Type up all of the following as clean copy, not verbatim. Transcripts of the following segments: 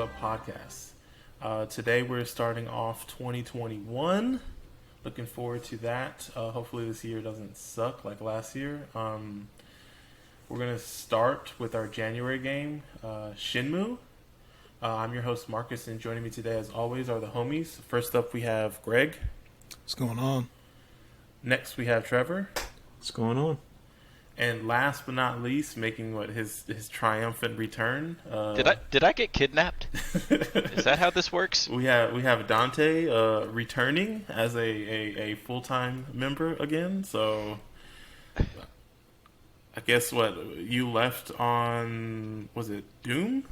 Club podcast. Today we're starting off 2021. Looking forward to that. Hopefully this year doesn't suck like last year. We're going to start with our January game, Shenmue. I'm your host Marcus, and joining me today as always are the homies. First up we have Greg. What's going on? Next we have Trevor. What's going on? And last but not least, making his triumphant return. Did I get kidnapped? Is that how this works? We have Dante returning as a full-time member again. So I guess what you left on, was it Doom?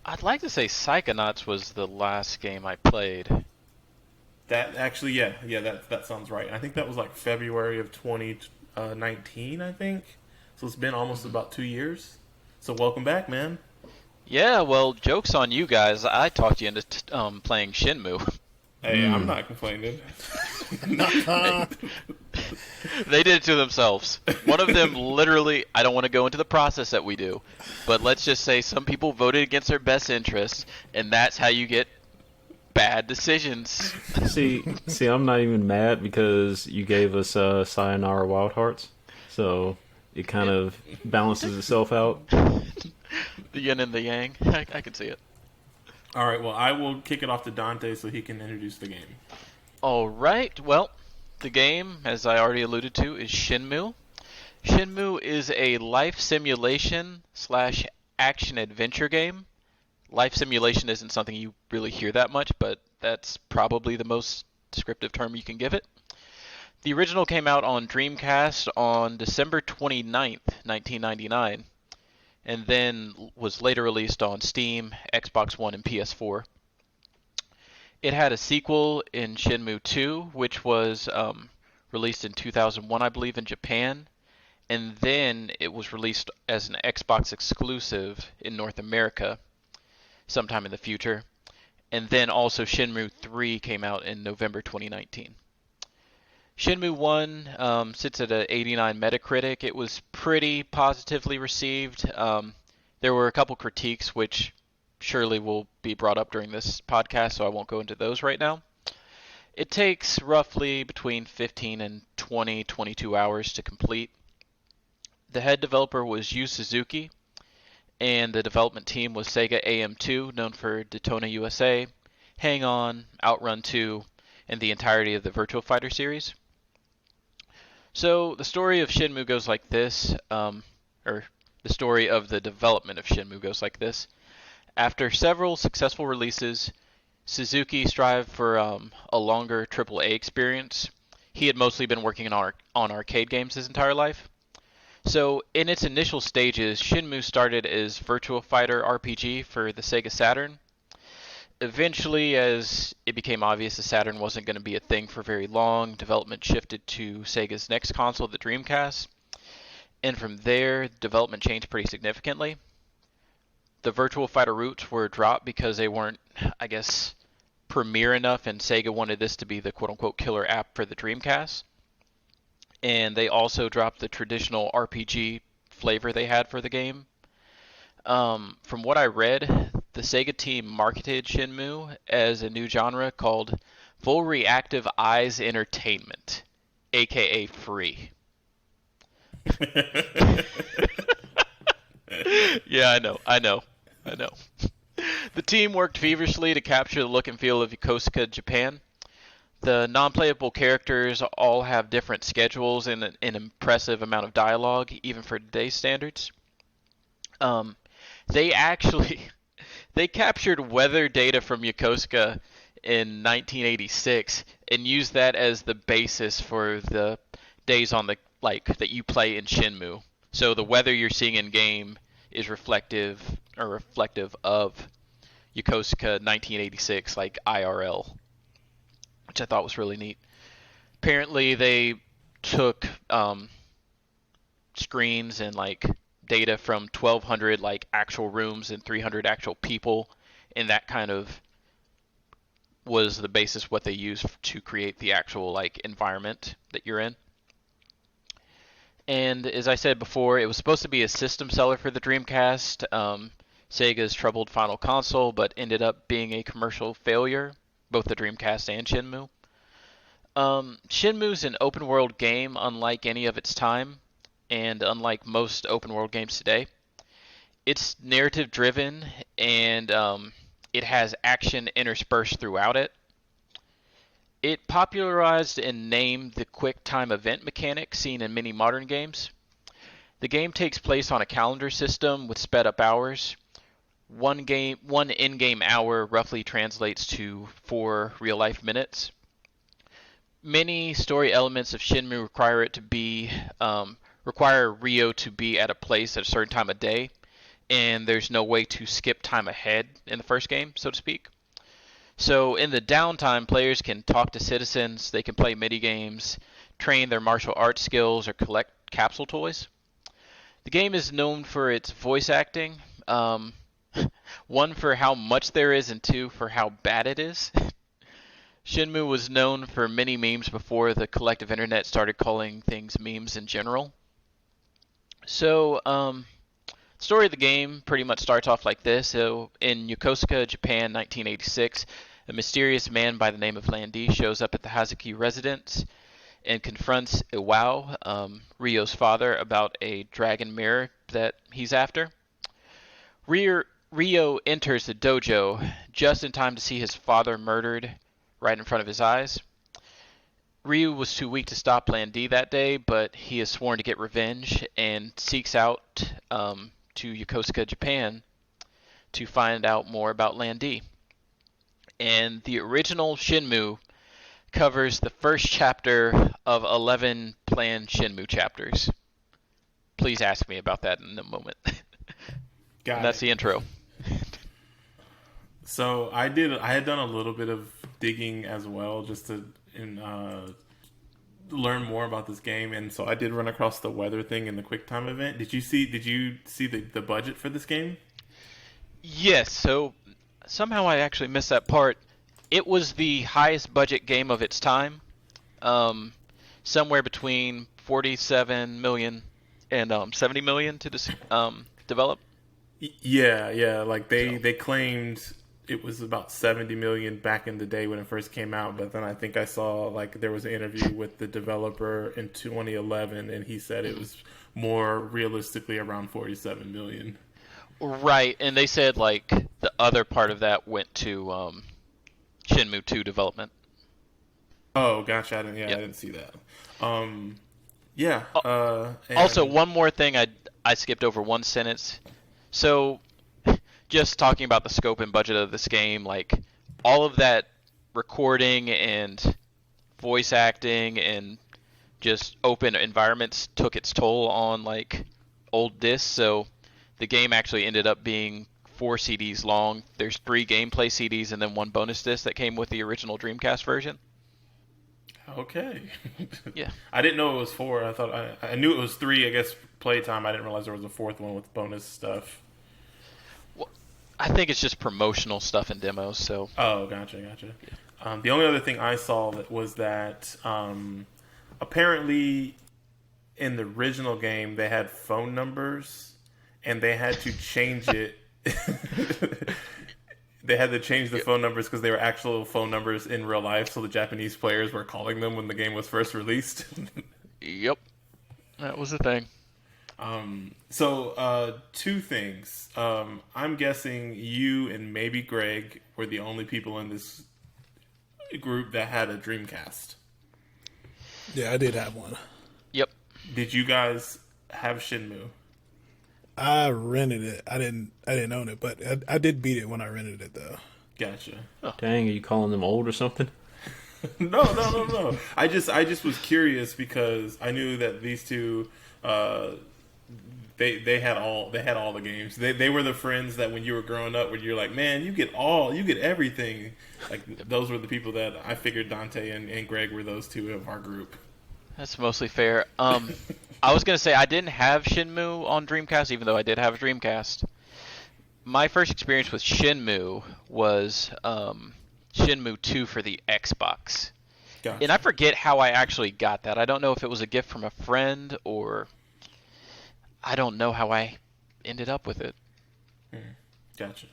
I'd like to say Psychonauts was the last game I played. That actually, yeah, that sounds right. I think that was like February of 2019, I think. So it's been almost about 2 years. So welcome back, man. Yeah, well, joke's on you guys. I talked you into playing Shenmue. Hey, I'm not complaining. They did it to themselves. One of them literally, I don't want to go into the process that we do, but let's just say some people voted against their best interests, and that's how you get bad decisions. See, I'm not even mad because you gave us Sayonara Wild Hearts, so it kind of balances itself out. The yin and the yang. I can see it. All right, well, I will kick it off to Dante so he can introduce the game. All right, well, the game, as I already alluded to, is Shenmue. Shenmue is a life simulation / action adventure game. Life simulation isn't something you really hear that much, but that's probably the most descriptive term you can give it. The original came out on Dreamcast on December 29th, 1999, and then was later released on Steam, Xbox One, and PS4. It had a sequel in Shenmue 2, which was released in 2001, I believe, in Japan, and then it was released as an Xbox exclusive in North America sometime in the future. And then also Shenmue 3 came out in November 2019. Shenmue 1 sits at an 89 Metacritic. It was pretty positively received. There were a couple critiques which surely will be brought up during this podcast, so I won't go into those right now. It takes roughly between 15 and 22 hours to complete. The head developer was Yu Suzuki, and the development team was Sega AM2, known for Daytona USA, Hang On, Outrun 2, and the entirety of the Virtua Fighter series. So the story of Shenmue goes like this, or the story of the development of Shenmue goes like this. After several successful releases, Suzuki strived for a longer AAA experience. He had mostly been working on arcade games his entire life. So in its initial stages, Shenmue started as Virtua Fighter RPG for the Sega Saturn. Eventually, as it became obvious the Saturn wasn't going to be a thing for very long, development shifted to Sega's next console, the Dreamcast. And from there, development changed pretty significantly. The Virtua Fighter roots were dropped because they weren't, I guess, premier enough, and Sega wanted this to be the quote-unquote killer app for the Dreamcast. And they also dropped the traditional RPG flavor they had for the game. From what I read, the Sega team marketed Shenmue as a new genre called Full Reactive Eyes Entertainment, aka free. Yeah, I know. The team worked feverishly to capture the look and feel of Yokosuka, Japan. The non-playable characters all have different schedules and an impressive amount of dialogue, even for today's standards. They captured weather data from Yokosuka in 1986 and used that as the basis for the days on the that you play in Shenmue. So the weather you're seeing in game is reflective of Yokosuka 1986 IRL, which I thought was really neat. Apparently they took screens and data from 1,200 actual rooms and 300 actual people, and that kind of was the basis what they used to create the actual environment that you're in. And as I said before, it was supposed to be a system seller for the Dreamcast. Sega's troubled final console, but ended up being a commercial failure, both the Dreamcast and Shenmue. Shenmue's an open world game unlike any of its time, and unlike most open world games today. It's narrative driven, and it has action interspersed throughout it. It popularized and named the quick time event mechanic seen in many modern games. The game takes place on a calendar system with sped up hours. One in-game hour roughly translates to 4 real-life minutes. Many story elements of Shenmue require Ryo to be at a place at a certain time of day, and there's no way to skip time ahead in the first game, so to speak. So in the downtime, players can talk to citizens, they can play mini-games, train their martial arts skills, or collect capsule toys. The game is known for its voice acting, one for how much there is, and two for how bad it is. Shenmue was known for many memes before the collective internet started calling things memes in general. So, the story of the game pretty much starts off like this. So, in Yokosuka, Japan, 1986, a mysterious man by the name of Landy shows up at the Hazuki residence and confronts Iwao, Ryo's father, about a dragon mirror that he's after. Ryo enters the dojo just in time to see his father murdered right in front of his eyes. Ryu was too weak to stop Landy that day, but he is sworn to get revenge and seeks out to Yokosuka, Japan to find out more about Landy. And the original Shenmue covers the first chapter of 11 planned Shenmue chapters. Please ask me about that in a moment. And that's the intro. So I had done a little bit of digging as well, just to learn more about this game, and so I did run across the weather thing in the QuickTime event. Did you see the budget for this game? Yes. So somehow I actually missed that part. It was the highest budget game of its time, somewhere between 47 million and 70 million to develop. Yeah. Like they claimed it was about 70 million back in the day when it first came out, but then I think I saw like there was an interview with the developer in 2011, and he said it was more realistically around 47 million. Right, and they said like the other part of that went to Shenmue 2 development. Oh, gotcha. I didn't see that. Also, one more thing I skipped over one sentence. So, just talking about the scope and budget of this game, like all of that recording and voice acting and just open environments took its toll on like old discs. So the game actually ended up being 4 CDs long. There's 3 gameplay CDs and then 1 bonus disc that came with the original Dreamcast version. Okay. Yeah. I didn't know it was 4. I thought I knew it was 3. I guess playtime. I didn't realize there was a 4th one with bonus stuff. I think it's just promotional stuff and demos. So. Oh, gotcha. Yeah. The only other thing I saw was that apparently in the original game they had phone numbers, and they had to change it. They had to change the phone numbers because they were actual phone numbers in real life, so the Japanese players were calling them when the game was first released. Yep, that was the thing. So 2 things. I'm guessing you and maybe Greg were the only people in this group that had a Dreamcast. Yeah, I did have one. Yep. Did you guys have Shenmue? I rented it. I didn't own it, but I did beat it when I rented it, though. Gotcha. Oh. Dang, are you calling them old or something? No. I just was curious because I knew that these two, they had all the games. They were the friends that when you were growing up, when you're like, man, you get everything. Like those were the people that I figured Dante and Greg were those two of our group. That's mostly fair. I was going to say I didn't have Shenmue on Dreamcast, even though I did have a Dreamcast. My first experience with Shenmue was Shenmue 2 for the Xbox. Gotcha. And I forget how I actually got that. I don't know if it was a gift from a friend or I don't know how I ended up with it. Gotcha.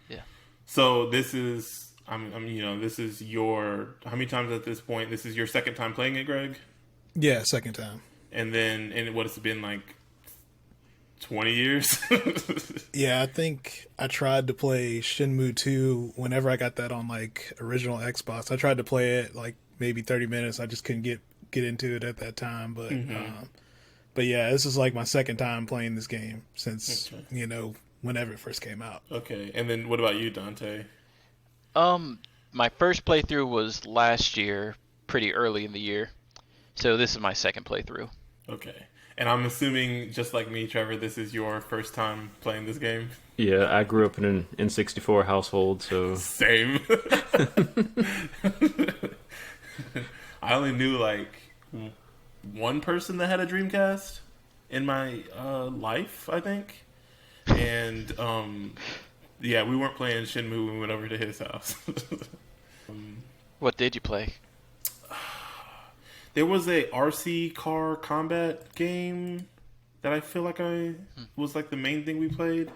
Yeah. So this is, this is your, how many times at this point? This is your second time playing it, Greg? Yeah, second time. And what has it been, like 20 years? Yeah, I think I tried to play Shenmue 2 whenever I got that on like original Xbox. I tried to play it like maybe 30 minutes. I just couldn't get into it at that time. But yeah, this is like my second time playing this game since whenever it first came out. Okay, and then what about you, Dante? My first playthrough was last year, pretty early in the year. So this is my second playthrough. Okay. And I'm assuming, just like me, Trevor, this is your first time playing this game? Yeah, I grew up in an N64 household, so... Same. I only knew, like, one person that had a Dreamcast in my life, I think. And, yeah, we weren't playing Shenmue when we went over to his house. What did you play? There was a RC car combat game that I feel like was like the main thing we played.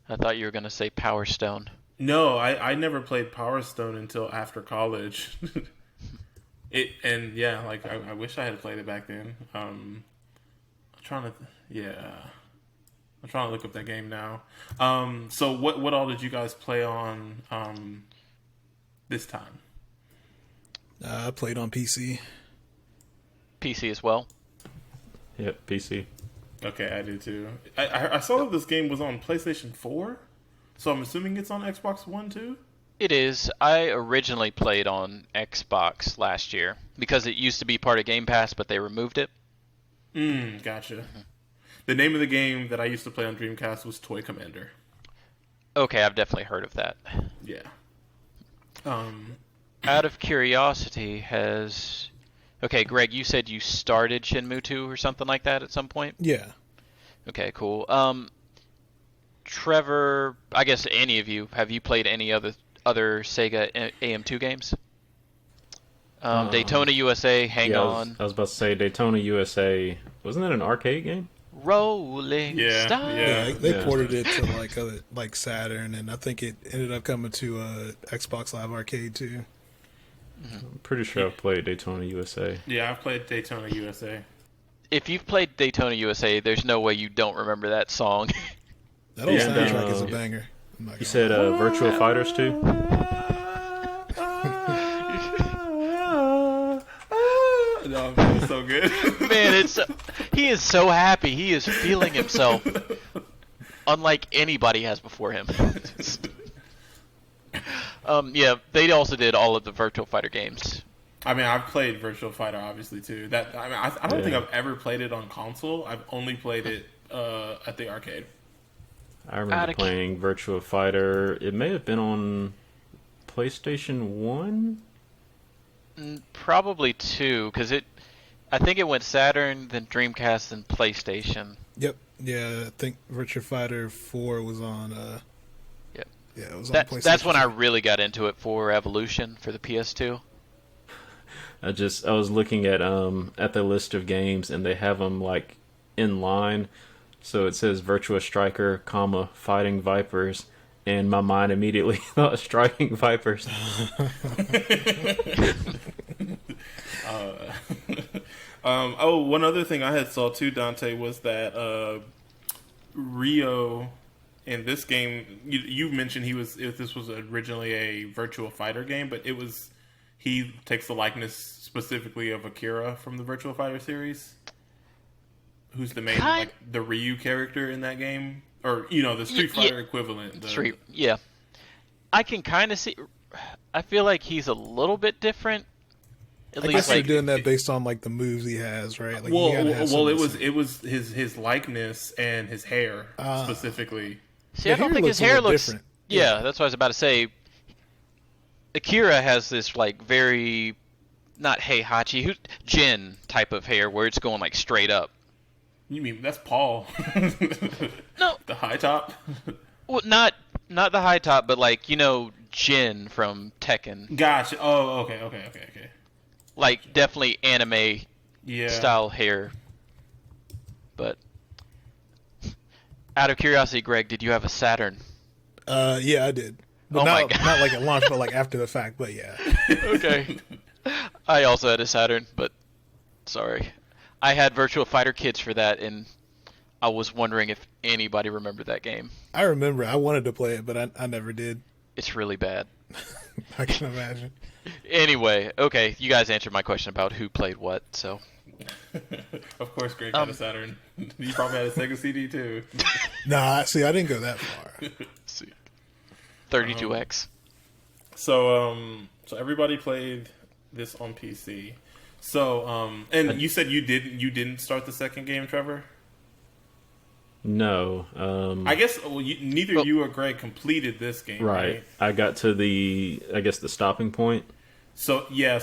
I thought you were going to say Power Stone. No, I never played Power Stone until after college. I wish I had played it back then. I'm trying to look up that game now. So what all did you guys play on this time? I played on PC. PC as well? Yep, PC. Okay, I did too. I saw that this game was on PlayStation 4, so I'm assuming it's on Xbox One too? It is. I originally played on Xbox last year because it used to be part of Game Pass, but they removed it. Gotcha. Mm-hmm. The name of the game that I used to play on Dreamcast was Toy Commander. Okay, I've definitely heard of that. Yeah. Out of curiosity, Okay, Greg, you said you started Shenmue 2 or something like that at some point? Yeah. Okay, cool. Trevor, I guess any of you, have you played any other Sega AM2 games? Daytona USA, Hang On. I was about to say Daytona USA. Wasn't that an arcade game? Rolling Stone. Yeah, they ported it to like Saturn, and I think it ended up coming to Xbox Live Arcade too. I'm pretty sure I've played Daytona USA. Yeah, I've played Daytona USA. If you've played Daytona USA, there's no way you don't remember that song. That old soundtrack is a banger. You said Virtua Fighters 2? No, man, it's so good. Man, he is so happy. He is feeling himself unlike anybody has before him. Yeah, they also did all of the Virtua Fighter games. I mean, I've played Virtua Fighter obviously too. I don't think I've ever played it on console. I've only played it at the arcade. I remember playing Virtua Fighter. It may have been on PlayStation 1? Probably 2, because I think it went Saturn, then Dreamcast, then PlayStation. Yep. Yeah, I think Virtua Fighter 4 was on... Yep. Yeah, it was on PlayStation. That's when I really got into it for Evolution for the PS2. I was looking at the list of games, and they have them like in line. So it says Virtua Striker, Fighting Vipers, and my mind immediately thought Striking Vipers. One other thing I had saw too, Dante, was that Rio in this game. You mentioned this was originally a Virtua Fighter game, but he takes the likeness specifically of Akira from the Virtua Fighter series. Who's the main, the Ryu character in that game? Or, the Street Fighter equivalent. Yeah. I can kind of see... I feel like he's a little bit different. I guess they're doing that based on, like, the moves he has, right? Like, it was his likeness and his hair, specifically. See, I don't think his hair looks... Different. Yeah, that's what I was about to say. Akira has this, like, very... Not Heihachi, Jin type of hair, where it's going, like, straight up. You mean that's Paul? No, the high top. Well, not the high top, but like Jin from Tekken. Gotcha. Oh, okay. Like definitely anime style hair. But Out of curiosity, Greg, did you have a Saturn? Yeah, I did. But Oh my not God. not like at launch, but like after the fact. But yeah, Okay. I also had a Saturn, but sorry. I had Virtua Fighter Kids for that, and I was wondering if anybody remembered that game. I remember I wanted to play it, but I never did. It's really bad. I can imagine. Anyway, okay, you guys answered my question about who played what, so. Of course, Greg had a Saturn. You probably had a Sega CD too. Nah, see, I didn't go that far. Let's see. 32X. So everybody played this on PC. So and you said you didn't start the second game, Trevor? No. I guess neither you or Greg completed this game, right? I got to the stopping point. So yeah,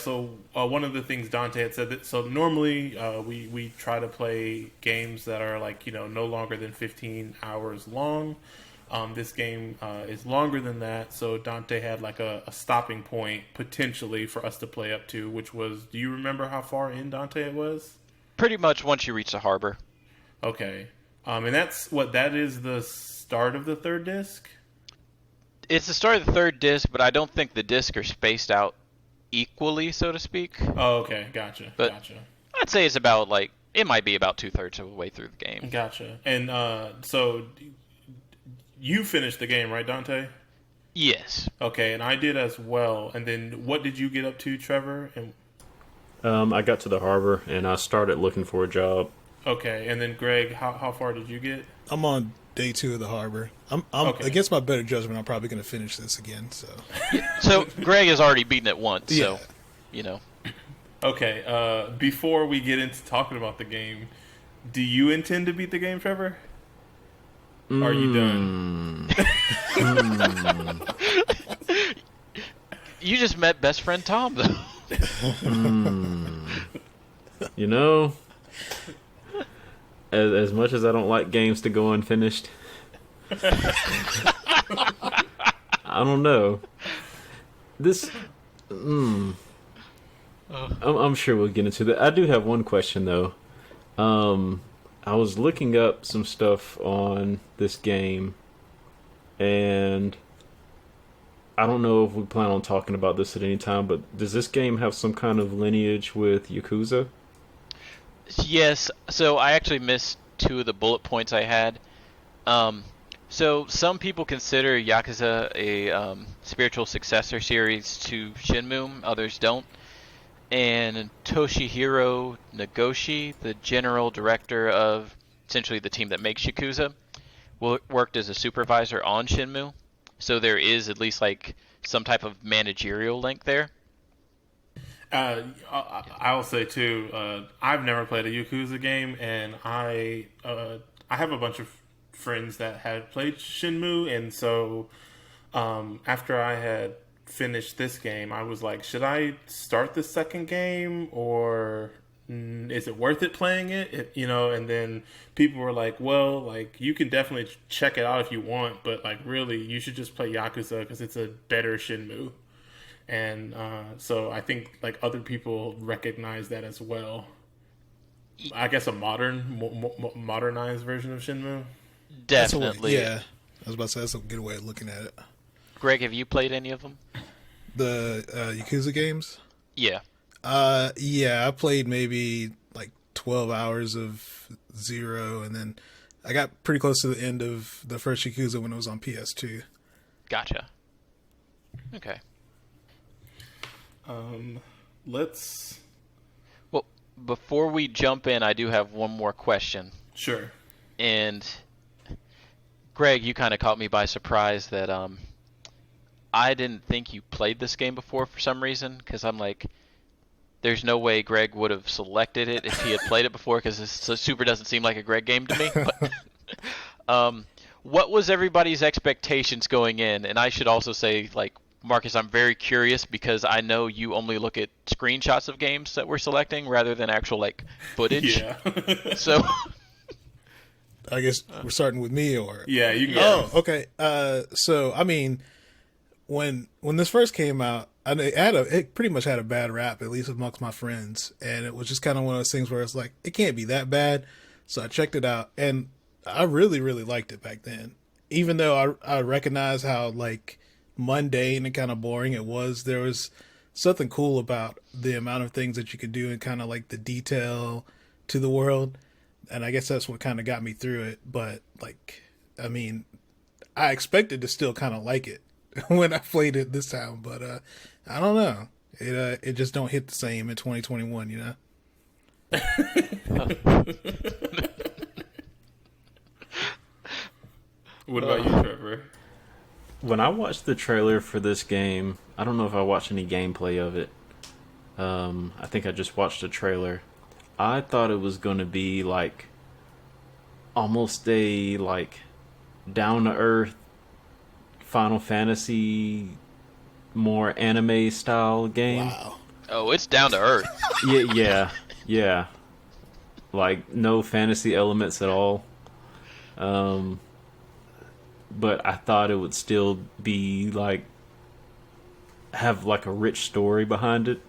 one of the things Dante had said that normally we try to play games that are like no longer than 15 hours long. This game is longer than that, so Dante had like a stopping point potentially for us to play up to, which was, do you remember how far in, Dante, it was? Pretty much once you reach the harbor. Okay. And that is the start of the third disc? It's the start of the third disc, but I don't think the discs are spaced out equally, so to speak. Oh, okay. Gotcha. I'd say it's about it might be about 2/3 of the way through the game. Gotcha. And so you finished the game, right, Dante? Yes. Okay, and I did as well. And then what did you get up to, Trevor? I got to the harbor and I started looking for a job. Okay, and then Greg, how far did you get? I'm on day 2 of the harbor. I'm okay. Against my better judgment, I'm probably going to finish this again. So Greg has already beaten it once. Yeah. So, Okay. Before we get into talking about the game, do you intend to beat the game, Trevor? Are you done? You just met best friend Tom, though. As much as I don't like games to go unfinished, I don't know. I'm sure we'll get into that. I do have one question though. I was looking up some stuff on this game, and I don't know if we plan on talking about this at any time, but does this game have some kind of lineage with Yakuza? Yes, so I actually missed 2 of the bullet points I had. So some people consider Yakuza a spiritual successor series to Shenmue, others don't. And Toshihiro Nagoshi, the general director of essentially the team that makes Yakuza, worked as a supervisor on Shenmue. So there is at least some type of managerial link there. I'll say too, I've never played a Yakuza game, and I have a bunch of friends that had played Shenmue, and so after I had finished this game, I was like, should I start the second game, or is it worth it playing it? And then people were like, well, you can definitely check it out if you want, but really you should just play Yakuza because it's a better Shenmue. And so I think other people recognize that as well. I guess a modernized version of Shenmue. Definitely. Yeah, I was about to say that's a good way of looking at it. Greg, have you played any of them? The Yakuza games? Yeah. Yeah, I played maybe 12 hours of Zero, and then I got pretty close to the end of the first Yakuza when it was on PS2. Gotcha. Okay. Well, before we jump in, I do have one more question. Sure. And Greg, you kind of caught me by surprise that I didn't think you played this game before for some reason, because I'm like, there's no way Greg would have selected it if he had played it before, because this super doesn't seem like a Greg game to me. But what was everybody's expectations going in? And I should also say, Marcus, I'm very curious because I know you only look at screenshots of games that we're selecting rather than actual footage. Yeah. So I guess we're starting with me, or yeah, you can go. Oh, okay. So I mean, when this first came out, it pretty much had a bad rap, at least amongst my friends, and it was just kind of one of those things where it's like, it can't be that bad. So I checked it out, and I really, really liked it back then. Even though I recognize how like mundane and kind of boring it was, there was something cool about the amount of things that you could do and kind of like the detail to the world. And I guess that's what kind of got me through it. But like, I mean, I expected to still kind of like it when I played it this time, but I don't know. It just don't hit the same in 2021, you know. What about you, Trevor? When I watched the trailer for this game, I don't know if I watched any gameplay of it. I think I just watched a trailer. I thought it was going to be like almost a like down to earth Final Fantasy, more anime style game. Wow. Oh, it's down to earth. Yeah. Like no fantasy elements at all. But I thought it would still be like have like a rich story behind it.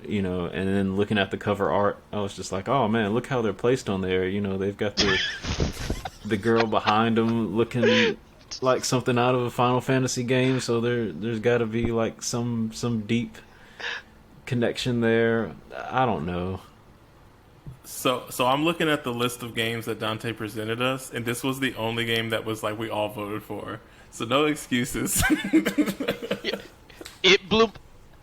You know, and then looking at the cover art, I was just like, oh man, look how they're placed on there. You know, they've got the girl behind them looking like something out of a Final Fantasy game, so there's got to be like some deep connection there. I don't know. So I'm looking at the list of games that Dante presented us, and this was the only game that was like we all voted for. So no excuses. It blew.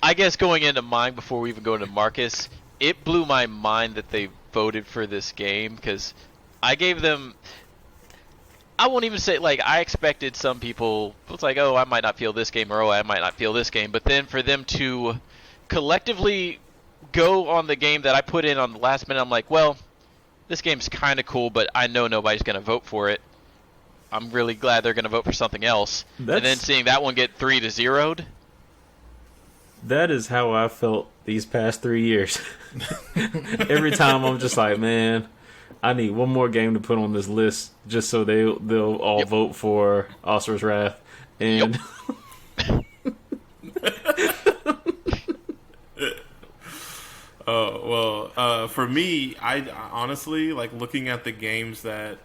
I guess going into mine before we even go into Marcus, it blew my mind that they voted for this game because I gave them. I won't even say like I expected some people. It's like, oh, I might not feel this game, or oh, I might not feel this game. But then for them to collectively go on the game that I put in on the last minute, I'm like, well, this game's kind of cool, but I know nobody's going to vote for it. I'm really glad they're going to vote for something else. And then seeing that one get 3-0'd. That is how I felt these past 3 years. Every time I'm just like, man, I need one more game to put on this list just so they'll all vote for Asura's Wrath. And for me, I honestly like looking at the games that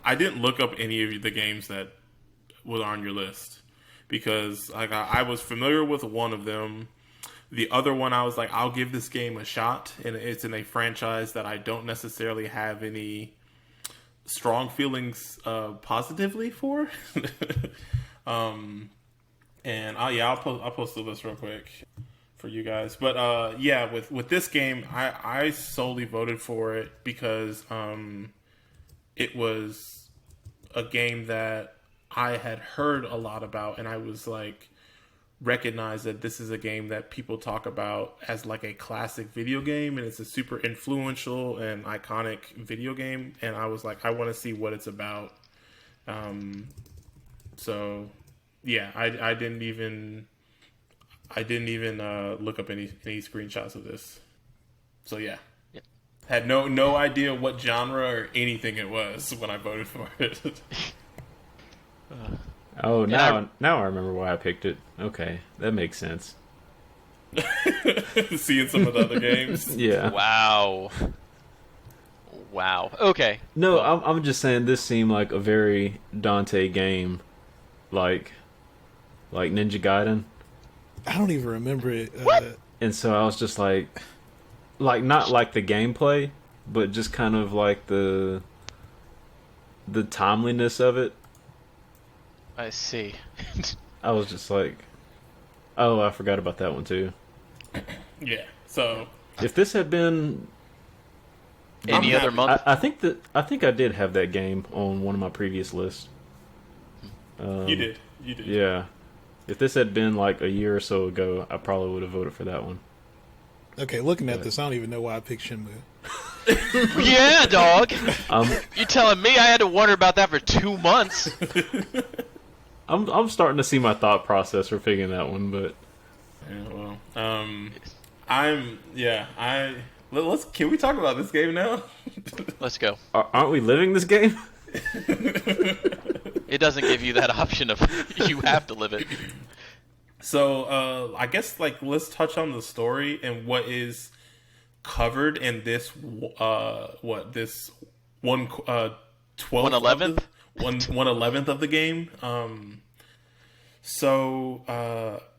I didn't look up any of the games that were on your list because like I was familiar with one of them. The other one, I was like, I'll give this game a shot, and it's in a franchise that I don't necessarily have any strong feelings positively for. I'll post the list real quick for you guys. But with this game, I solely voted for it because it was a game that I had heard a lot about, and I was like, recognize that this is a game that people talk about as like a classic video game, and it's a super influential and iconic video game, and I was like, I want to see what it's about. So yeah, I didn't even look up any screenshots of this. So yeah. Yep. Had no idea what genre or anything it was when I voted for it. oh, now I remember why I picked it. Okay, that makes sense. Seeing some of the other games. Yeah. Wow. Okay. No, I'm just saying this seemed like a very Dante game, like Ninja Gaiden. I don't even remember it. And so I was just like not like the gameplay, but just kind of like the timeliness of it. I see. I was just like, oh, I forgot about that one too. Yeah. So if this had been any other month, I think I did have that game on one of my previous lists. You did. Yeah. If this had been like a year or so ago, I probably would have voted for that one. Okay, looking at this, I don't even know why I picked Shenmue. Yeah, dog. You telling me I had to wonder about that for 2 months? I'm starting to see my thought process for picking that one, but can we talk about this game now? Let's go. Aren't we living this game? It doesn't give you that option of you have to live it. So I guess like let's touch on the story and what is covered in this this one twelfth of the 1/11th of the game.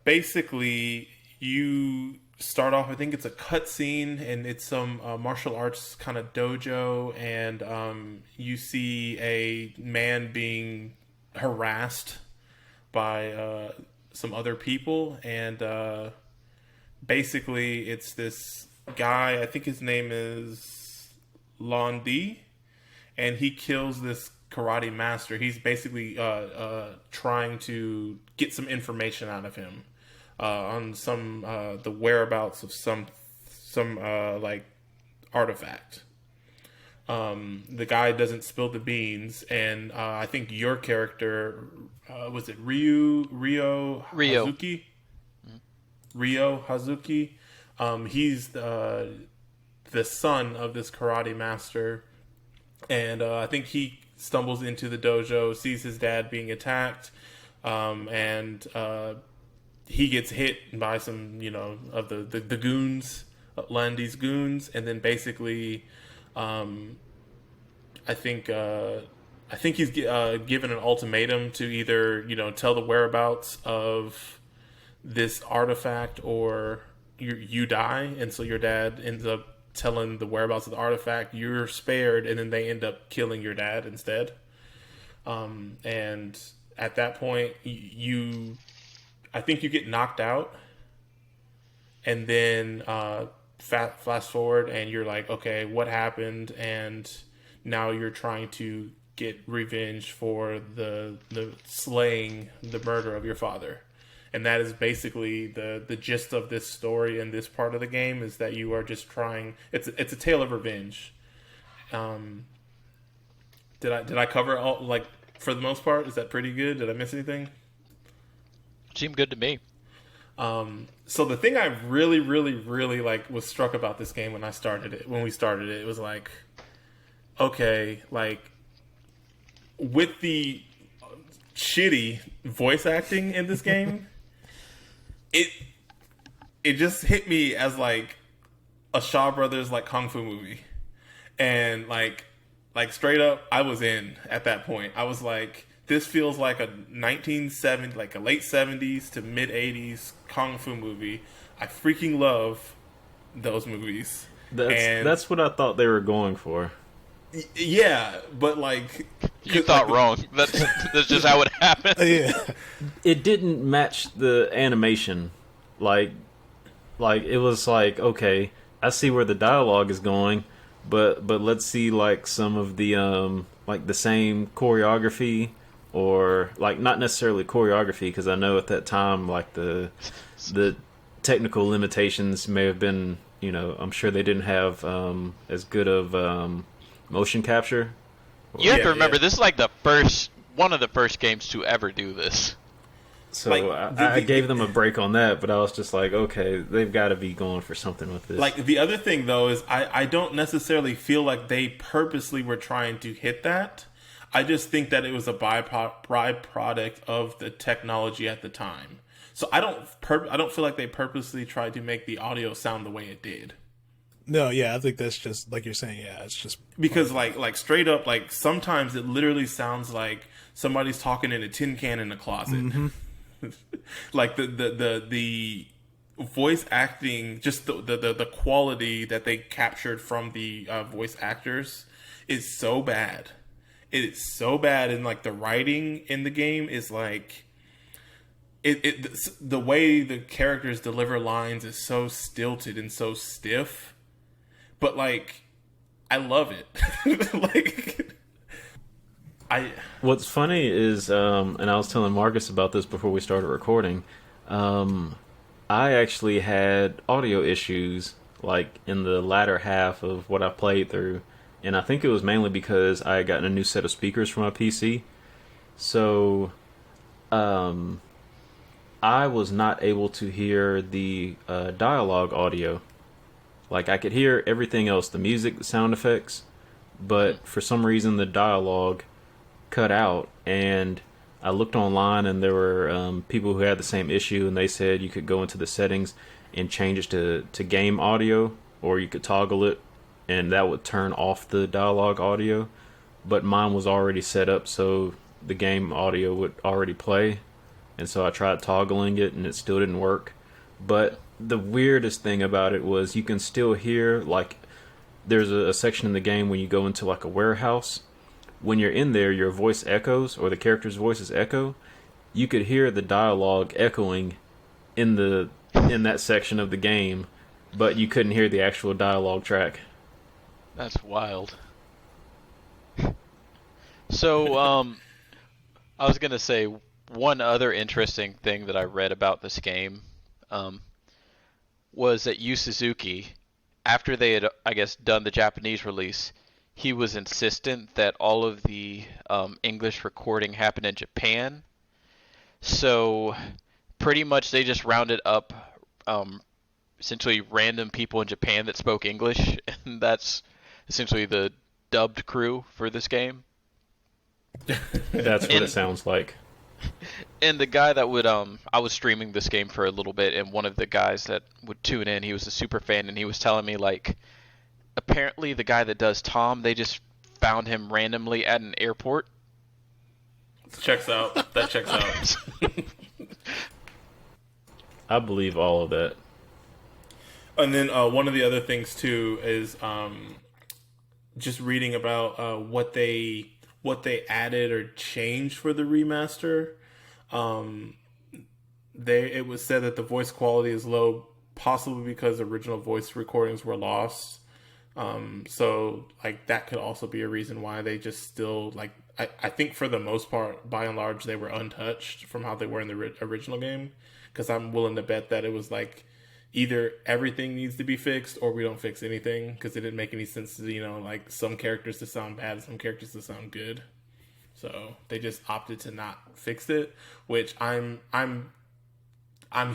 Basically, you start off. I think it's a cutscene, and it's some martial arts kind of dojo, and you see a man being harassed by some other people, and basically, it's this guy. I think his name is Londi, and he kills this karate master. He's basically trying to get some information out of him on some the whereabouts of some like artifact. The guy doesn't spill the beans, and I think your character was it Ryo Hazuki? Ryo Hazuki. He's the son of this karate master, and I think he stumbles into the dojo, sees his dad being attacked, and he gets hit by some, of the goons, Landy's goons, and then basically, I think he's given an ultimatum to either, tell the whereabouts of this artifact or you die, and so your dad ends up telling the whereabouts of the artifact. You're spared, and then they end up killing your dad instead. And at that point, I think you get knocked out, and then fast forward, and you're like, okay, what happened? And now you're trying to get revenge for the slaying, the murder of your father. And that is basically the gist of this story and this part of the game, is that you are just trying. It's a tale of revenge. Did I cover all, like, for the most part? Is that pretty good? Did I miss anything? Seemed good to me. So the thing I really, really, really was struck about this game when we started it, it was like, okay, like, with the shitty voice acting in this game. It just hit me as like a Shaw Brothers like kung fu movie, and like straight up, I was in at that point. I was like, this feels like a 1970, like a late 70s to mid 80s kung fu movie. I freaking love those movies. That's what I thought they were going for. Yeah, but like, you thought wrong. That's just how it happened. Yeah, it didn't match the animation. Like it was like, okay, I see where the dialogue is going, but let's see like some of the like the same choreography, or like not necessarily choreography, because I know at that time like the technical limitations may have been, I'm sure they didn't have as good of motion capture. You have to remember, this is like one of the first games to ever do this. So I gave them a break on that, but I was just like, okay, they've got to be going for something with this. Like, the other thing, though, is I don't necessarily feel like they purposely were trying to hit that. I just think that it was a byproduct of the technology at the time. So I don't feel like they purposely tried to make the audio sound the way it did. No, yeah, I think that's just like you're saying. Yeah, it's just because like straight up, like sometimes it literally sounds like somebody's talking in a tin can in a closet. Mm-hmm. Like the voice acting, just the quality that they captured from the voice actors is so bad. It is so bad, and like the writing in the game is like the way the characters deliver lines is so stilted and so stiff. But like, I love it. What's funny is, and I was telling Marcus about this before we started recording. I actually had audio issues like in the latter half of what I played through, and I think it was mainly because I had gotten a new set of speakers for my PC. So, I was not able to hear the dialogue audio. Like, I could hear everything else, the music, the sound effects, but for some reason the dialogue cut out, and I looked online, and there were people who had the same issue, and they said you could go into the settings and change it to game audio, or you could toggle it, and that would turn off the dialogue audio. but mine was already set up so the game audio would already play, and so I tried toggling it and it still didn't work. But the weirdest thing about it was you can still hear, like, there's a section in the game when you go into like a warehouse. When you're in there, your voice echoes, or the character's voices echo. You could hear the dialogue echoing in that section of the game, but you couldn't hear the actual dialogue track. That's wild. So, I was gonna say one other interesting thing that I read about this game, was that Yu Suzuki, after they had, I guess, done the Japanese release, he was insistent that all of the English recording happened in Japan. So, pretty much they just rounded up essentially random people in Japan that spoke English, and that's essentially the dubbed crew for this game. That's what it sounds like. And the guy that would I was streaming this game for a little bit, and one of the guys that would tune in, he was a super fan, and he was telling me, like, apparently the guy that does Tom, they just found him randomly at an airport. Checks out. That checks out. I believe all of that. And then one of the other things too is just reading about what they added or changed for the remaster. It was said that the voice quality is low, possibly because original voice recordings were lost. So like that could also be a reason why they just still like. I think for the most part, by and large, they were untouched from how they were in the original game. Because I'm willing to bet that it was like either everything needs to be fixed or we don't fix anything, because it didn't make any sense to, like some characters to sound bad, some characters to sound good. So they just opted to not fix it, which I'm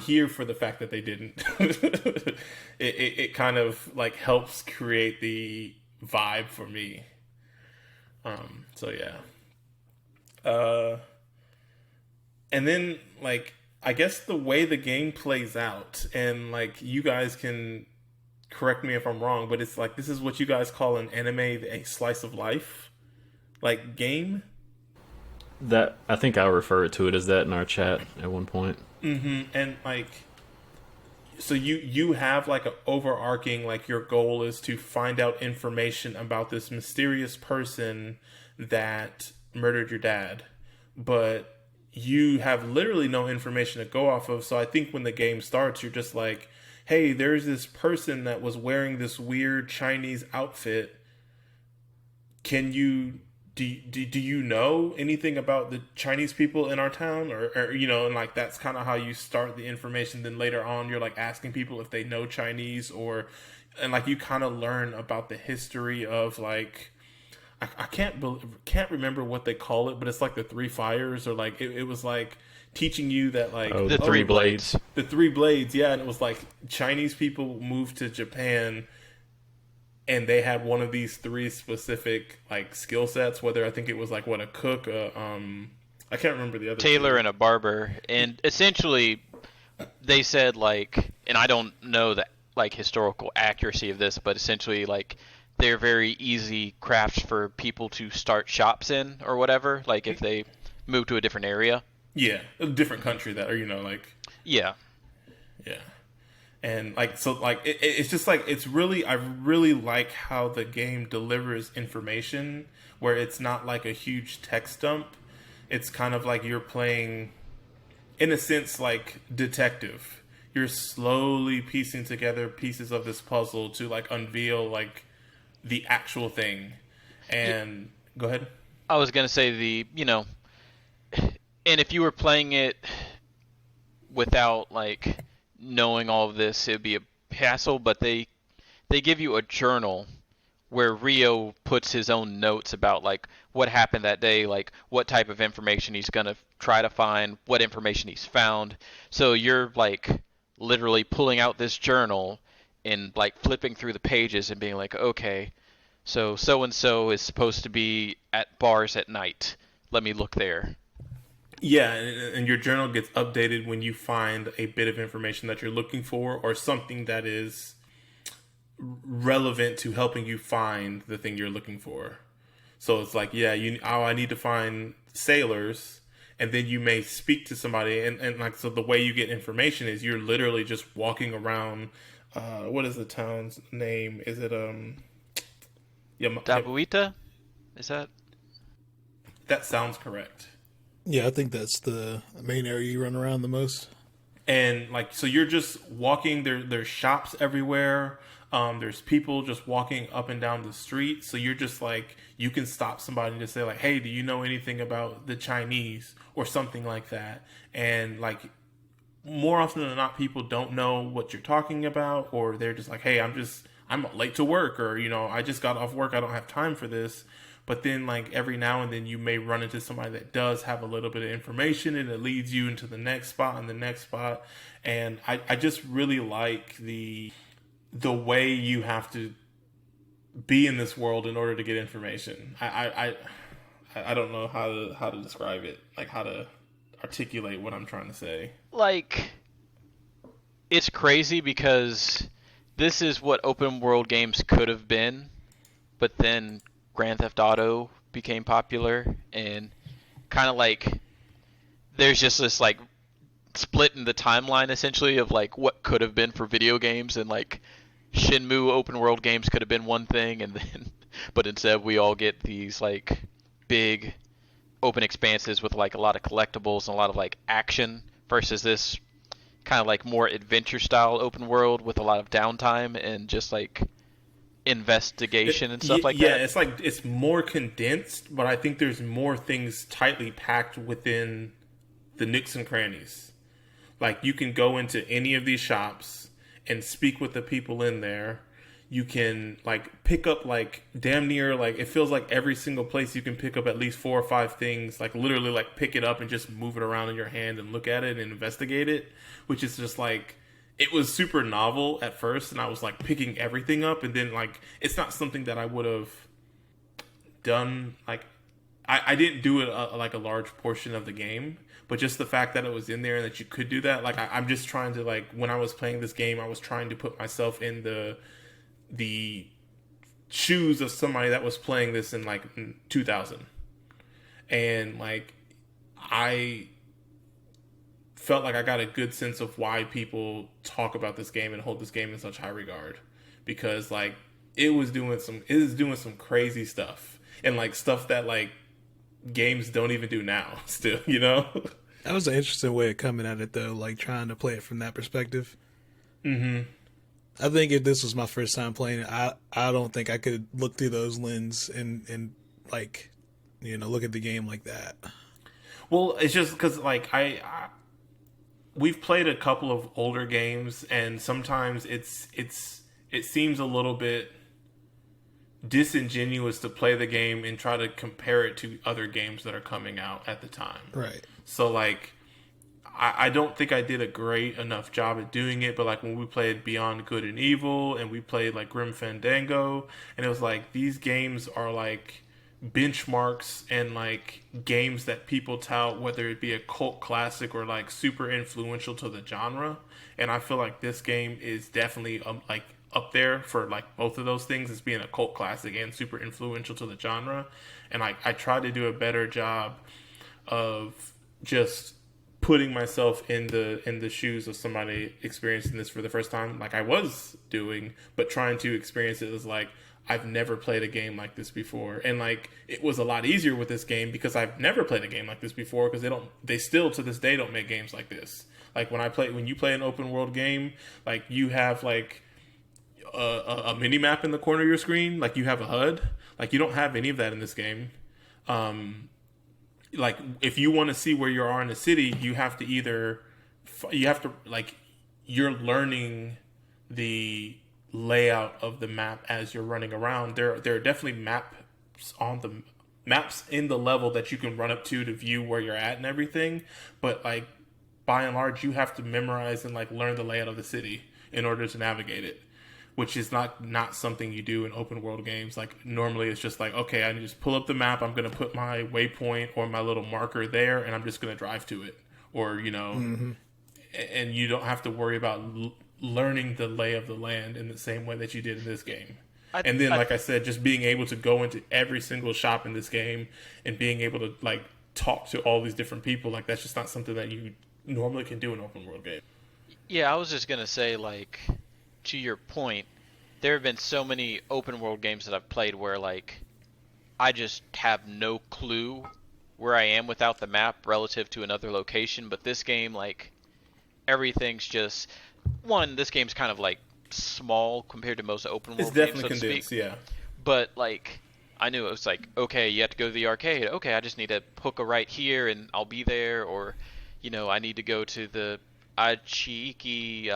here for the fact that they didn't. it kind of like helps create the vibe for me. So yeah. And then like I guess the way the game plays out, and like you guys can correct me if I'm wrong, but it's like this is what you guys call an anime, a slice of life like game. That I think I referred to it as that in our chat at one point. Mm-hmm. And like, so you have like an overarching, like your goal is to find out information about this mysterious person that murdered your dad, but you have literally no information to go off of. So I think when the game starts, you're just like, hey, there's this person that was wearing this weird Chinese outfit. Can you do you know anything about the Chinese people in our town, or and like that's kind of how you start the information. Then later on, you're like asking people if they know Chinese, and like you kind of learn about the history of like I can't remember what they call it, but it's like the three fires, or like it was like teaching you that like the three blades. The three blades, yeah, and it was like Chinese people moved to Japan and they had one of these three specific like skill sets, whether I think it was like a cook, I can't remember the other tailor two. And a barber. And essentially they said like, and I don't know the like historical accuracy of this, but essentially like they're very easy crafts for people to start shops in or whatever, like if they move to a different area. Yeah, a different country that, or like yeah. And like so like it's just like it's really, I really like how the game delivers information where it's not like a huge text dump. It's kind of like you're playing in a sense like detective. You're slowly piecing together pieces of this puzzle to like unveil like the actual thing. And go ahead. I was gonna say and if you were playing it without like knowing all of this, it'd be a hassle. But they give you a journal where Rio puts his own notes about like what happened that day, like what type of information he's gonna try to find, what information he's found. So you're like literally pulling out this journal and like flipping through the pages and being like, okay, so and so is supposed to be at bars at night. Let me look there. Yeah, and your journal gets updated when you find a bit of information that you're looking for, or something that is relevant to helping you find the thing you're looking for. So it's like, yeah, I need to find sailors, and then you may speak to somebody, and like, so the way you get information is you're literally just walking around. What is the town's name? Is it Dabuita? Is that? that sounds correct. Yeah, I think that's the main area you run around the most. And like, so you're just walking there's shops everywhere. There's people just walking up and down the street, so you're just like, you can stop somebody and just say like, hey, do you know anything about the Chinese or something like that? And like, more often than not, people don't know what you're talking about, or they're just like, hey, I'm late to work, or I just got off work, I don't have time for this. But then, like, every now and then you may run into somebody that does have a little bit of information, and it leads you into the next spot and the next spot. And I just really like the way you have to be in this world in order to get information. I don't know how to describe it, like how to articulate what I'm trying to say. Like, it's crazy because this is what open world games could have been, but then Grand Theft Auto became popular, and kind of like there's just this like split in the timeline essentially of like what could have been for video games, and like Shenmue open world games could have been one thing, and then but instead we all get these like big open expanses with like a lot of collectibles and a lot of like action, versus this kind of like more adventure style open world with a lot of downtime and just like investigation and stuff like that. Yeah, it's like it's more condensed, but I think there's more things tightly packed within the nooks and crannies. Like, you can go into any of these shops and speak with the people in there. You can like pick up like damn near, like, it feels like every single place you can pick up at least 4 or 5 things, like literally like pick it up and just move it around in your hand and look at it and investigate it, which is just like, it was super novel at first, and I was like picking everything up, and then like, it's not something that I would have done. Like, I didn't do it like a large portion of the game, but just the fact that it was in there and that you could do that, like, I'm just trying to, like, when I was playing this game, I was trying to put myself in the shoes of somebody that was playing this in like 2000, and like, I felt like I got a good sense of why people talk about this game and hold this game in such high regard, because like it is doing some crazy stuff, and like stuff that like games don't even do now still, That was an interesting way of coming at it though, like trying to play it from that perspective. Mm-hmm. I think if this was my first time playing it, I don't think I could look through those lenses and like, look at the game like that. Well, it's just because like we've played a couple of older games, and sometimes it seems a little bit disingenuous to play the game and try to compare it to other games that are coming out at the time. Right. So like, I don't think I did a great enough job at doing it, but like when we played Beyond Good and Evil, and we played like Grim Fandango, and it was like, these games are like benchmarks and like games that people tout, whether it be a cult classic or like super influential to the genre. And I feel like this game is definitely like up there for like both of those things, as being a cult classic and super influential to the genre. And I try to do a better job of just putting myself in the shoes of somebody experiencing this for the first time, like I was doing, but trying to experience it as like, I've never played a game like this before. And like, it was a lot easier with this game because I've never played a game like this before, because they still to this day don't make games like this. Like when you play an open world game, like you have like a mini map in the corner of your screen, like you have a HUD, like you don't have any of that in this game. Like if you want to see where you are in the city, you have to like, you're learning the layout of the map as you're running around. There are definitely maps in the level that you can run up to view where you're at and everything, but like by and large you have to memorize and like learn the layout of the city in order to navigate it, which is not something you do in open world games. Like normally it's just like, okay, I just pull up the map, I'm going to put my waypoint or my little marker there, and I'm just going to drive to it, or mm-hmm. And you don't have to worry about learning the lay of the land in the same way that you did in this game. And then, like I said, just being able to go into every single shop in this game and being able to like talk to all these different people, like that's just not something that you normally can do in an open world game. Yeah, I was just gonna say, like, to your point, there have been so many open world games that I've played where, like, I just have no clue where I am without the map relative to another location. But this game, like, everything's just this game's kind of like small compared to most open world It's games, definitely so to condensed, speak. yeah. But like, I knew it was like, okay, you have to go to the arcade. Okay, I just need to hook a right here and I'll be there. Or, I need to go to the Aichiki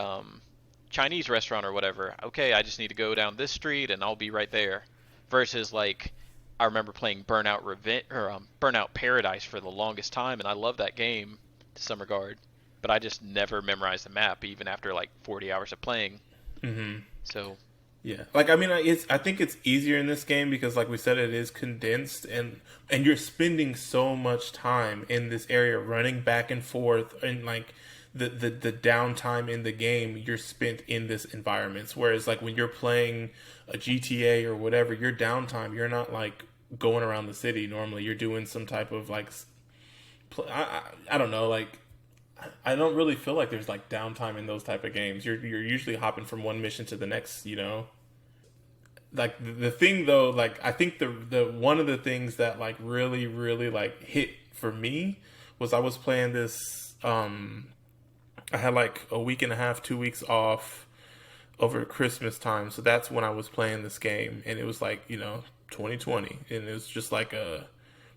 Chinese restaurant or whatever. Okay, I just need to go down this street and I'll be right there. Versus like, I remember playing Burnout Paradise for the longest time, and I love that game to some regard. But I just never memorized the map, even after like 40 hours of playing. Mm-hmm. So, yeah, like I mean, I think it's easier in this game because, like we said, it is condensed, and you're spending so much time in this area, running back and forth, and like the downtime in the game you're spent in this environments. Whereas, like when you're playing a GTA or whatever, your downtime, you're not like going around the city. Normally, you're doing some type of like, I don't know, like. I don't really feel like there's like downtime in those type of games. You're usually hopping from one mission to the next, Like the thing though, like I think the one of the things that like really like hit for me was I was playing this. I had like a week and a half, 2 weeks off over Christmas time, so that's when I was playing this game, and it was like 2020, and it was just like a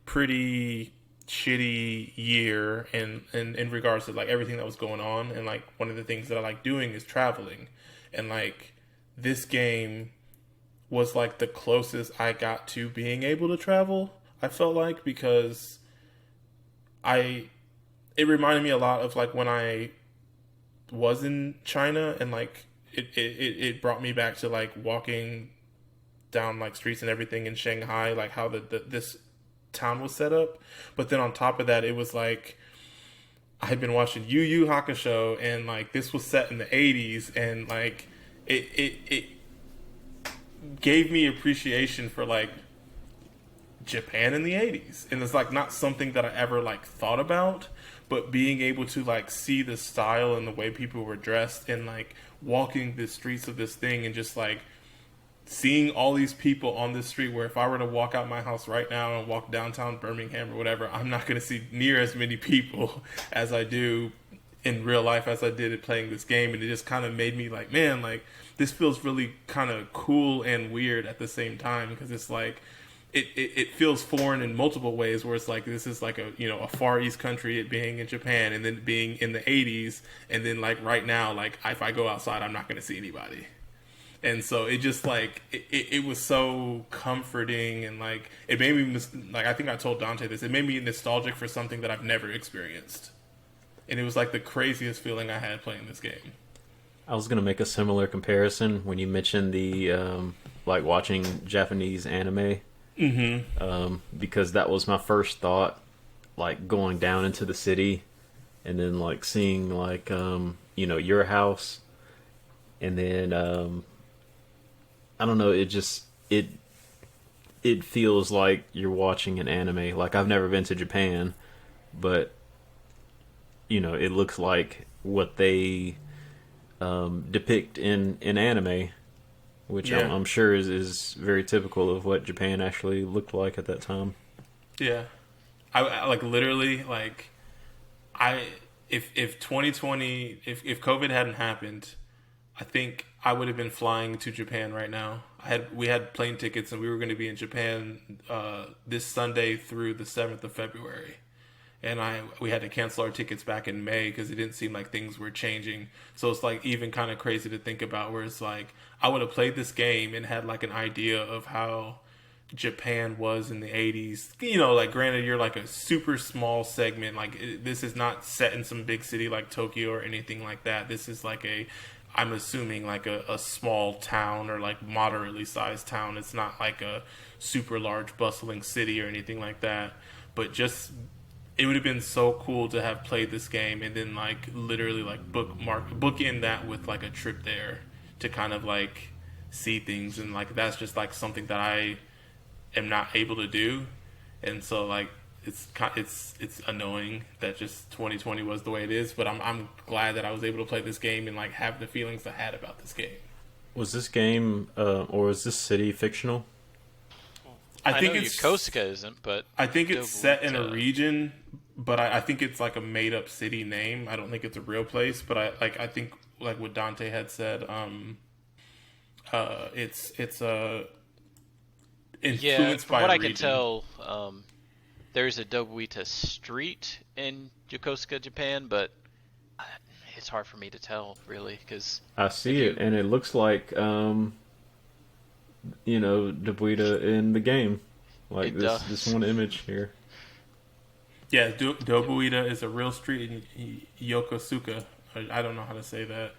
pretty shitty year and in regards to like everything that was going on. And like one of the things that I like doing is traveling, and like this game was like the closest I got to being able to travel, I felt like, because it reminded me a lot of like when I was in China, and like it brought me back to like walking down like streets and everything in Shanghai, like how this town was set up. But then on top of that, it was like I had been watching Yu Yu Hakusho, and like this was set in the 80s, and like it gave me appreciation for like Japan in the 80s. And it's like not something that I ever like thought about, but being able to like see the style and the way people were dressed, and like walking the streets of this thing, and just like seeing all these people on this street, where if I were to walk out my house right now and walk downtown Birmingham or whatever, I'm not going to see near as many people as I do in real life as I did it playing this game. And it just kind of made me like, man, like this feels really kind of cool and weird at the same time, because it's like it feels foreign in multiple ways, where it's like this is like a Far East country, it being in Japan, and then being in the 80s, and then like right now, like if I go outside, I'm not going to see anybody. And so it just like it was so comforting, and like it made me like, I think I told Dante this, it made me nostalgic for something that I've never experienced, and it was like the craziest feeling I had playing this game. I was gonna make a similar comparison when you mentioned the like watching Japanese anime, because that was my first thought, like going down into the city, and then like seeing like your house, and then I don't know, it feels like you're watching an anime. Like I've never been to Japan, but it looks like what they depict in anime, which Yeah. I'm sure is very typical of what Japan actually looked like at that time. Yeah, I like literally like if 2020 if COVID hadn't happened, I think I would have been flying to Japan right now. We had plane tickets, and we were going to be in Japan this Sunday through the 7th of February. And we had to cancel our tickets back in May because it didn't seem like things were changing. So it's like even kind of crazy to think about, where it's like I would have played this game and had like an idea of how Japan was in the 80s. Like granted, you're like a super small segment. Like this is not set in some big city like Tokyo or anything like that. This is like I'm assuming like a small town, or like moderately sized town. It's not like a super large bustling city or anything like that. But just, it would have been so cool to have played this game and then like literally like book in that with like a trip there to kind of like see things, and like that's just like something that I am not able to do, and so like it's annoying that just 2020 was the way it is. But I'm glad that I was able to play this game and like have the feelings I had about this game. Was this game or was this city fictional? I think know Yokosuka isn't, but I think it's set in a region, but I think it's like a made up city name. I don't think it's a real place, but I think like what Dante had said, it's influenced by what a I region. can tell, there's a Dobuita street in Yokosuka, Japan, but it's hard for me to tell really because I see it, and it looks like Dobuita in the game, like this one image here. Yeah, Dobuita is a real street in Yokosuka. I don't know how to say that.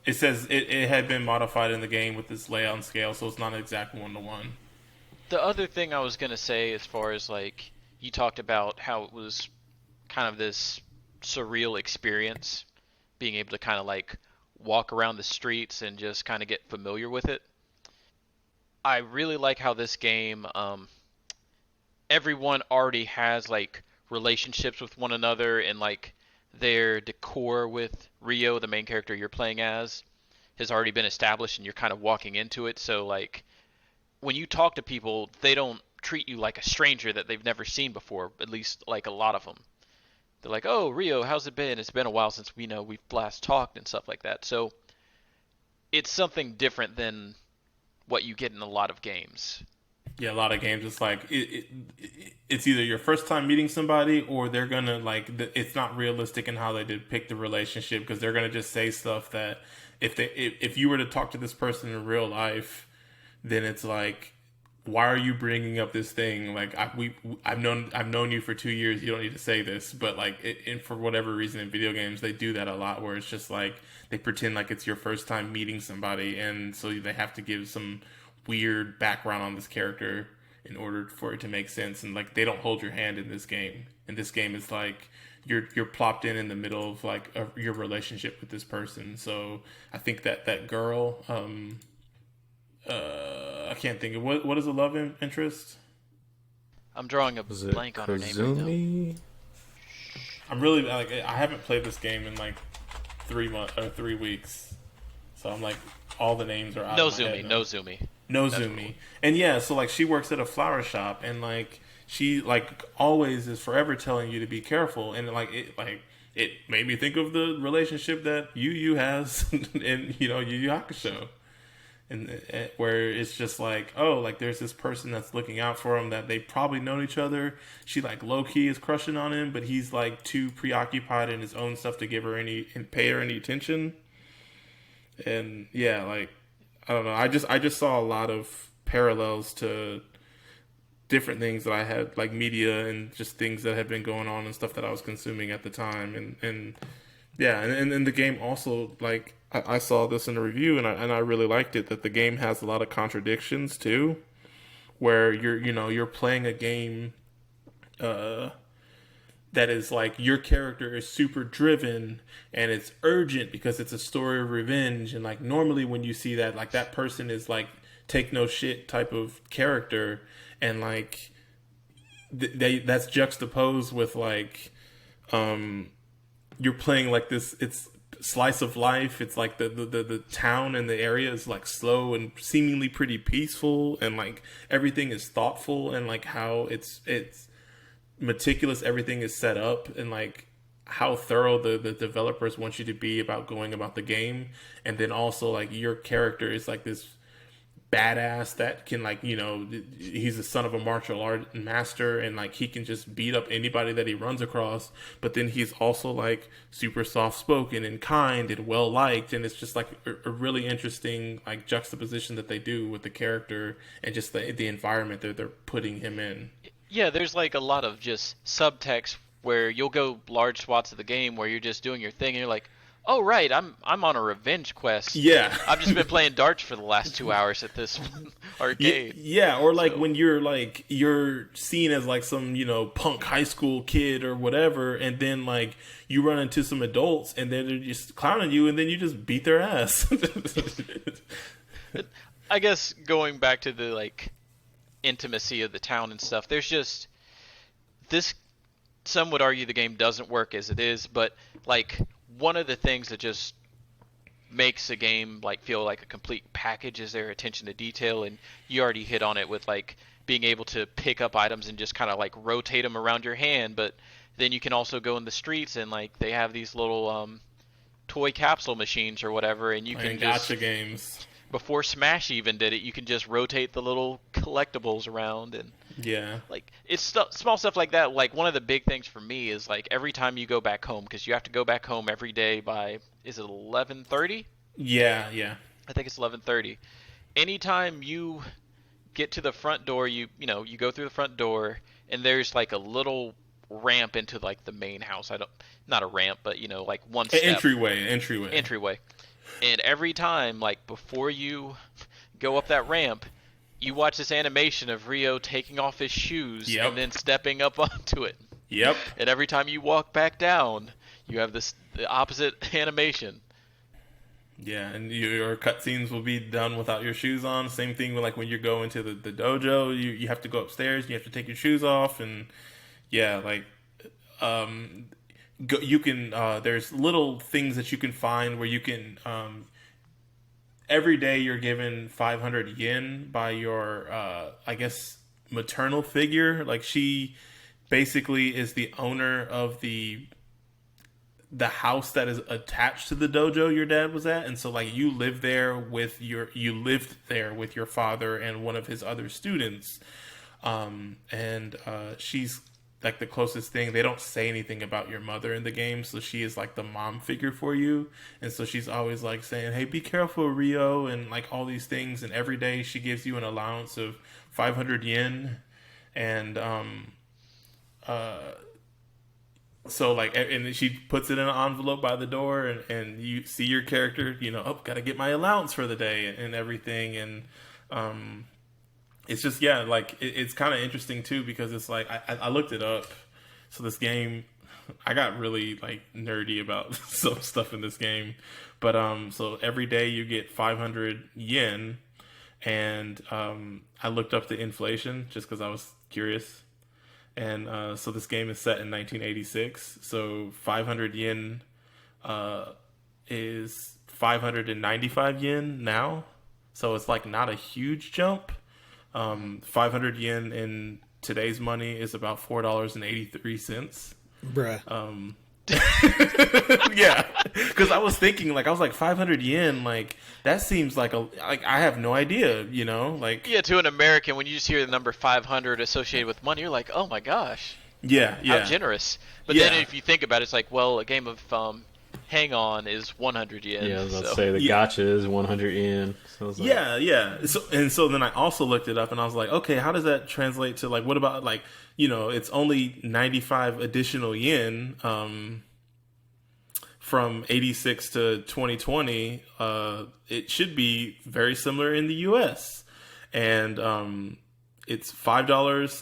It says it had been modified in the game with this layout and scale, so it's not an exact 1-to-1. The other thing I was going to say, as far as like you talked about how it was kind of this surreal experience, being able to kind of like walk around the streets and just kind of get familiar with it. I really like how this game, everyone already has like relationships with one another, and like their decor with Rio, the main character you're playing as, has already been established, and you're kind of walking into it. So like when you talk to people, they don't treat you like a stranger that they've never seen before, at least like a lot of them. They're like, "Oh, Rio, how's it been? It's been a while since we've last talked," and stuff like that. So it's something different than what you get in a lot of games. Yeah, a lot of games, it's like it's either your first time meeting somebody, or they're gonna like it's not realistic in how they depict the relationship, because they're gonna just say stuff that if you were to talk to this person in real life, then it's like, why are you bringing up this thing? Like I've known you for 2 years. You don't need to say this, but like and for whatever reason in video games they do that a lot, where it's just like they pretend like it's your first time meeting somebody, and so they have to give some weird background on this character in order for it to make sense. And like they don't hold your hand in this game. In this game, it's like you're plopped in the middle of like your relationship with this person. So I think that girl, I can't think of what is a love interest. I'm drawing a blank on her name right now. I'm really like, I haven't played this game in like 3 months or 3 weeks, so I'm like, all the names are out of my head now. Nozumi. And yeah, so like she works at a flower shop, and like she like always is forever telling you to be careful, and it made me think of the relationship that Yu has in Yu Yu Hakusho, and where it's just like, oh, like there's this person that's looking out for him that they probably know each other. She like low key is crushing on him, but he's like too preoccupied in his own stuff to give her and pay her any attention. And yeah, like I don't know. I just saw a lot of parallels to different things that I had, like media and just things that had been going on and stuff that I was consuming at the time. And yeah, and the game also, like I saw this in a review, and I really liked it, that the game has a lot of contradictions too, where you're playing a game that is like your character is super driven and it's urgent because it's a story of revenge, and like normally when you see that, like that person is like take no shit type of character, and like that's juxtaposed with like you're playing like this, it's slice of life. It's like the town and the area is like slow and seemingly pretty peaceful, and like everything is thoughtful, and like how it's meticulous everything is set up, and like how thorough the developers want you to be about going about the game. And then also like your character is like this badass that can like, he's the son of a martial art master, and like he can just beat up anybody that he runs across, but then he's also like super soft spoken and kind and well liked, and it's just like a really interesting like juxtaposition that they do with the character and just the environment that they're putting him in. Yeah, there's like a lot of just subtext where you'll go large swaths of the game where you're just doing your thing, and you're like, oh right, I'm on a revenge quest. Yeah. I've just been playing darts for the last 2 hours at this arcade. Yeah, or like when you're seen as like some, punk high school kid or whatever, and then like you run into some adults and then they're just clowning you, and then you just beat their ass. I guess going back to the like intimacy of the town and stuff, there's just this. Some would argue the game doesn't work as it is, but like one of the things that just makes a game like feel like a complete package is their attention to detail, and you already hit on it with like being able to pick up items and just kind of like rotate them around your hand, but then you can also go in the streets and like they have these little toy capsule machines or whatever, and you can gotcha games. Before Smash even did it, you can just rotate the little collectibles around, and yeah, like it's small stuff like that. Like one of the big things for me is like every time you go back home, because you have to go back home every day by, is it 11:30? Yeah. I think it's 11:30. Anytime you get to the front door, you go through the front door, and there's like a little ramp into like the main house. Not a ramp, but like one step. Entryway. And every time, like before you go up that ramp, you watch this animation of Rio taking off his shoes and then stepping up onto it. Yep. And every time you walk back down, you have the opposite animation. Yeah, and your cutscenes will be done without your shoes on. Same thing with like when you go into the dojo, you have to go upstairs, you have to take your shoes off, and yeah, like you can there's little things that you can find where you can every day you're given 500 yen by your I guess maternal figure. Like she basically is the owner of the house that is attached to the dojo your dad was at, and so like you lived there with your father and one of his other students, and she's like the closest thing. They don't say anything about your mother in the game, so she is like the mom figure for you, and so she's always like saying, hey, be careful, Rio, and like all these things, and every day she gives you an allowance of 500 yen, and so like, and she puts it in an envelope by the door, and you see your character, gotta get my allowance for the day and everything, and it's just, yeah, like it's kind of interesting too, because it's like I looked it up. So this game, I got really like nerdy about some stuff in this game, but so every day you get 500 yen, and I looked up the inflation just because I was curious. And so this game is set in 1986. So 500 yen is 595 yen now. So it's like not a huge jump. 500 yen in today's money is about $4.83. Bruh. Yeah, because I was thinking, like, I was like 500 yen, like that seems like I have no idea, like, yeah, to an American, when you just hear the number 500 associated with money, you're like, oh my gosh, yeah, how generous. But then if you think about it, it's like, well, a game of Hang On is 100 yen. Yeah, I was about to say the gacha is 100 yen. So like, yeah. So then I also looked it up, and I was like, okay, how does that translate to, like, what about, like, it's only 95 additional yen from 86 to 2020. It should be very similar in the US. And it's $5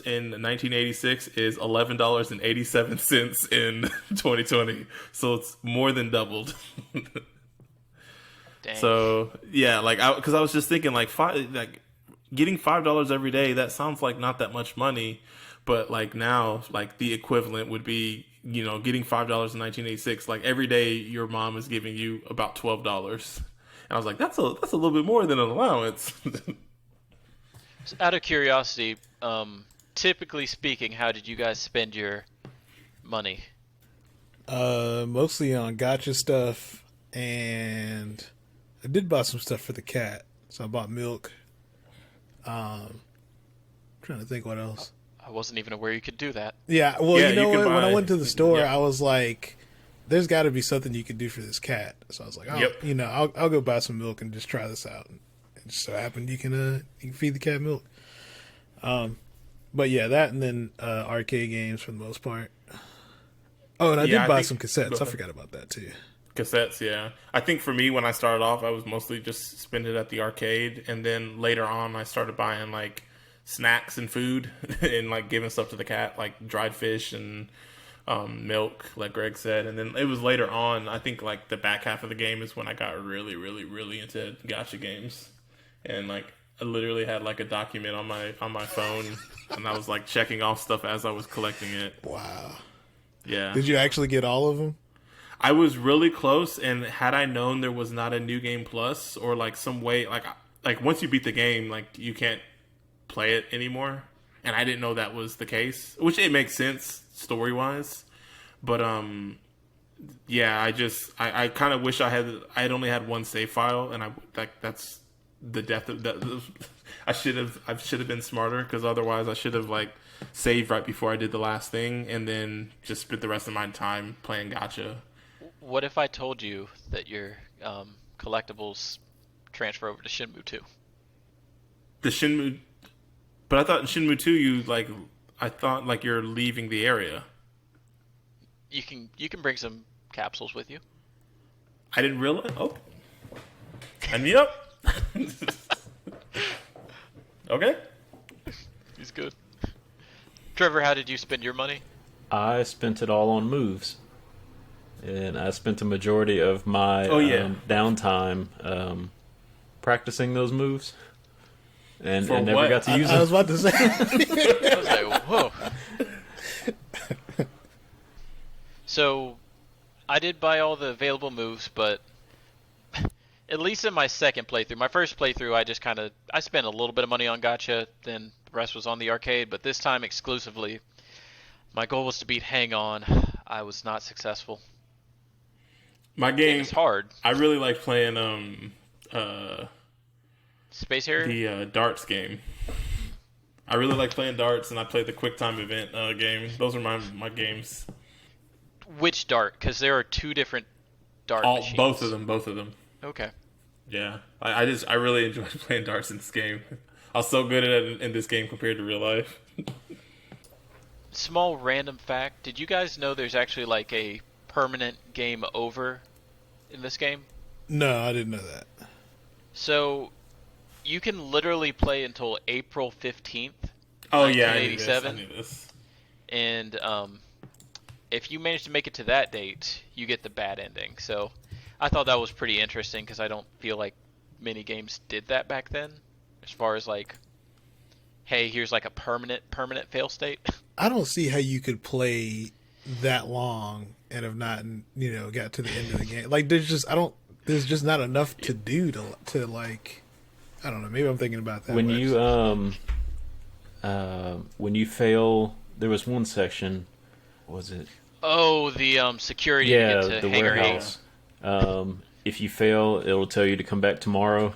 in 1986 is $11.87 in 2020. So it's more than doubled. Dang. So yeah, like because I was just thinking, like, getting $5 every day, that sounds like not that much money, but like now, like the equivalent would be, getting $5 in 1986. Like every day, your mom is giving you about $12, and I was like, that's a little bit more than an allowance. Out of curiosity, typically speaking, how did you guys spend your money? Mostly on gacha stuff, and I did buy some stuff for the cat. So I bought milk. Trying to think what else. I wasn't even aware you could do that. Yeah, well, yeah, you know what? When I went to the store, yeah. I was like, there's got to be something you could do for this cat. So I was like, I'll go buy some milk and just try this out. It just so happened you can feed the cat milk. But yeah, that, and then arcade games for the most part. Oh, and I did buy some cassettes. I forgot about that too. Cassettes, yeah. I think for me, when I started off, I was mostly just spending it at the arcade, and then later on, I started buying like snacks and food, and like giving stuff to the cat, like dried fish and milk, like Greg said. And then it was later on, I think like the back half of the game is when I got really, really, really into gacha games. and like I literally had like a document on my phone, and I was like checking off stuff as I was collecting it. Wow. Yeah. Did you actually get all of them? I was really close, and had I known there was not a new game plus or like some way, like once you beat the game, like you can't play it anymore, and I didn't know that was the case, which it makes sense story wise, but yeah, I kind of wish I'd only had one save file, and that's the death of that. I should have been smarter, because otherwise I should have like saved right before I did the last thing, and then just spent the rest of my time playing gacha. What if I told you that your collectibles transfer over to Shenmue 2? The Shenmue, but I thought in Shenmue 2 I thought like you're leaving the area. You can bring some capsules with you. I didn't realize. Oh, sign me up. Okay. He's good. Trevor, how did you spend your money? I spent it all on moves, and I spent the majority of my downtime practicing those moves, and never what? got to use I them. was about to say. I was like, whoa. So, I did buy all the available moves, but at least in my second playthrough, my first playthrough, I spent a little bit of money on gacha, then the rest was on the arcade, but this time exclusively, my goal was to beat Hang On. I was not successful. My game is hard. I really like playing Space Harrier? the darts game. I really like playing darts, and I play the QuickTime event game. Those are my games. Which dart? Because there are two different dart machines. Both of them. Okay. Yeah, I really enjoy playing darts in this game. I was so good at it in this game compared to real life. Small random fact: did you guys know there's actually like a permanent game over in this game? No, I didn't know that. So you can literally play until April 15th. Oh yeah, 1987. I knew this. And if you manage to make it to that date, you get the bad ending. So I thought that was pretty interesting, because I don't feel like many games did that back then, as far as like, hey, here's like a permanent fail state. I don't see how you could play that long and have not, got to the end of the game. Like, there's just not enough to do to like, I don't know. Maybe I'm thinking about that. When you fail, there was one section. What was it? Oh, the security Yeah, to get to the Hangar warehouse. If you fail, it'll tell you to come back tomorrow.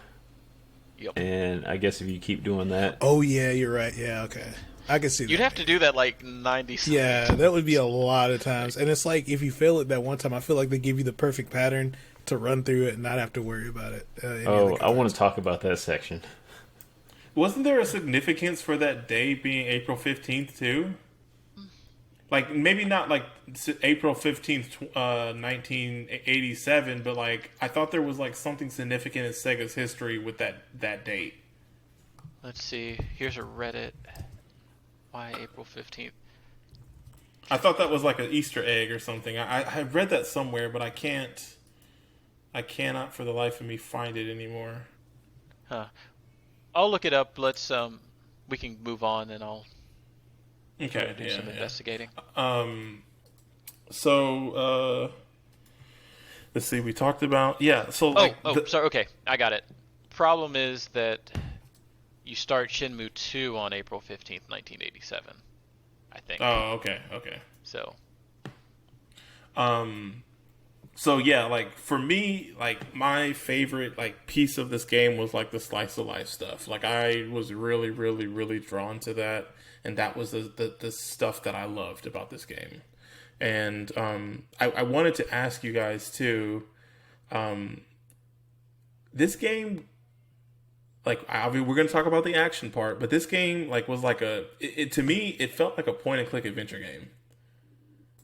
8. Yep. And I guess if you keep doing that, Oh yeah, you're right. Yeah, okay. I can see that. You'd have to do that like 90 something. Yeah, that would be a lot of times. And it's like, if you fail it that one time, I feel like they give you the perfect pattern to run through it and not have to worry about it. I want to talk about that section. Wasn't there a significance for that day being April 15th too? Like, maybe not like April 15th, 1987, but like I thought there was like something significant in Sega's history with that date. Let's see. Here's a Reddit. Why April 15th? I thought that was like an Easter egg or something. I read that somewhere, but I cannot for the life of me find it anymore. Huh. I'll look it up. Let's we can move on, and I'll try to do some investigating. So let's see. We talked about sorry. Okay, I got it. Problem is that you start Shenmue 2 on April 15th, 1987. I think. Oh, okay. So. So yeah, like for me, like my favorite like piece of this game was like the slice of life stuff. Like I was really, really, really drawn to that, and that was the stuff that I loved about this game. And I wanted to ask you guys too. This game, like we're going to talk about the action part, but this game like was like to me it felt like a point and click adventure game.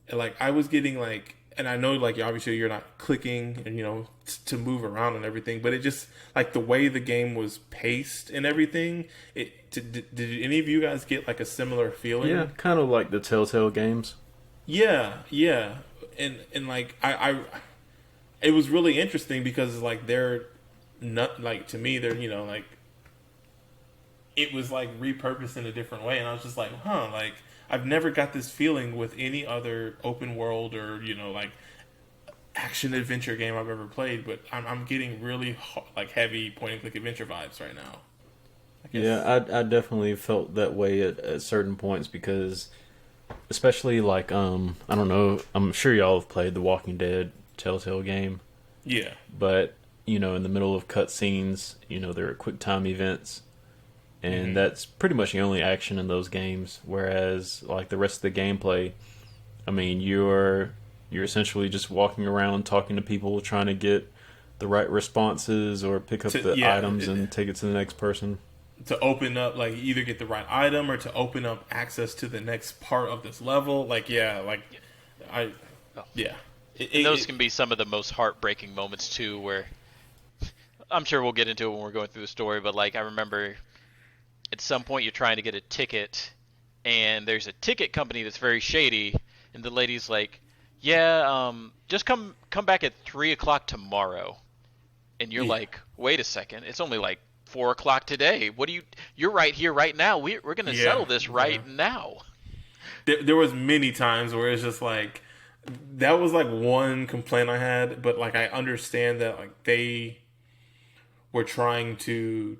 And like I was getting like. And I know, like, obviously you're not clicking and, to move around and everything, but it just, like, the way the game was paced and everything, did any of you guys get, like, a similar feeling? Yeah, kind of like the Telltale games. Yeah. And like, it was really interesting because, like, they're not, like, to me, they're, like, it was like repurposed in a different way, and I was just like, huh, like I've never got this feeling with any other open world or like action adventure game I've ever played. But I'm getting really like heavy point and click adventure vibes right now. Yeah, I definitely felt that way at certain points because, especially like I don't know, I'm sure y'all have played the Walking Dead Telltale game. Yeah, but in the middle of cutscenes, there are quick time events, and that's pretty much the only action in those games. Whereas, like the rest of the gameplay, I mean, you're essentially just walking around talking to people, trying to get the right responses or pick up the items and take it to the next person. To open up, like either get the right item or to open up access to the next part of this level. Like, those can be some of the most heartbreaking moments too, where I'm sure we'll get into it when we're going through the story, but like I remember at some point you're trying to get a ticket and there's a ticket company that's very shady, and the lady's like, just come back at 3:00 tomorrow. And you're like, wait a second, it's only like 4:00 today. You're right here right now. We're going to settle this right now. There was many times where it's just like, that was like one complaint I had, but like I understand that like they were trying to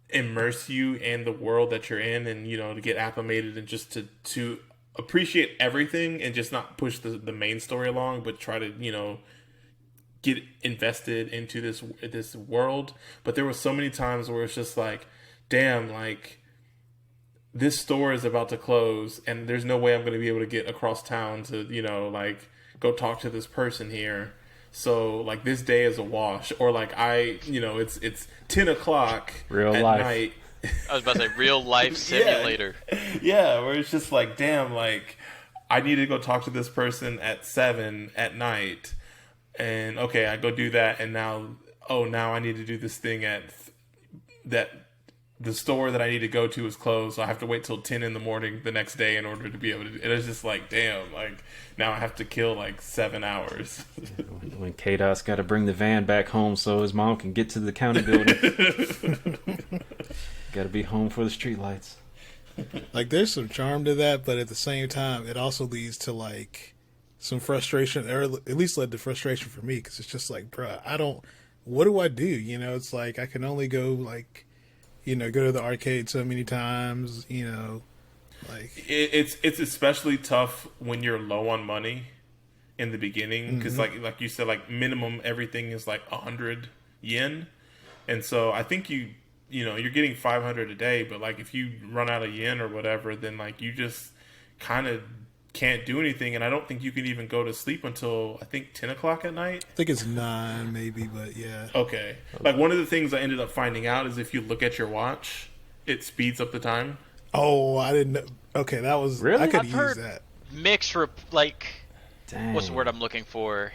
immerse you in the world that you're in, and to get acclimated and just to appreciate everything and just not push the main story along, but try to get invested into this world. But there were so many times where it's just like, damn, like this store is about to close and there's no way I'm going to be able to get across town to like go talk to this person here, so like this day is a wash. Or like it's 10 o'clock real at life night. I was about to say real life simulator. Yeah, where it's just like, damn, like I need to go talk to this person at 7 at night. And okay, I go do that, and now I need to do this thing at that the store that I need to go to is closed, so I have to wait till 10 in the morning the next day in order to be able to. It was just like, damn, like now I have to kill like 7 hours. When K-Dot's got to bring the van back home so his mom can get to the county building. Got to be home for the streetlights. Like there's some charm to that, but at the same time, it also leads to like some frustration, or at least led to frustration for me, because it's just like, bruh, what do I do? It's like I can only go like, go to the arcade so many times, like it's especially tough when you're low on money in the beginning, because like you said, like minimum everything is like 100 yen, and so I think you're getting 500 a day, but like if you run out of yen or whatever, then like you just kind of can't do anything, and I don't think you can even go to sleep until I think 10 o'clock at night. I think it's 9 maybe, but yeah. Okay. Like one of the things I ended up finding out is if you look at your watch, it speeds up the time. Oh, I didn't know. Okay, that was really. I could I've use heard that. Mixed Dang. what's the word I'm looking for?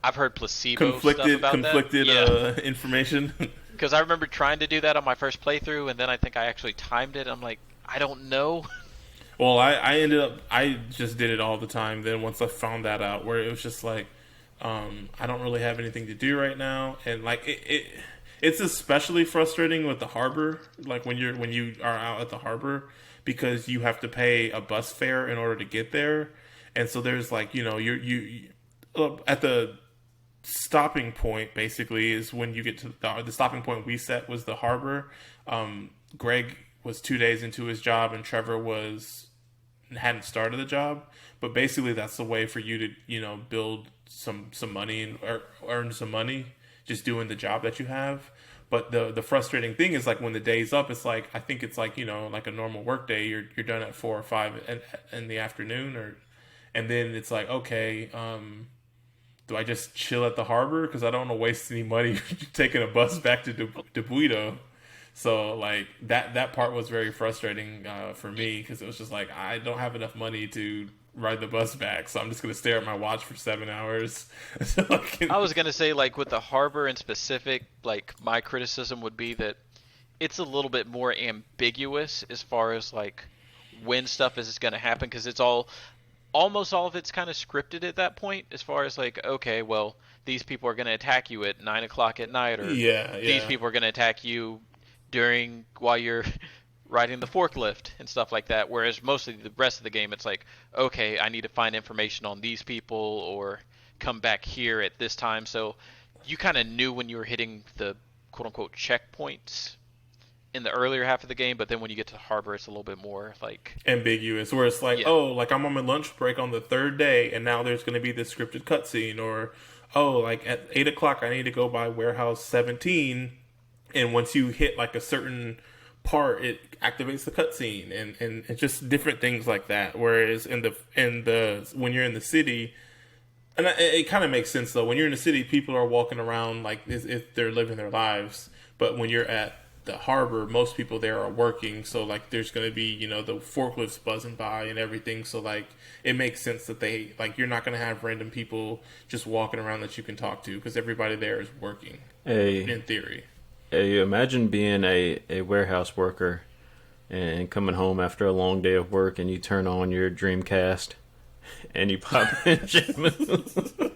I've heard placebo conflicted stuff about that. Information. Because I remember trying to do that on my first playthrough, and then I think I actually timed it. I'm like, I don't know. Well, I just did it all the time. Then once I found that out, where it was just like, I don't really have anything to do right now, and like it's especially frustrating with the harbor. Like when you are out at the harbor, because you have to pay a bus fare in order to get there, and so there's like you at the stopping point basically is when you get to the stopping point we set was the harbor. Greg was 2 days into his job, and Trevor hadn't started the job, but basically that's the way for you to build some money and or earn some money just doing the job that you have. But the frustrating thing is like when the day's up, it's like I think it's like like a normal work day, you're done at 4 or 5 in the afternoon, and then it's like, okay, do I just chill at the harbor because I don't want to waste any money taking a bus back to Debuito? So like that part was very frustrating for me, because it was just like I don't have enough money to ride the bus back, so I'm just gonna stare at my watch for 7 hours. I was gonna say, like with the harbor in specific, like my criticism would be that it's a little bit more ambiguous as far as like when stuff is gonna happen, because it's almost all of it's kind of scripted at that point, as far as like, okay, well, these people are gonna attack you at 9 o'clock at night, or yeah. these people are gonna attack you while you're riding the forklift and stuff like that. Whereas mostly the rest of the game, it's like, okay, I need to find information on these people or come back here at this time. So you kind of knew when you were hitting the quote-unquote checkpoints in the earlier half of the game, but then when you get to the harbor, it's a little bit more like ambiguous, where it's like, oh, like I'm on my lunch break on the third day, and now there's going to be this scripted cutscene, or oh, like at 8 o'clock I need to go by warehouse 17, and once you hit like a certain part, it activates the cutscene, and it's just different things like that. Whereas in the when you're in the city, and it kind of makes sense though. When you're in the city, people are walking around like as if they're living their lives, but when you're at the harbor, most people there are working, so like there's going to be the forklifts buzzing by and everything, so like it makes sense that they like you're not going to have random people just walking around that you can talk to because everybody there is working. In theory. Hey, imagine being a warehouse worker and coming home after a long day of work, and you turn on your Dreamcast and you pop in Shenmue.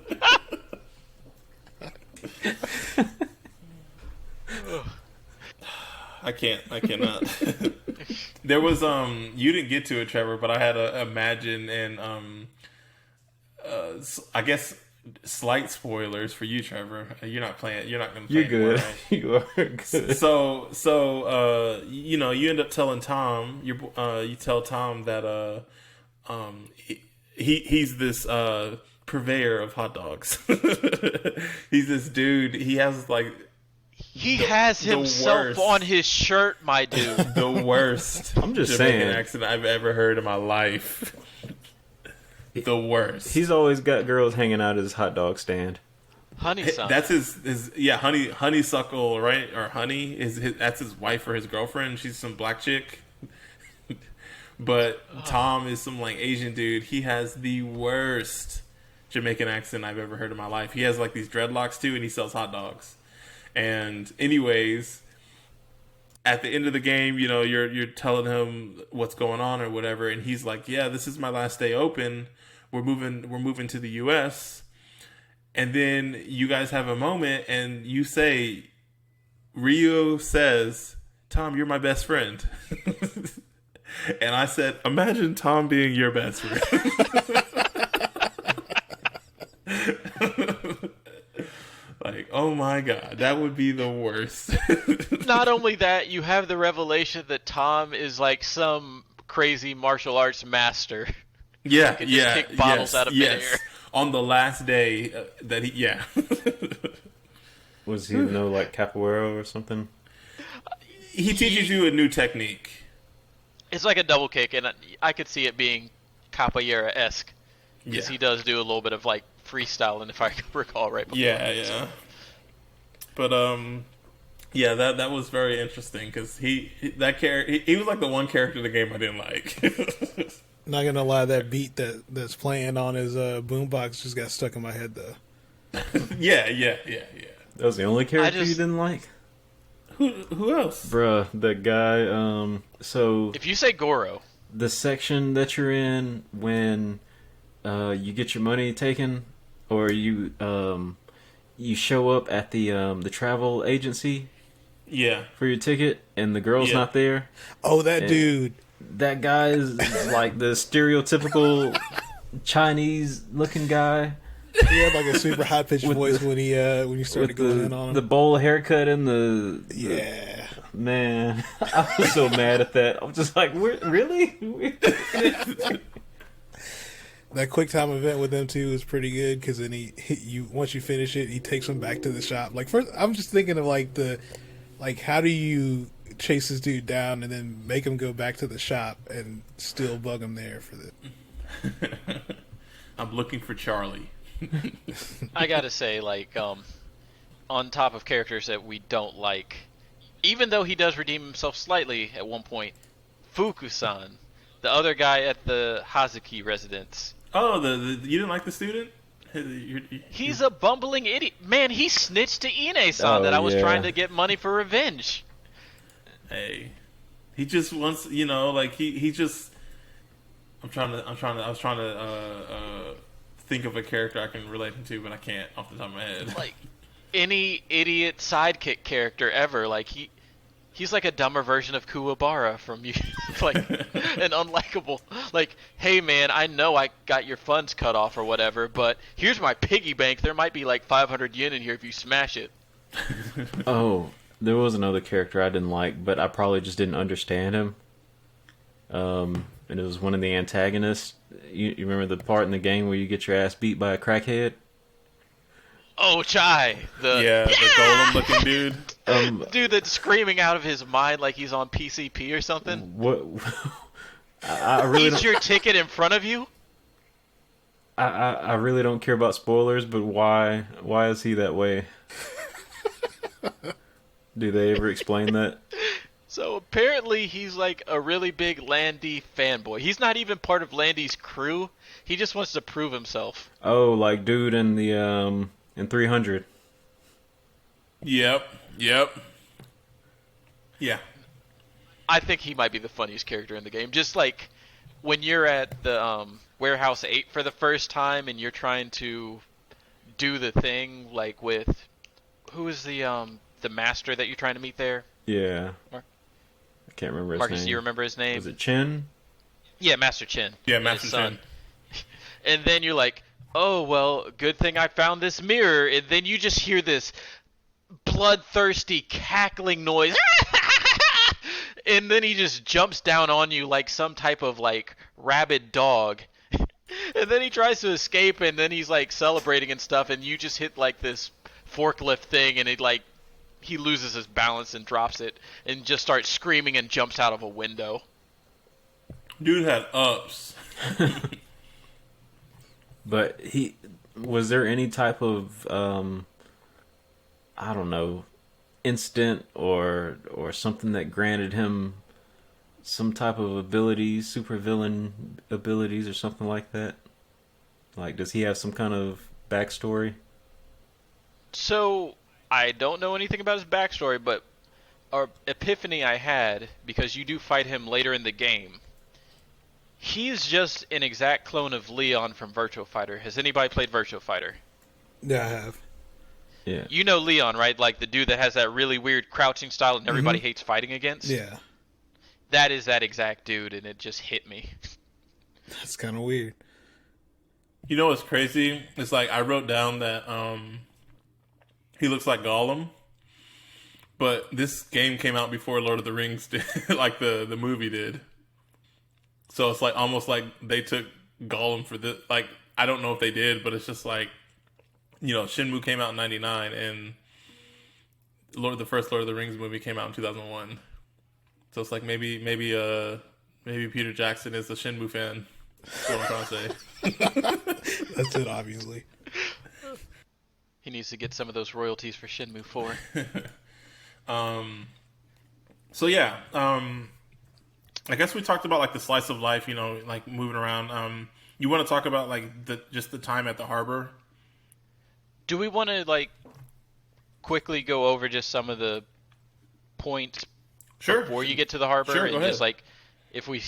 I cannot. There was you didn't get to it, Trevor, but I had to imagine, and I guess slight spoilers for you, Trevor. You're not playing. You're not going to play. You're good. Anymore, right? You are good. So you end up telling Tom. You tell Tom that he's this purveyor of hot dogs. He's this dude. He has like. He has himself on his shirt, my dude. The worst I'm just Jamaican saying. accent I've ever heard in my life. The worst. He's always got girls hanging out at his hot dog stand. Honeysuckle. That's his honeysuckle, right? Or honey that's his wife or his girlfriend. She's some black chick. But Tom is some like Asian dude. He has the worst Jamaican accent I've ever heard in my life. He has like these dreadlocks too, and he sells hot dogs. And anyways, at the end of the game, you're telling him what's going on or whatever, and he's like, "Yeah, this is my last day open. We're moving to the U.S." And then you guys have a moment, and you say, Rio says, "Tom, you're my best friend." And I said, "Imagine Tom being your best friend." Like, oh my god, that would be the worst. Not only that, you have the revelation that Tom is like some crazy martial arts master. Yeah, Can just kick bottles out of midair. On the last day that he, Was he like capoeira or something? He teaches you a new technique. It's like a double kick, and I could see it being capoeira-esque. Because he does do a little bit of like freestyling, if I recall right before. Yeah. But that was very interesting because he was like the one character in the game I didn't like. Not gonna lie, that beat that's playing on his boombox just got stuck in my head though. Yeah. That was the only character you didn't like? Who else? Bruh, that guy, so... If you say Goro... The section that you're in when you get your money taken, or you show up at the travel agency for your ticket, and the girl's not there. Oh, that dude. That guy is like the stereotypical Chinese-looking guy. He had like a super high pitched voice when you started going in on him. The bowl haircut and the man, I was so mad at that. I'm just like, really? That quick time event with them two is pretty good because then once you finish it, he takes them back to the shop. Like first, I'm just thinking of how do you chase this dude down and then make him go back to the shop and still bug him there for the. I'm looking for Charlie. I gotta say, on top of characters that we don't like, even though he does redeem himself slightly at one point, Fuku-san, the other guy at the Hazuki residence. Oh, you didn't like the student? He's a bumbling idiot. Man, he snitched to Ine-san that I was trying to get money for revenge. Hey, he just wants, he just. I was trying to think of a character I can relate him to, but I can't off the top of my head. Like any idiot sidekick character ever. Like He's like a dumber version of Kuwabara from you, like an unlikable. Like, hey man, I know I got your funds cut off or whatever, but here's my piggy bank. There might be like 500 yen in here if you smash it. Oh, there was another character I didn't like, but I probably just didn't understand him. And it was one of the antagonists. You remember the part in the game where you get your ass beat by a crackhead? Oh, Chai, the golem looking dude. Dude that's screaming out of his mind like he's on PCP or something. What? I really Eats your ticket in front of you. I really don't care about spoilers, but why is he that way? Do they ever explain that? So apparently he's like a really big Landy fanboy. He's not even part of Landy's crew. He just wants to prove himself. Oh, like dude in the in 300. Yep. Yeah. I think he might be the funniest character in the game. Just like when you're at the Warehouse 8 for the first time and you're trying to do the thing like with who is the master that you're trying to meet there? Yeah. Mark? I can't remember his Marcus, name. do you remember his name? Was it Chin? Yeah, Master Chin. Yeah, and Master his son. Chin. And then you're like, oh, well, good thing I found this mirror. And then you just hear this bloodthirsty cackling noise. And then he just jumps down on you like some type of like rabid dog. And then he tries to escape, and then he's like celebrating and stuff, and you just hit like this forklift thing, and it like he loses his balance and drops it and just starts screaming and jumps out of a window. Dude had ups. But was there any type of I don't know, instant or something that granted him some type of abilities, supervillain abilities or something like that? Like, does he have some kind of backstory? So, I don't know anything about his backstory, but our epiphany I had, because you do fight him later in the game, he's just an exact clone of Leon from Virtua Fighter. Has anybody played Virtua Fighter? Yeah, I have. Yeah. You know Leon, right? Like the dude that has that really weird crouching style and everybody hates fighting against? Yeah. That is that exact dude, and it just hit me. That's kind of weird. You know what's crazy? It's like I wrote down that he looks like Gollum, but this game came out before Lord of the Rings did, like the movie did. So it's like almost like they took Gollum for this. Like I don't know if they did, but it's just like, you know, Shenmue came out in '99, and the first Lord of the Rings movie came out in 2001. So it's like maybe Peter Jackson is a Shenmue fan. That's what I'm trying to say. That's it, obviously. He needs to get some of those royalties for Shenmue 4. So yeah, I guess we talked about like the slice of life, you know, like moving around. You want to talk about like just the time at the harbor? Do we want to like quickly go over just some of the points Sure. before you get to the harbor? Sure, and go ahead. just like if we,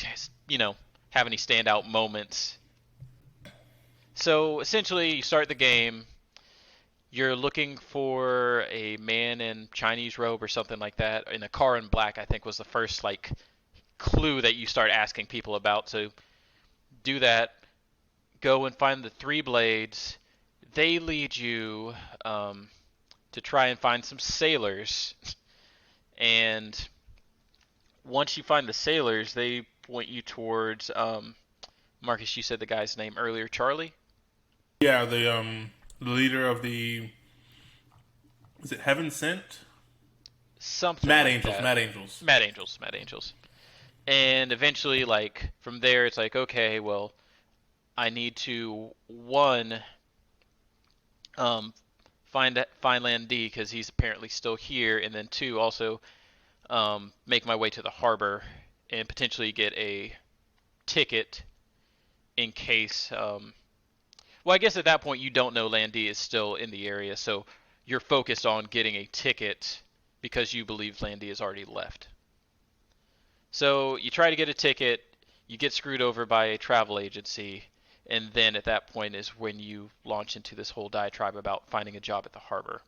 you know, have any standout moments. So essentially, you start the game. You're looking for a man in Chinese robe or something like that, in a car in black. I think was the first like clue that you start asking people about. So do that. Go and find the three blades. They lead you to try and find some sailors, and once you find the sailors, they point you towards Marcus. You said the guy's name earlier, Charlie. Yeah, the leader of is it Heaven Sent? Something. Mad like Angels. that. Mad Angels. Mad Angels. And eventually, like from there, it's like, okay, well, I need to find Landy because he's apparently still here, and then two, also make my way to the harbor and potentially get a ticket in case. Well, I guess at that point you don't know Landy is still in the area, so you're focused on getting a ticket because you believe Landy has already left. So you try to get a ticket, you get screwed over by a travel agency, and then at that point is when you launch into this whole diatribe about finding a job at the harbor.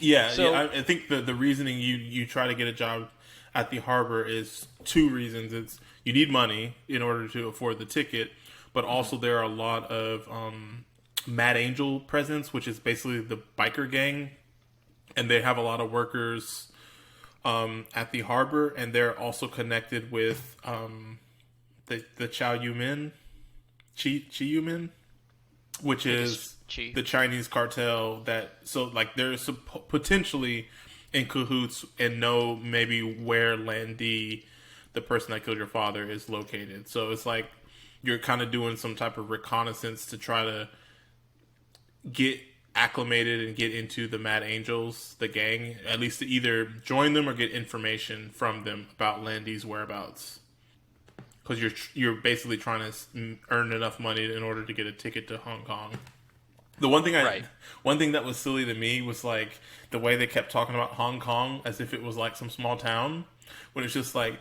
Yeah, So- yeah. I think the reasoning you try to get a job. at the harbor is two reasons. It's you need money in order to afford the ticket, but also there are a lot of Mad Angel presence, which is basically the biker gang, and they have a lot of workers at the harbor, and they're also connected with the Chow Yu Min, Chi Yu Min, which is the Chinese cartel. They're potentially in cahoots and know maybe where Landy, the person that killed your father, is located. So it's like you're kind of doing some type of reconnaissance to try to get acclimated and get into the Mad Angels, the gang, at least to either join them or get information from them about Landy's whereabouts. Because you're basically trying to earn enough money in order to get a ticket to Hong Kong. The one thing that was silly to me was like the way they kept talking about Hong Kong as if it was like some small town, when it's just like,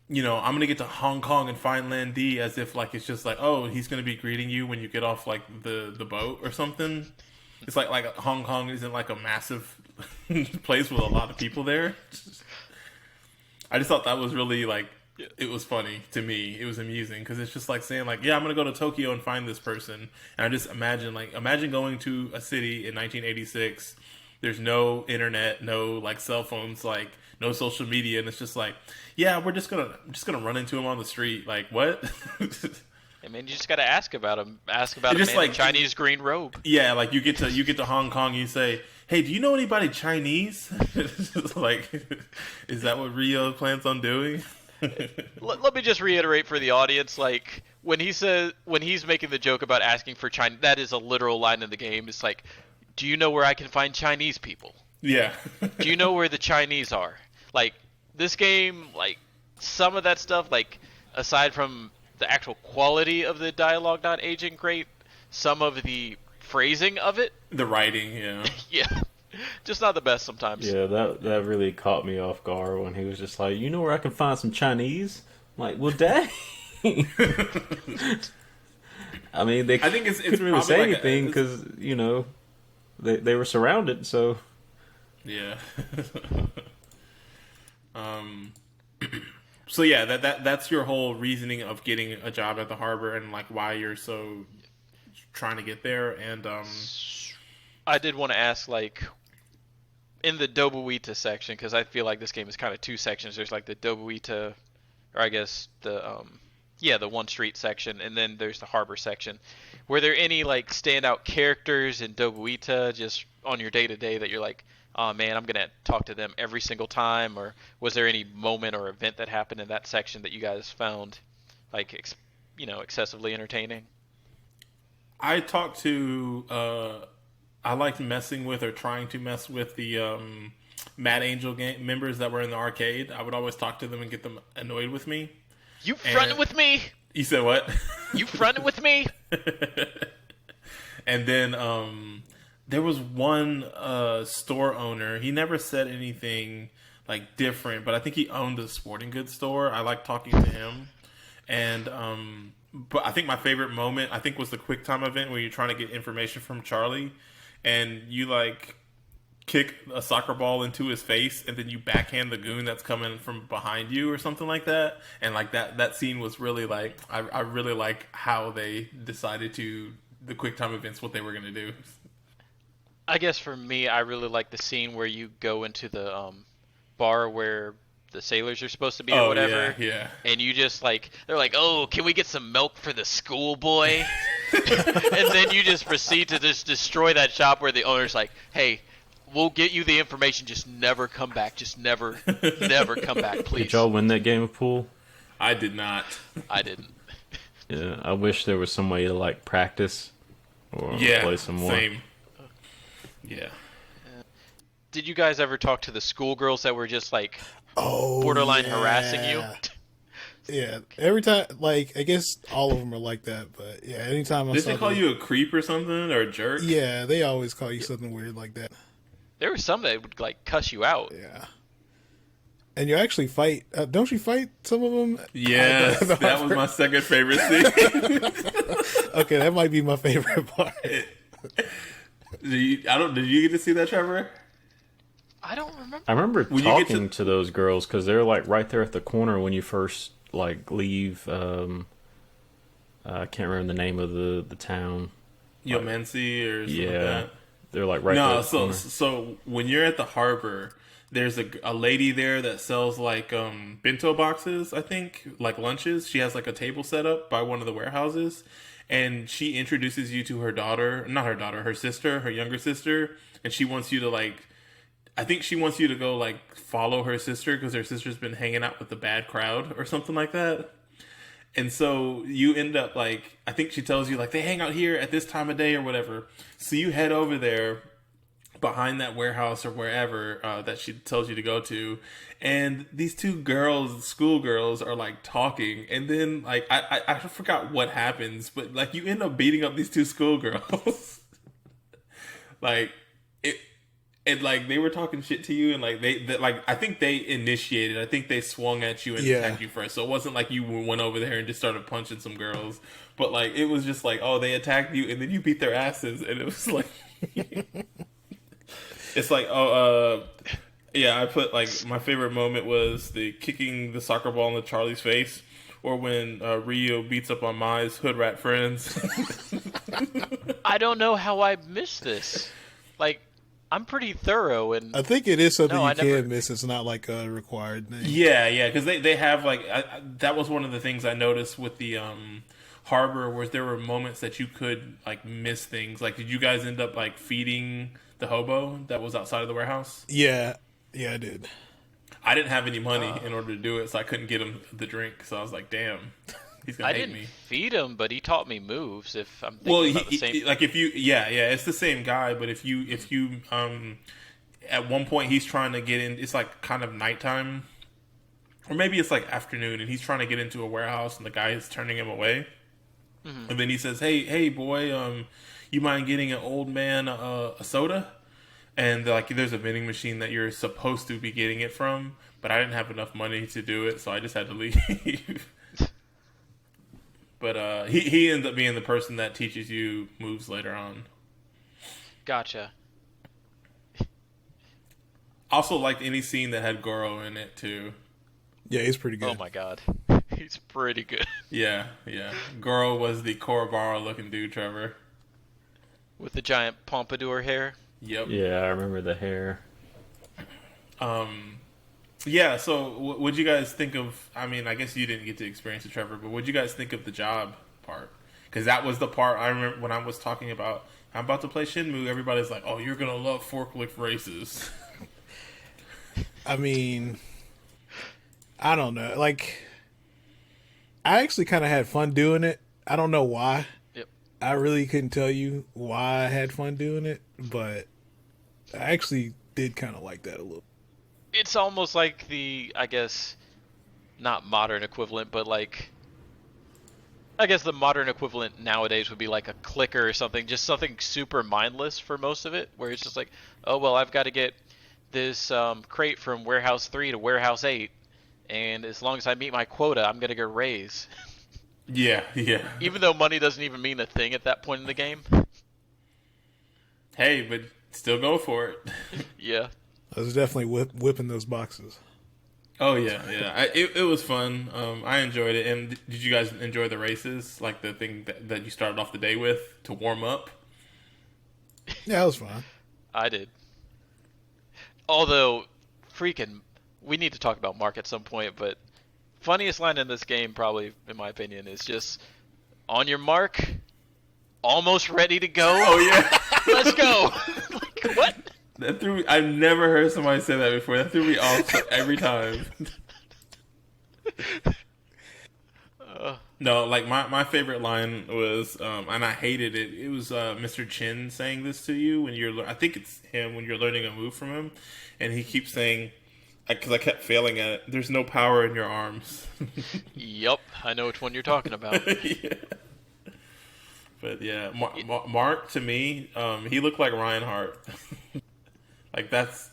I'm gonna get to Hong Kong and find Landy, as if like it's just like, oh, he's gonna be greeting you when you get off like the boat or something. It's like Hong Kong isn't like a massive place with a lot of people there. I just thought that was really like, it was funny to me. It was amusing because it's just like saying like, yeah, I'm gonna go to Tokyo and find this person, and I just imagine going to a city in 1986. There's no internet, no like cell phones, like no social media, and it's just like, yeah, we're just gonna run into him on the street. Like what? I mean, you just gotta ask about him. Ask about him in a Chinese green robe. Yeah, like you get to Hong Kong, you say, hey, do you know anybody Chinese? Like, is that what Rio plans on doing? Let me just reiterate for the audience, like when he's making the joke about asking for China, that is a literal line in the game. It's like, do you know where I can find Chinese people? Yeah. Do you know where the Chinese are? Like this game, like some of that stuff, like aside from the actual quality of the dialogue not aging great, some of the phrasing of it, the writing, yeah, yeah, just not the best sometimes. Yeah, that really caught me off guard when he was just like, you know where I can find some Chinese? I'm like, well, dang. I mean, I think it's couldn't really say anything because they were surrounded. So yeah. So yeah, that's your whole reasoning of getting a job at the harbor and like why you're so trying to get there. And I did want to ask, like, in the Dobuita section, because I feel like this game is kind of two sections. There's like the Dobuita, or I guess the one street section, and then there's the harbor section. Were there any like standout characters in Dobuita just on your day to day that you're like, oh man, I'm gonna talk to them every single time? Or was there any moment or event that happened in that section that you guys found like excessively entertaining? I talked to I liked messing with or trying to mess with the Mad Angel gang members that were in the arcade. I would always talk to them and get them annoyed with me. You fronting with me? You said what? You fronting with me? And then there was one store owner. He never said anything like different, but I think he owned a sporting goods store. I liked talking to him. And but I think my favorite moment was the QuickTime event where you're trying to get information from Charlie, and you like kick a soccer ball into his face, and then you backhand the goon that's coming from behind you or something like that. And like that scene was really like I really like how they decided to the QuickTime events, what they were going to do. I guess for me, I really like the scene where you go into the bar where the sailors are supposed to be or whatever. Yeah. And you just like, they're like, oh, can we get some milk for the schoolboy? And then you just proceed to just destroy that shop where the owner's like, hey, we'll get you the information, just never come back. Just never come back, please. Did y'all win that game of pool? I did not. I didn't. Yeah, I wish there was some way to like practice or play some more. Same. Yeah. Did you guys ever talk to the schoolgirls that were just like borderline harassing you? Yeah, every time, like, I guess all of them are like that, but yeah, anytime I Did they call you a creep or something, or a jerk? Yeah, they always call you something weird like that. There were some that would, like, cuss you out. Yeah. And you actually fight, don't you fight some of them? Yes, that was my second favorite scene. Okay, that might be my favorite part. Did you get to see that, Trevor? I don't remember. I remember When you get talking to those girls because they're like right there at the corner when you first like leave. I can't remember the name of the town. Yomensi or something like Yeah, that. they're like right there. No, At the corner. so when you're at the harbor, there's a lady there that sells like bento boxes, I think, like lunches. She has like a table set up by one of the warehouses, and she introduces you to her daughter, not her daughter, her sister, her younger sister, and she wants you to like, I think she wants you to go like follow her sister because her sister's been hanging out with the bad crowd or something like that. And so you end up like, I think she tells you like they hang out here at this time of day or whatever. So you head over there behind that warehouse or wherever that she tells you to go to, and these two girls, schoolgirls, are like talking, and then like I forgot what happens, but like you end up beating up these two schoolgirls. Like it. And like they were talking shit to you, and like they like I think they initiated. I think they swung at you and attacked you first. So it wasn't like you went over there and just started punching some girls. But like it was just like, oh, they attacked you, and then you beat their asses, and it was like, it's like, oh, yeah. I put like my favorite moment was the kicking the soccer ball in the Charlie's face, or when Rio beats up on Mai's hood rat friends. I don't know how I missed this. Like. I'm pretty thorough, and I think it is something you never... can miss. It's not like a required thing. Yeah, because they have like that was one of the things I noticed with the harbor, where there were moments that you could like miss things. Like, did you guys end up like feeding the hobo that was outside of the warehouse? Yeah, I did. I didn't have any money in order to do it, so I couldn't get him the drink. So I was like, damn. He's gonna hate me. I didn't feed him, but he taught me moves. If I'm thinking about the same, like if you, yeah, it's the same guy. But if you, at one point he's trying to get in. It's like kind of nighttime, or maybe it's like afternoon, and he's trying to get into a warehouse, and the guy is turning him away. Mm-hmm. And then he says, "Hey, boy, you mind getting an old man a soda?" And like, there's a vending machine that you're supposed to be getting it from, but I didn't have enough money to do it, so I just had to leave. But he ends up being the person that teaches you moves later on. Gotcha. Also liked any scene that had Goro in it, too. Yeah, he's pretty good. Oh, my God. He's pretty good. Yeah. Goro was the Korobara-looking dude, Trevor. With the giant pompadour hair? Yep. Yeah, I remember the hair. Yeah, so what'd you guys think of, I mean, I guess you didn't get to experience it, Trevor, but what'd you guys think of the job part? Because that was the part I remember when I was talking about, I'm about to play Shenmue, everybody's like, oh, you're going to love forklift races. I mean, I don't know. Like, I actually kind of had fun doing it. I don't know why. Yep. I really couldn't tell you why I had fun doing it, but I actually did kind of like that a little. It's almost like the, I guess, not modern equivalent, but like, I guess the modern equivalent nowadays would be like a clicker or something, just something super mindless for most of it, where it's just like, oh, well, I've got to get this crate from warehouse 3 to warehouse 8, and as long as I meet my quota, I'm going to get a raise. Yeah. Even though money doesn't even mean a thing at that point in the game. Hey, but still go for it. Yeah. I was definitely whipping those boxes. Oh, yeah. It was fun. I enjoyed it. And did you guys enjoy the races? Like the thing that you started off the day with to warm up? Yeah, it was fun. I did. Although, freaking, we need to talk about Marq at some point, but funniest line in this game, probably, in my opinion, is just, on your mark, almost ready to go. Oh, yeah. Let's go. Like, what? That threw me. I've never heard somebody say that before. That threw me off every time. No, like my favorite line was, and I hated it. It was Mr. Chin saying this to you when you're. I think it's him when you're learning a move from him, and he keeps saying, because I kept failing at it. There's no power in your arms. Yep, I know which one you're talking about. Yeah. But yeah, Marq to me, he looked like Ryan Hart. Like that's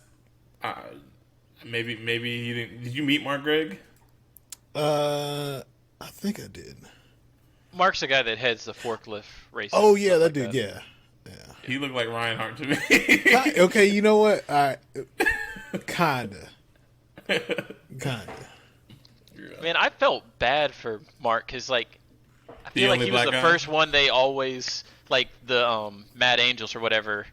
maybe you didn't. Did you meet Marq, Greg? I think I did. Mark's the guy that heads the forklift race. Oh yeah, that dude. Yeah. He looked like Ryan Hart to me. Okay, you know what? Kinda. Man, I felt bad for Mark because like I The feel like only he was black the guy? first one they always like the Mad Angels or whatever.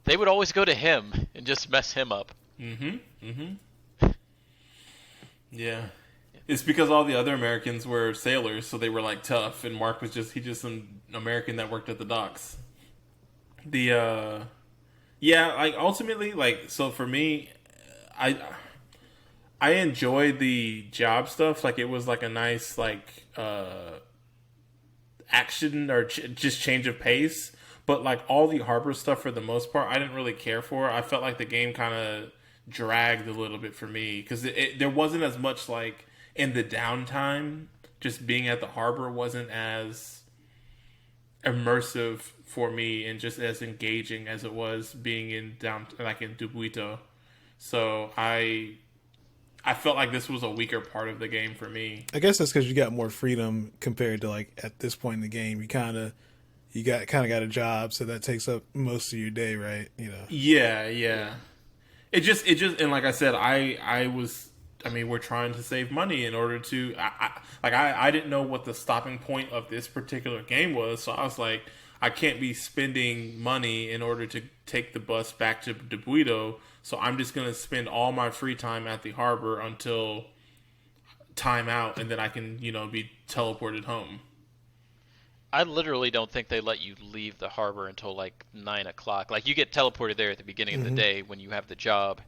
They would always go to him and just mess him up. Yeah. It's because all the other Americans were sailors, so they were like tough, and Mark was just some American that worked at the docks. Yeah, like ultimately, like so for me, I I enjoyed the job stuff. Like it was like a nice like action or just change of pace. But like all the harbor stuff for the most part, I didn't really care for. I felt like the game kind of dragged a little bit for me because there wasn't as much like in the downtime. Just being at the harbor wasn't as immersive for me and just as engaging as it was being in down like in Dubuito. So I felt like this was a weaker part of the game for me. I guess that's because you got more freedom compared to like at this point in the game. You got a job, so that takes up most of your day, right? You know. Yeah. It just and like I said, I mean, we're trying to save money in order to I didn't know what the stopping point of this particular game was, so I was like, I can't be spending money in order to take the bus back to Dubuito, so I'm just going to spend all my free time at the harbor until time out, and then I can, be teleported home. I literally don't think they let you leave the harbor until like 9 o'clock. Like you get teleported there at the beginning of the day when you have the job,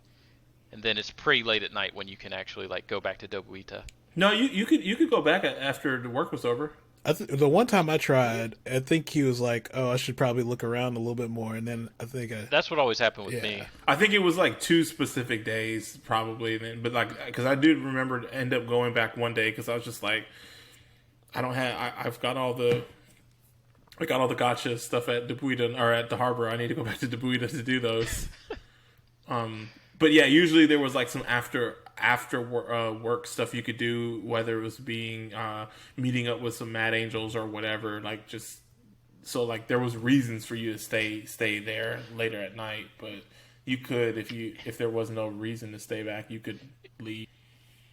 and then it's pretty late at night when you can actually like go back to Dobuita. No, you could go back after the work was over. The one time I tried, I think he was like, "Oh, I should probably look around a little bit more," and then I think That's what always happened with me. I think it was like 2 specific days, probably. But like, because I do remember to end up going back one day because I was just like, I've got all the gotcha stuff at Dubuita or at the harbor. I need to go back to Dubuita to do those. But yeah, usually there was like some after work stuff you could do, whether it was being meeting up with some Mad Angels or whatever. Like just so like there was reasons for you to stay there later at night, but you could if there was no reason to stay back, you could leave.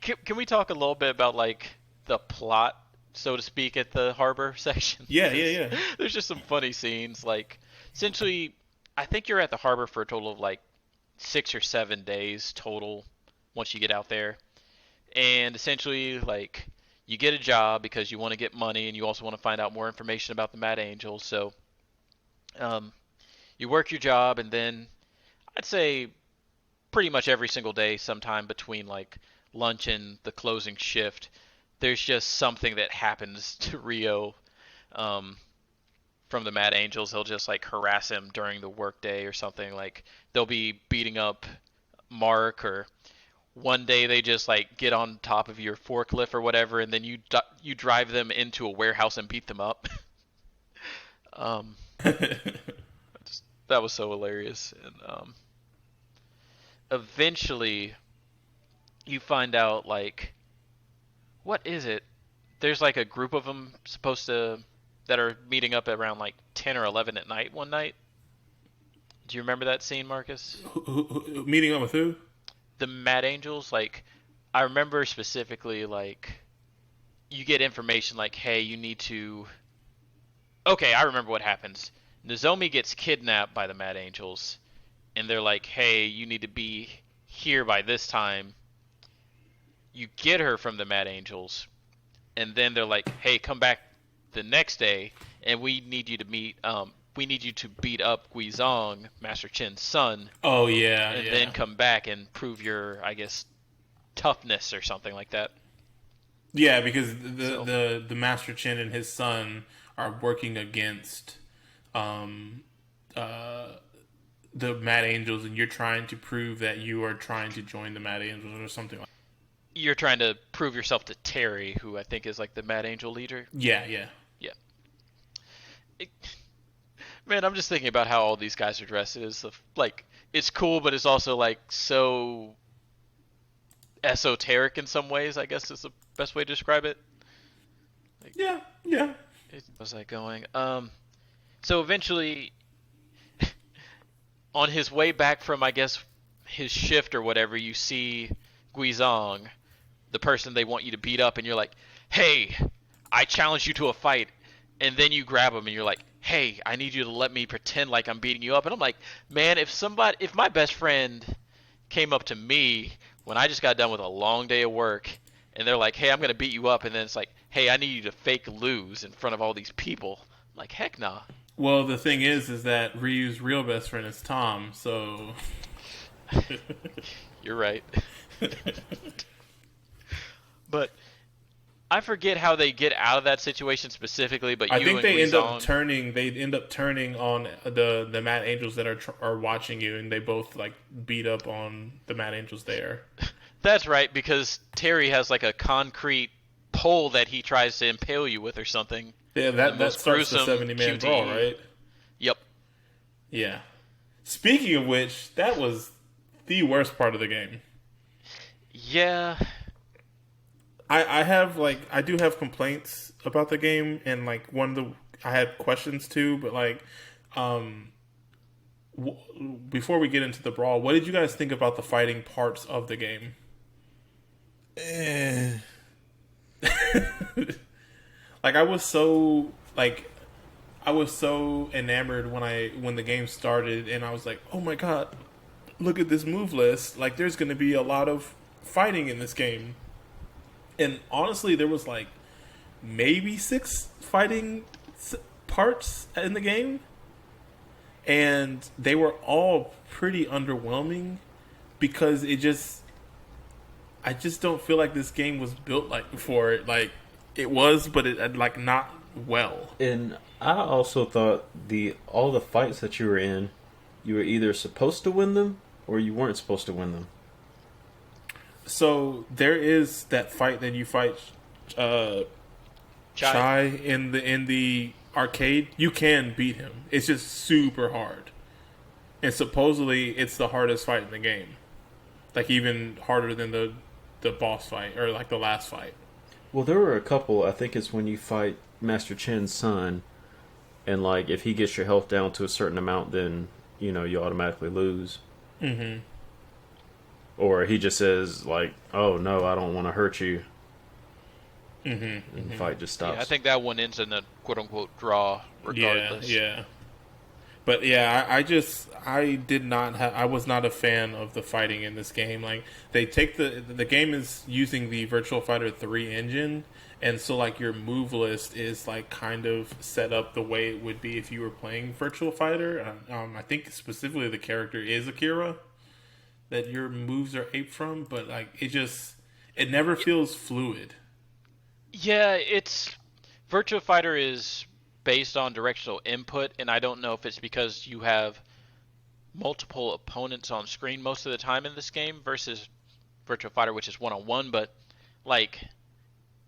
Can we talk a little bit about like the plot, so to speak, at the harbor section? Yeah. There's just some funny scenes. Like essentially, I think you're at the harbor for a total of like 6 or 7 days total once you get out there, and essentially like you get a job because you want to get money and you also want to find out more information about the Mad Angels. So you work your job, and then I'd say pretty much every single day, sometime between like lunch and the closing shift, there's just something that happens to Rio from the Mad Angels. They'll just like harass him during the workday or something. Like they'll be beating up Marq, or one day they just like get on top of your forklift or whatever, and then you drive them into a warehouse and beat them up. That was so hilarious. And eventually you find out like, what is it? There's like a group of them that are meeting up around like 10 or 11 at night one night. Do you remember that scene, Marcus? Meeting up with who? The Mad Angels. Like, I remember specifically, like, you get information like, hey, you need to... Okay, I remember what happens. Nozomi gets kidnapped by the Mad Angels, and they're like, hey, you need to be here by this time. You get her from the Mad Angels, and then they're like, hey, come back the next day, and we need you to beat up Guizong, Master Chin's son. Oh yeah, and then come back and prove your, I guess, toughness or something like that. Yeah, because the Master Chin and his son are working against the Mad Angels, and you're trying to prove that you are trying to join the Mad Angels or something like that. You're trying to prove yourself to Terry, who I think is like the Mad Angel leader. Yeah. Man, I'm just thinking about how all these guys are dressed. It's cool, but it's also like so esoteric in some ways, I guess is the best way to describe it. Like, yeah. Was I going? So eventually, on his way back from, I guess, his shift or whatever, you see Guizhong, the person they want you to beat up, and you're like, hey, I challenge you to a fight, and then you grab him and you're like, hey, I need you to let me pretend like I'm beating you up. And I'm like, man, if my best friend came up to me when I just got done with a long day of work, and they're like, hey, I'm going to beat you up, and then it's like, hey, I need you to fake lose in front of all these people. I'm like, heck nah. Well, the thing is that Ryu's real best friend is Tom, so... You're right. But I forget how they get out of that situation specifically, but I think they end up turning on the Mad Angels that are watching you, and they both like beat up on the Mad Angels there. That's right, because Terry has like a concrete pole that he tries to impale you with or something. Yeah, that starts the 70-man brawl, right? Yep. Yeah. Speaking of which, that was the worst part of the game. Yeah. I do have complaints about the game, and like I had questions too, but like, before we get into the brawl, what did you guys think about the fighting parts of the game? Like I was so enamored when the game started, and I was like, oh my god, look at this move list. Like there's going to be a lot of fighting in this game. And honestly, there was like maybe 6 fighting parts in the game, and they were all pretty underwhelming because I just don't feel like this game was built like for it. Like it was, but it like not well. And I also thought all the fights that you were in, you were either supposed to win them or you weren't supposed to win them. So there is that fight that you fight Chai in the arcade. You can beat him. It's just super hard. And supposedly it's the hardest fight in the game. Like even harder than the boss fight or like the last fight. Well, there were a couple. I think it's when you fight Master Chen's son, and like if he gets your health down to a certain amount, then you automatically lose. Mm-hmm. Or he just says like, "Oh no, I don't want to hurt you," mm-hmm. and the fight just stops. Yeah, I think that one ends in a quote unquote draw, regardless. Yeah. But yeah, I did not I was not a fan of the fighting in this game. Like they take the game is using the Virtua Fighter 3 engine, and so like your move list is like kind of set up the way it would be if you were playing Virtua Fighter. I think specifically the character is Akira that your moves are aped from, but like it never feels fluid. Yeah, Virtua Fighter is based on directional input, and I don't know if it's because you have multiple opponents on screen most of the time in this game versus Virtua Fighter, which is one-on-one, but like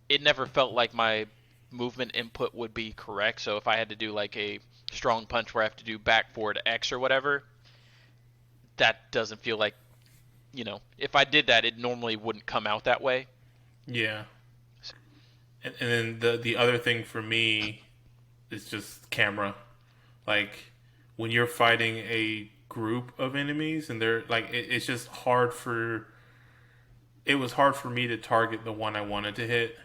it never felt like my movement input would be correct. So if I had to do like a strong punch where I have to do back forward X or whatever, that doesn't feel like, if I did that, it normally wouldn't come out that way. Yeah. And then the other thing for me is just camera. Like when you're fighting a group of enemies and they're like, it's just hard it was hard for me to target the one I wanted to hit.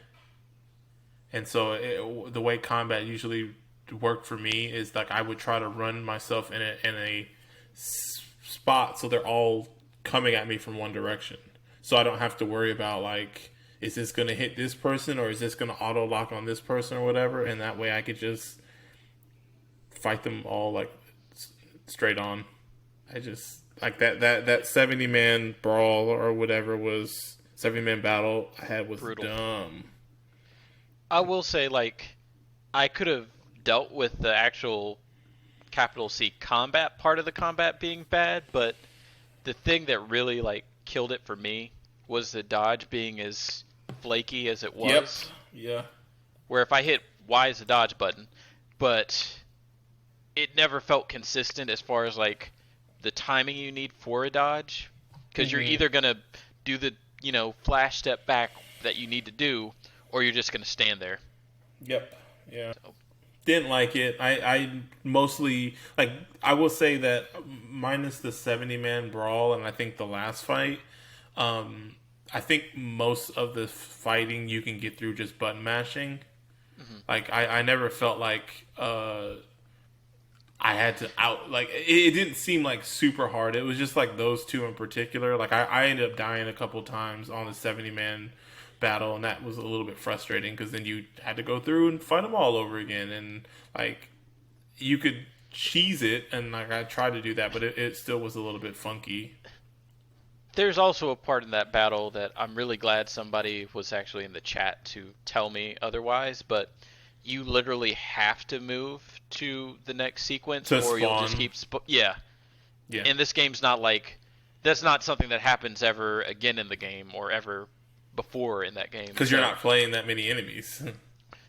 And so the way combat usually worked for me is like I would try to run myself in a spot so they're all coming at me from one direction, so I don't have to worry about like, is this going to hit this person or is this going to auto lock on this person or whatever, and that way I could just fight them all like straight on. I just like that 70-man brawl or whatever was 70-man battle I had was brutal. Dumb. I will say, like, I could have dealt with the actual capital C combat part of the combat being bad, but the thing that really like killed it for me was the dodge being as flaky as it was. Yep. Yeah. Where if I hit Y as the dodge button, but it never felt consistent as far as like the timing you need for a dodge, because you're either gonna do the flash step back that you need to do, or you're just gonna stand there. Yep. Yeah. So. Didn't like it. I mostly like. I will say that minus the 70-man brawl and I think the last fight. I think most of the fighting you can get through just button mashing. Like I never felt like I had to it didn't seem like super hard. It was just like those two in particular. Like I ended up dying a couple times on the 70-man battle, and that was a little bit frustrating because then you had to go through and fight them all over again, and like you could cheese it, and like I tried to do that, but it still was a little bit funky. There's also a part in that battle that I'm really glad somebody was actually in the chat to tell me otherwise, but you literally have to move to the next sequence To or spawn. you'll just keep yeah. Yeah. And this game's not like that's not something that happens ever again in the game or ever before in that game. Because you're not playing that many enemies.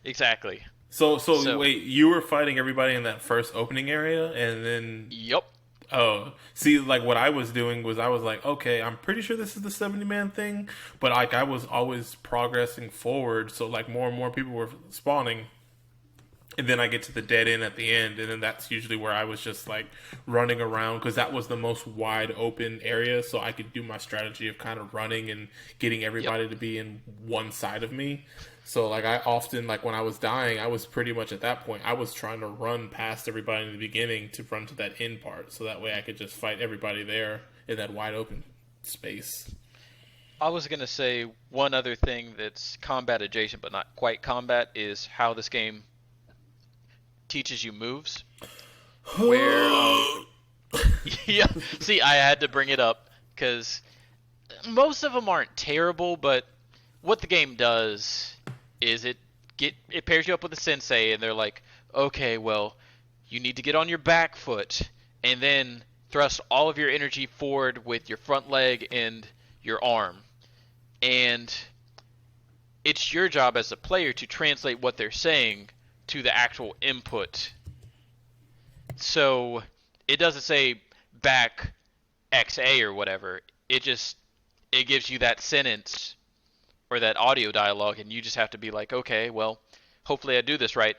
Exactly. So wait, you were fighting everybody in that first opening area, and then Yep. oh, see, like what I was doing was I was like, okay, I'm pretty sure this is the 70-man thing, but like I was always progressing forward, so like more and more people were spawning. And then I get to the dead end at the end, and then that's usually where I was just like running around because that was the most wide open area, so I could do my strategy of kind of running and getting everybody to be in one side of me. So like I often, like when I was dying, I was pretty much at that point, I was trying to run past everybody in the beginning to run to that end part, so that way I could just fight everybody there in that wide open space. I was going to say one other thing that's combat adjacent but not quite combat is how this game teaches you moves. Where, yeah, see, I had to bring it up because most of them aren't terrible, but what the game does is it pairs you up with a sensei, and they're like, okay, well, you need to get on your back foot, and then thrust all of your energy forward with your front leg and your arm. And it's your job as a player to translate what they're saying to the actual input. So it doesn't say back XA or whatever. It gives you that sentence or that audio dialogue, and you just have to be like, okay, well, hopefully I do this right.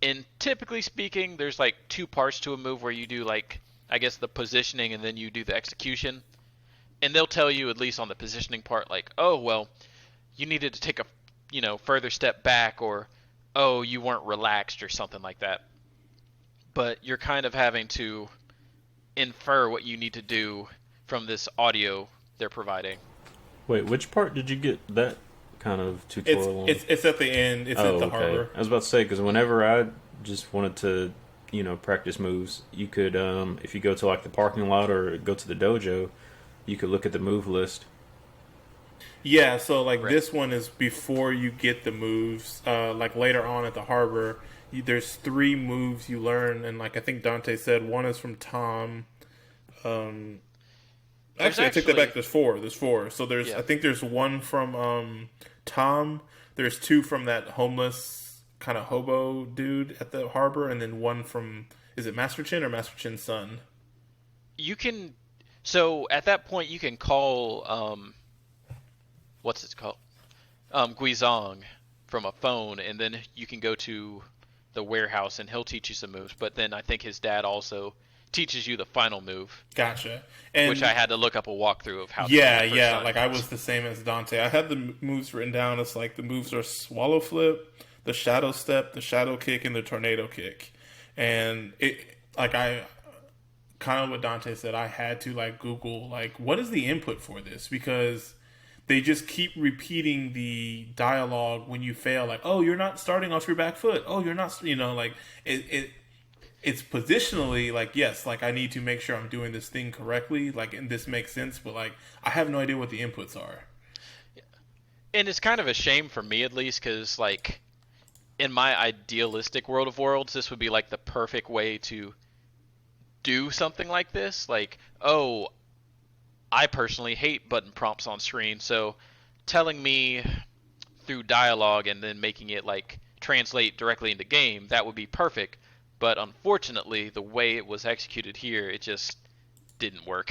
And typically speaking, there's like two parts to a move where you do like, I guess, the positioning and then you do the execution. And they'll tell you, at least on the positioning part, like, oh, well, you needed to take a, further step back, or, oh, you weren't relaxed or something like that. But you're kind of having to infer what you need to do from this audio they're providing. Wait, which part did you get that kind of tutorial on? It's at the end. It's at the harbor. I was about to say, because whenever I just wanted to, practice moves, you could, if you go to like the parking lot or go to the dojo, you could look at the move list. Yeah, so like Right. this one is before you get the moves. Like later on at the harbor, there's 3 moves you learn, and like I think Dante said, one is from Tom. Actually, I take that back. There's 4. There's 4. So there's, Yeah. I think there's one from Tom. There's 2 from that homeless kind of hobo dude at the harbor, and then one from, is it Master Chin or Master Chin's son? You can, so at that point you can call, what's it called? Guizong from a phone, and then you can go to the warehouse and he'll teach you some moves. But then I think his dad also teaches you the final move, Gotcha. And which I had to look up a walkthrough of how. to do yeah, the first yeah. time. Like I was the same as Dante. I had the moves written down. It's like the moves are swallow flip, the shadow step, the shadow kick, and the tornado kick. And it, like I, kind of what Dante said, I had to like Google like what is the input for this, because they just keep repeating the dialogue when you fail. Like, oh, you're not starting off your back foot. Oh, you're not. Like it's positionally like, yes, like I need to make sure I'm doing this thing correctly, like, and this makes sense, but like I have no idea what the inputs are. And it's kind of a shame for me, at least, because like in my idealistic world of worlds, this would be like the perfect way to do something like this. Like, oh, I personally hate button prompts on screen, so telling me through dialogue and then making it like translate directly into game, that would be perfect. But unfortunately, the way it was executed here, it just didn't work.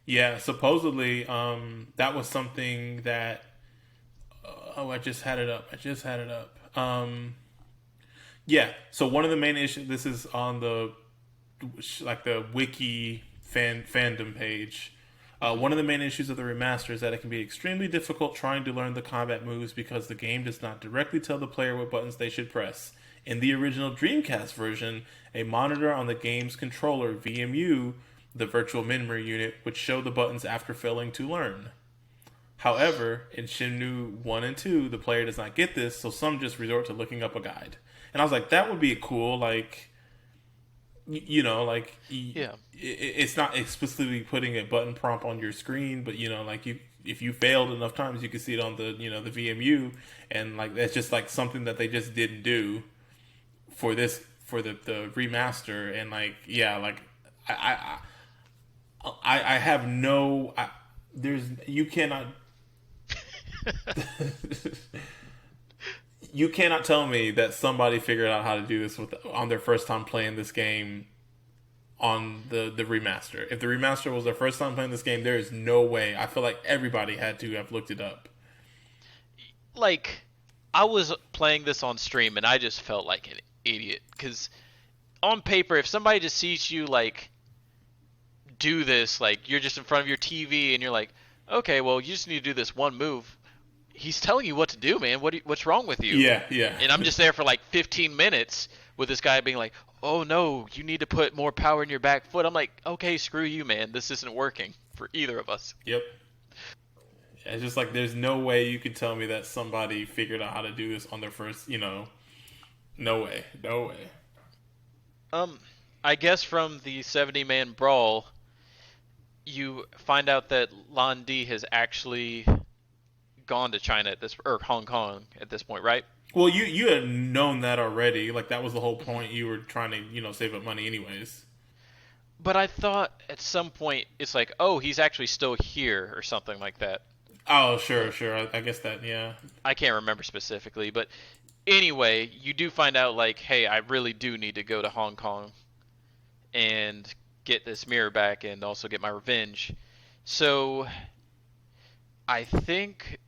Yeah, supposedly that was something that I just had it up. Yeah. So one of the main issues. This is on the the wiki fandom page. One of the main issues of the remaster is that it can be extremely difficult trying to learn the combat moves because the game does not directly tell the player what buttons they should press. In the original Dreamcast version, a monitor on the game's controller, VMU, the virtual memory unit, would show the buttons after failing to learn. However, in Shenmue 1 and 2, the player does not get this, so some just resort to looking up a guide. And I was like, that would be cool, Yeah. It's not explicitly putting a button prompt on your screen, but if you failed enough times, you can see it on the the VMU, and that's just something that they just didn't do for the remaster, and I have no you cannot you cannot tell me that somebody figured out how to do this on their first time playing this game on the remaster. If the remaster was their first time playing this game, there is no way. I feel like everybody had to have looked it up. I was playing this on stream and I just felt like an idiot because on paper, if somebody just sees you do this, you're just in front of your TV and you're like, okay, well, you just need to do this one move. He's telling you what to do, man. What's wrong with you? Yeah. And I'm just there for 15 minutes with this guy being like, oh no, you need to put more power in your back foot. I'm like, okay, screw you, man. This isn't working for either of us. Yep. It's just there's no way you could tell me that somebody figured out how to do this on their first, no way. I guess from the 70-man brawl, you find out that Lan Di has actually gone to China or Hong Kong at this point, right? Well, you had known that already. That was the whole point. You were trying to, save up money anyways. But I thought at some point it's oh, he's actually still here or something like that. Oh, sure. I guess that, yeah. I can't remember specifically, but anyway, you do find out hey, I really do need to go to Hong Kong and get this mirror back and also get my revenge. So I think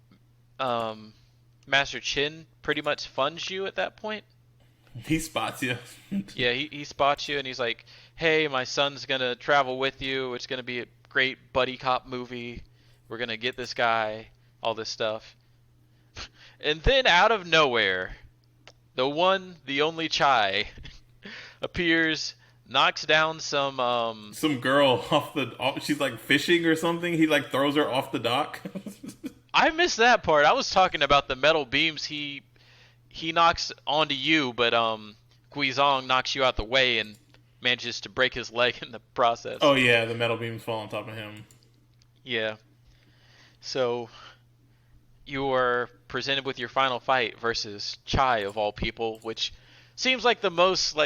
Master Chin pretty much funds you at that point. He spots you. Yeah, he spots you and he's like, hey, my son's going to travel with you. It's going to be a great buddy cop movie. We're going to get this guy, all this stuff. And then out of nowhere, the only Chai appears, knocks down some girl she's fishing or something. He throws her off the dock. I missed that part. I was talking about the metal beams he knocks onto you, but Guizong knocks you out the way and manages to break his leg in the process. Oh yeah, the metal beams fall on top of him. Yeah. So you are presented with your final fight versus Chai of all people, which seems like the most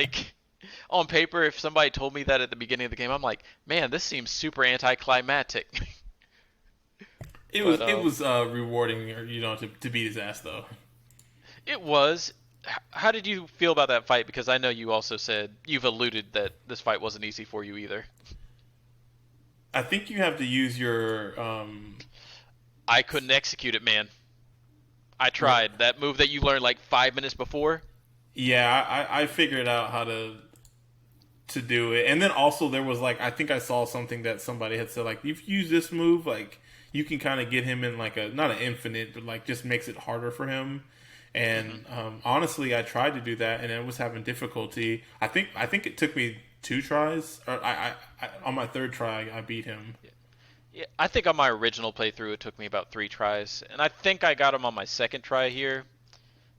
on paper, if somebody told me that at the beginning of the game, I'm like, man, this seems super anticlimactic. It was rewarding, to beat his ass though. It was. How did you feel about that fight? Because I know you also said you've alluded that this fight wasn't easy for you either. I think you have to use your. I couldn't execute it, man. I tried that move that you learned 5 minutes before. Yeah, I figured out how to do it, and then also there was I think I saw something that somebody had said if you use this move, you can kind of get him in a not an infinite, but just makes it harder for him. And honestly, I tried to do that, and it was having difficulty. I think it took me 2 tries. Or I on my 3rd try, I beat him. Yeah, I think on my original playthrough, it took me about 3 tries, and I think I got him on my 2nd try here,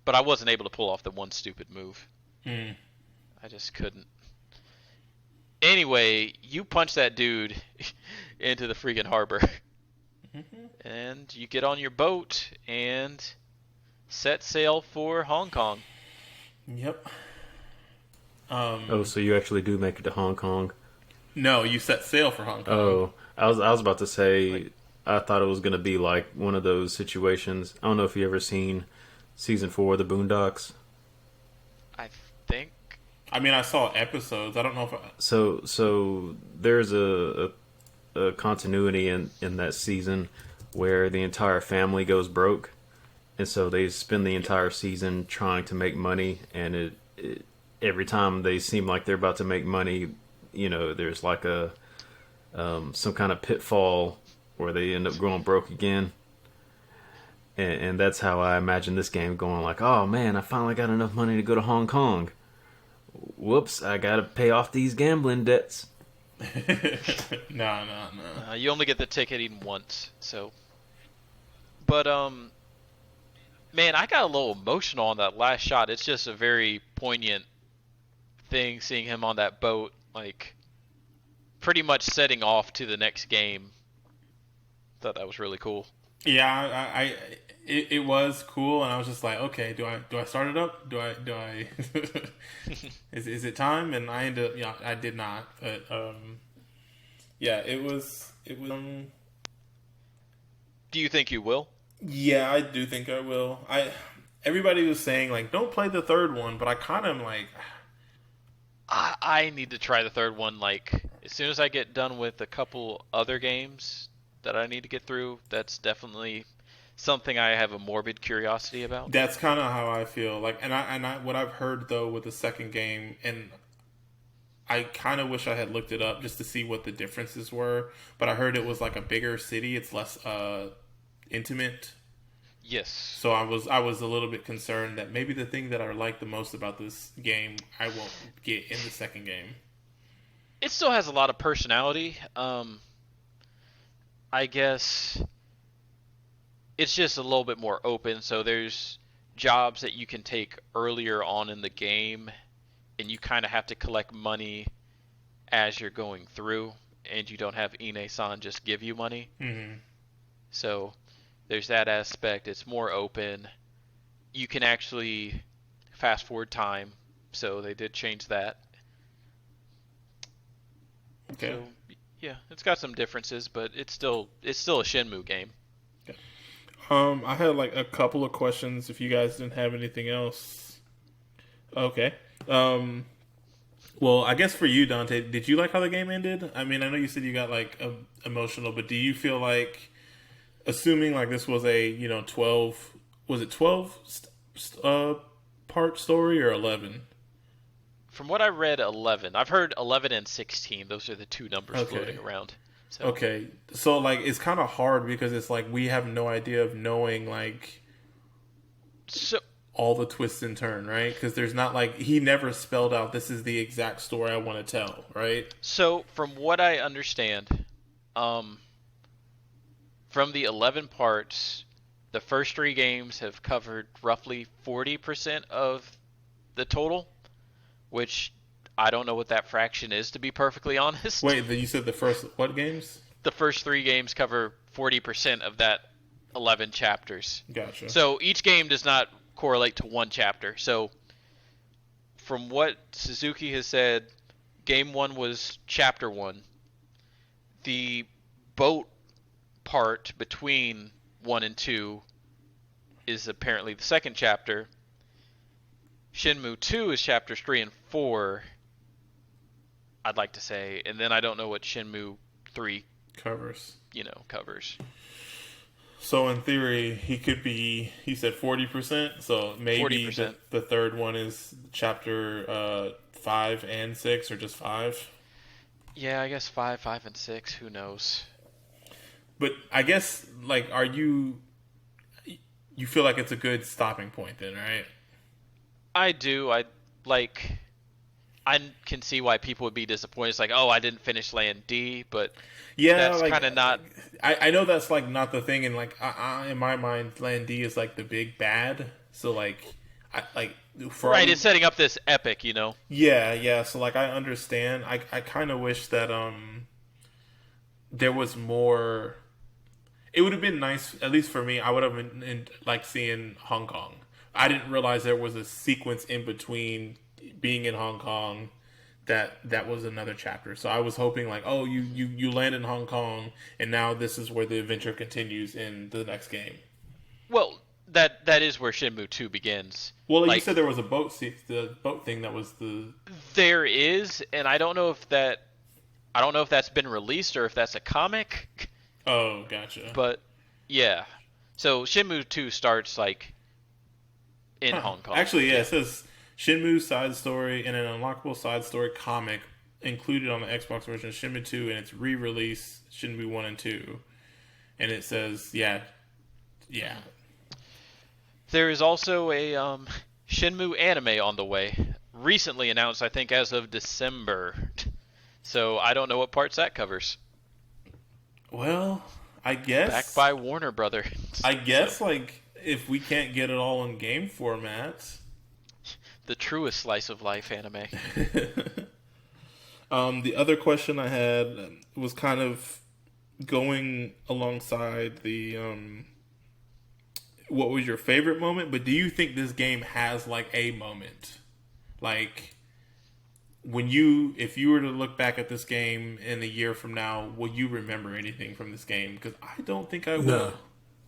but I wasn't able to pull off the one stupid move. I just couldn't. Anyway, you punch that dude into the freaking harbor, and you get on your boat and set sail for Hong Kong. Yep. So you actually do make it to Hong Kong? No, you set sail for Hong Kong. Oh, I was about to say, I thought it was going to be one of those situations. I don't know if you ever seen season 4 of the Boondocks. I think. I mean, I saw episodes. I don't know if. So there's a continuity in that season where the entire family goes broke, and so they spend the entire season trying to make money, and every time they seem like they're about to make money, there's like a some kind of pitfall where they end up going broke again. And that's how I imagine this game going. Like, oh man, I finally got enough money to go to Hong Kong. Whoops, I gotta pay off these gambling debts. No. You only get the ticket even once, so. But man, I got a little emotional on that last shot. It's just a very poignant thing seeing him on that boat, like pretty much setting off to the next game. Thought that was really cool. Yeah, it was cool, and I was just like, okay, do I start it up? Do I is it time? And I ended up, I did not, but yeah, it was. Do you think you will? Yeah, I do think I will. Everybody was saying like, don't play the third one, but I kind of am like, I need to try the third one. Like as soon as I get done with a couple other games that I need to get through, that's definitely something I have a morbid curiosity about. That's kind of how I feel. Like, and I what I've heard though with the second game, and I kind of wish I had looked it up just to see what the differences were. But I heard it was like a bigger city. It's less intimate. Yes. So I was a little bit concerned that maybe the thing that I like the most about this game I won't get in the second game. It still has a lot of personality. I guess it's just a little bit more open. So there's jobs that you can take earlier on in the game, and you kind of have to collect money as you're going through, and you don't have Ine-san just give you money. Mm-hmm. So there's that aspect. It's more open. You can actually fast forward time, so they did change that. Okay. So, yeah, it's got some differences, but it's still a Shenmue game. Okay. I had like a couple of questions if you guys didn't have anything else. Okay. Well, I guess for you, Dante, did you like how the game ended? I mean, I know you said you got like emotional, but do you feel like, assuming like this was a 12, was it 12 part story or 11? From what I read, 11. I've heard 11 and 16. Those are the two numbers floating around. So. Okay, so like it's kind of hard because it's like we have no idea of knowing like all the twists and turns, right? Because there's not like he never spelled out this is the exact story I want to tell, right? So from what I understand, from the 11 parts, the first 3 games have covered roughly 40% of the total, which I don't know what that fraction is, to be perfectly honest. Wait, you said the first what games? The first 3 games cover 40% of that 11 chapters. Gotcha. So each game does not correlate to one chapter. So from what Suzuki has said, game 1 was chapter 1. The boat part between 1 and 2 is apparently the second chapter. Shenmue 2 is chapters 3 and 4, I'd like to say, and then I don't know what Shenmue 3 covers. Covers. So in theory, he said 40%, so maybe 40%. The third one is chapter 5 and 6, or just 5? Yeah, I guess 5 and 6, who knows. But I guess, like, you feel like it's a good stopping point then, right? I do. I can see why people would be disappointed. It's like, oh, I didn't finish Land D, but yeah, that's like, kind of not. I know that's like not the thing, and like in my mind, Land D is like the big bad. So like, it's setting up this epic, Yeah. So like, I understand. I kind of wish that there was more. It would have been nice, at least for me. I would have been like seeing Hong Kong. I didn't realize there was a sequence in between being in Hong Kong that was another chapter. So I was hoping like, oh, you land in Hong Kong, and now this is where the adventure continues in the next game. Well, that is where Shenmue 2 begins. Well, you said there was a the boat thing that was the. There is, and I don't know if that's been released or if that's a comic. Oh, gotcha. But yeah, so Shenmue 2 starts like in Hong Kong. Actually, yeah, it says Shenmue side story and an unlockable side story comic included on the Xbox version of Shenmue 2 and its re-release Shenmue 1 and 2. And it says, yeah. There is also a Shenmue anime on the way. Recently announced, I think, as of December. So I don't know what parts that covers. Well, I guess. Backed by Warner Brothers. I guess, like, if we can't get it all in game format. The truest slice of life anime. The other question I had was kind of going alongside the what was your favorite moment, but do you think this game has like a moment? Like if you were to look back at this game in a year from now, will you remember anything from this game? Because I don't think I will. No.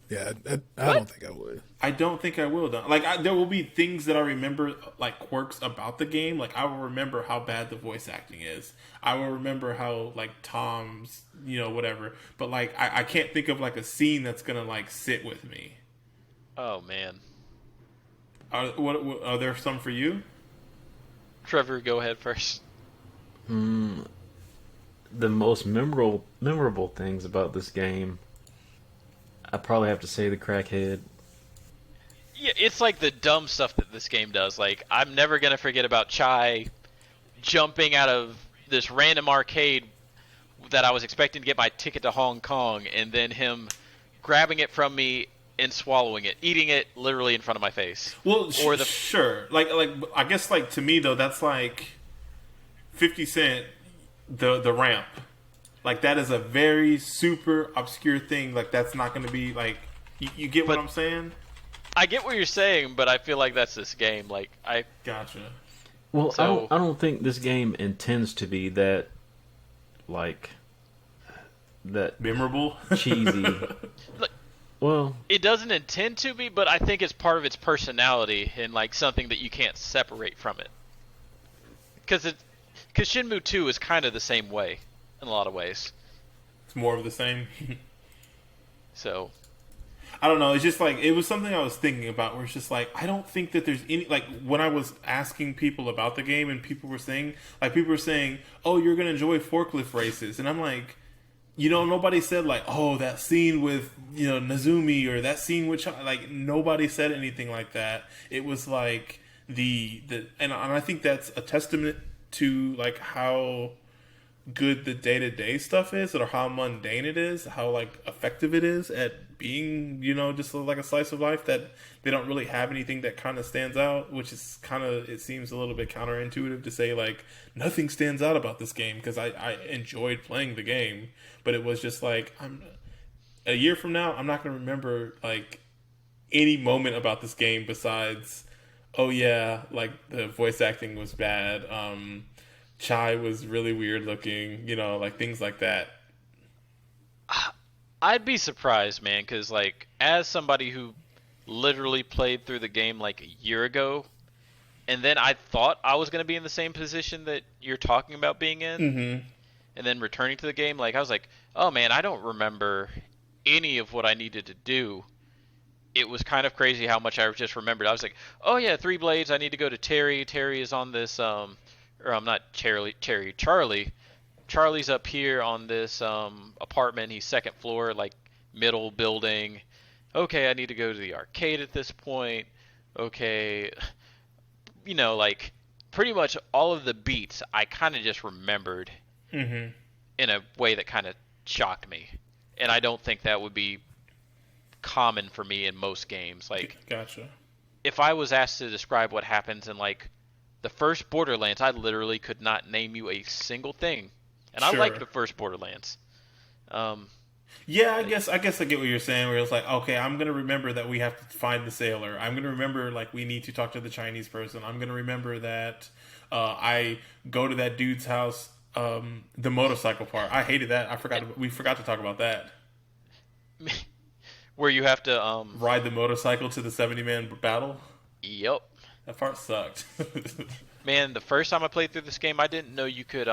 Yeah, I don't think I would. I don't think I will. Like, there will be things that I remember, like quirks about the game. Like, I will remember how bad the voice acting is. I will remember how, like, Tom's, whatever. But, like, I can't think of, like, a scene that's gonna, like, sit with me. Oh, man. Are there some for you? Trevor, go ahead first. The most memorable things about this game, I probably have to say the crackhead. Yeah, it's like the dumb stuff that this game does. Like, I'm never going to forget about Chai jumping out of this random arcade that I was expecting to get my ticket to Hong Kong, and then him grabbing it from me and swallowing it, eating it literally in front of my face. Well, sure. Like I guess, like, to me, though, that's like 50 Cent, the ramp. Like, that is a very super obscure thing. Like, that's not going to be, like... You get what I'm saying? I get what you're saying, but I feel like that's this game. Like, I... Gotcha. Well, So- I don't think this game intends to be that, like... that Memorable? cheesy. Look, Well... it doesn't intend to be, but I think it's part of its personality and, like, something that you can't separate from it. Because Shenmue 2 is kind of the same way. In a lot of ways. It's more of the same. So, I don't know. It's just like, it was something I was thinking about where it's just like, I don't think that there's any, like, when I was asking people about the game and people were saying, oh, you're going to enjoy forklift races. And I'm like, nobody said like, oh, that scene with, Nazumi or that scene with, like, nobody said anything like that. It was like and I think that's a testament to like how good the day-to-day stuff is, or how mundane it is, how like effective it is at being, just like a slice of life, that they don't really have anything that kind of stands out, which is kind of, it seems a little bit counterintuitive to say like nothing stands out about this game, because I enjoyed playing the game, but it was just like, a year from now I'm not going to remember like any moment about this game besides, oh yeah, like the voice acting was bad, Chai was really weird looking, like things like that. I'd be surprised, man, because, like, as somebody who literally played through the game, like, a year ago, and then I thought I was going to be in the same position that you're talking about being in, and then returning to the game, like, I was like, oh, man, I don't remember any of what I needed to do. It was kind of crazy how much I just remembered. I was like, oh, yeah, 3 Blades, I need to go to Terry. Terry is on this, or I'm not Charlie. Charlie's up here on this apartment. He's second floor, like middle building. Okay, I need to go to the arcade at this point. Okay, like pretty much all of the beats I kind of just remembered in a way that kind of shocked me. And I don't think that would be common for me in most games. Like, gotcha. If I was asked to describe what happens in like the first Borderlands, I literally could not name you a single thing. And Sure. I like the first Borderlands. Yeah, I guess I get what you're saying, where it's like, okay, I'm going to remember that we have to find the sailor. I'm going to remember, like, we need to talk to the Chinese person. I'm going to remember that I go to that dude's house, the motorcycle part. I hated that. We forgot to talk about that. Where you have to... Ride the motorcycle to the 70-man battle. Yep. That part sucked. Man, the first time I played through this game, I didn't know you could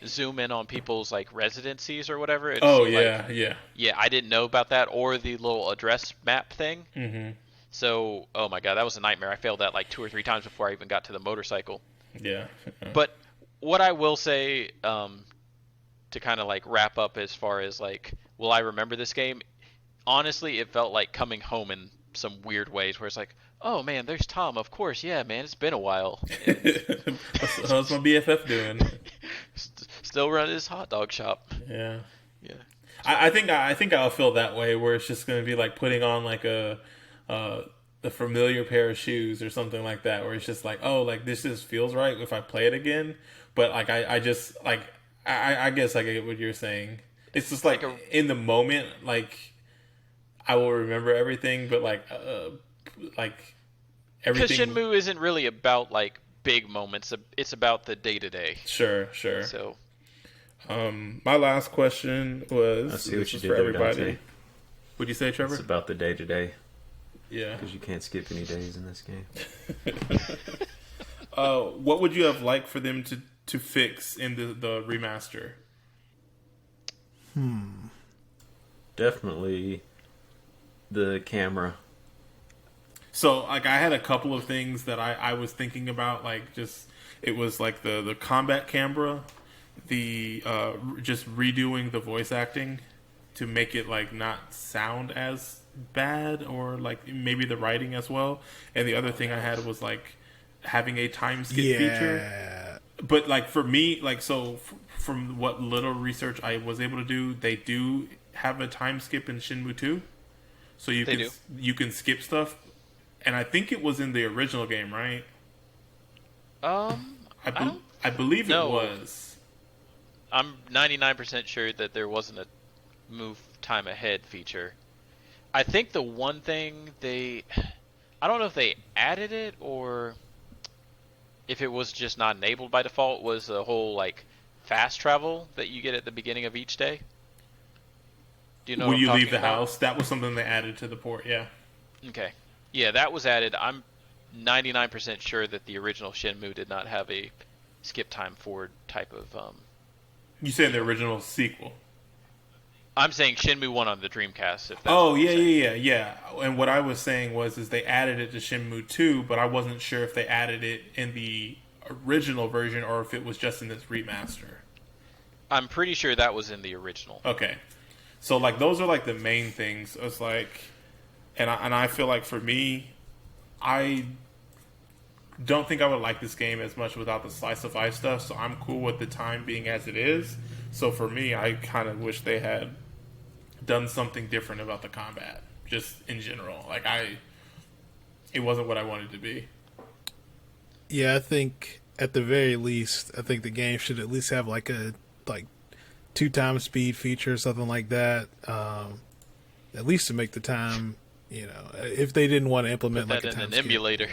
zoom in on people's like residencies or whatever. Yeah. Yeah, I didn't know about that, or the little address map thing. So, oh my god, that was a nightmare. I failed that like 2 or 3 times before I even got to the motorcycle. Yeah. But what I will say, to kind of like wrap up as far as like, will I remember this game? Honestly, it felt like coming home in some weird ways, where it's like, oh man, there's Tom. Of course, yeah, man, it's been a while. How's my BFF doing? Still running his hot dog shop. Yeah. Yeah. I think I'll feel that way, where it's just going to be like putting on like a familiar pair of shoes or something like that, where it's just like, oh, like this just feels right if I play it again. But like I just like I guess I get what you're saying. It's just like in the moment, like I will remember everything, but like everything. Because Shenmue isn't really about like big moments. It's about the day to day. Sure. So, my last question was, I see what you did for there, everybody. Dante. What'd you say, Trevor? It's about the day to day. Yeah. Because you can't skip any days in this game. What would you have liked for them to fix in the remaster? Definitely the camera. So, like, I had a couple of things that I was thinking about, like, just, it was, like, the combat camera, the, just redoing the voice acting to make it, like, not sound as bad, or, like, maybe the writing as well. And the other thing I had was, like, having a time skip feature. But, like, for me, like, so, from what little research I was able to do, they do have a time skip in Shenmue 2. So you can skip stuff. And I think it was in the original game, right? I believe it was. I'm 99% sure that there wasn't a move time ahead feature. I think the one thing I don't know if they added it or if it was just not enabled by default, was the whole like fast travel that you get at the beginning of each day. Do you know when what I'm you leave talking the about? house? That was something they added to the port, yeah. Okay. Yeah, that was added. I'm 99% sure that the original Shenmue did not have a skip time forward type of. You said the original sequel. I'm saying Shenmue 1 on the Dreamcast. If that's Oh, what you're saying. yeah. And what I was saying is they added it to Shenmue 2, but I wasn't sure if they added it in the original version or if it was just in this remaster. I'm pretty sure that was in the original. Okay. So, like, those are, like, the main things. It's like, and I feel like for me, I don't think I would like this game as much without the slice of life stuff, so I'm cool with the time being as it is. So for me, I kind of wish they had done something different about the combat, just in general. Like, it wasn't what I wanted to be. Yeah, I think at the very least, I think the game should at least have like a 2x speed feature or something like that. At least to make the time, if they didn't want to implement Put that like a in time an skip. emulator.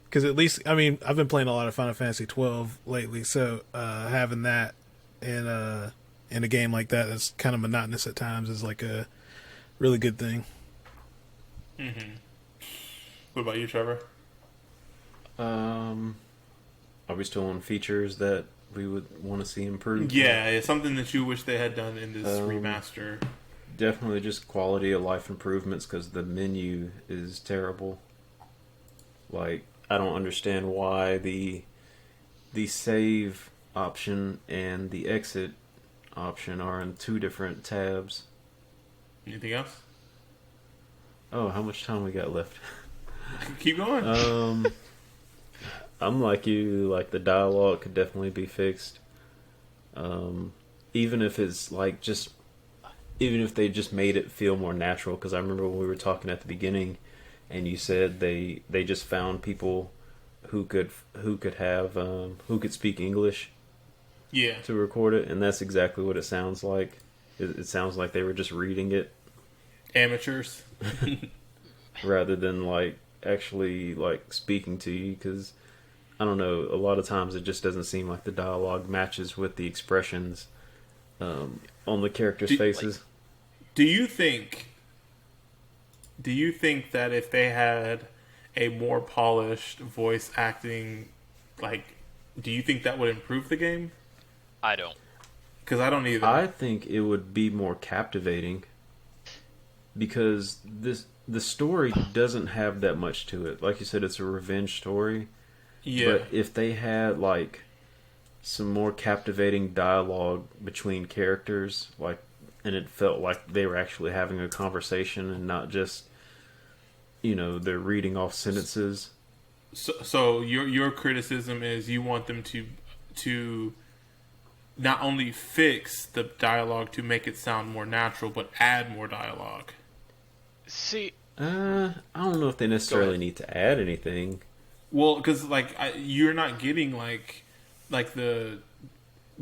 Because at least, I mean, I've been playing a lot of Final Fantasy 12 lately, so having that in a game like that that's kind of monotonous at times is like a really good thing. Mm-hmm. What about you, Trevor? Are we still on features that we would want to see improved? Yeah, it's something that you wish they had done in this remaster. Definitely just quality of life improvements, because the menu is terrible. Like, I don't understand why the save option and the exit option are in 2 different tabs. Anything else? Oh, how much time we got left? Keep going. I'm like you, like the dialogue could definitely be fixed. Even if it's like even if they just made it feel more natural, because I remember when we were talking at the beginning, and you said they just found people who could speak English, yeah, to record it, and that's exactly what it sounds like. It sounds like they were just reading it, amateurs, rather than like actually like speaking to you. Because I don't know, a lot of times it just doesn't seem like the dialogue matches with the expressions on the characters' faces. Do you think that if they had a more polished voice acting, like, do you think that would improve the game? I don't. Because I don't either. I think it would be more captivating. because the story doesn't have that much to it. Like you said, it's a revenge story. Yeah. But if they had like some more captivating dialogue between characters, like, and it felt like they were actually having a conversation and not just, they're reading off sentences. So your criticism is you want them to not only fix the dialogue to make it sound more natural, but add more dialogue. See, I don't know if they necessarily need to add anything. Well, because you're not getting like the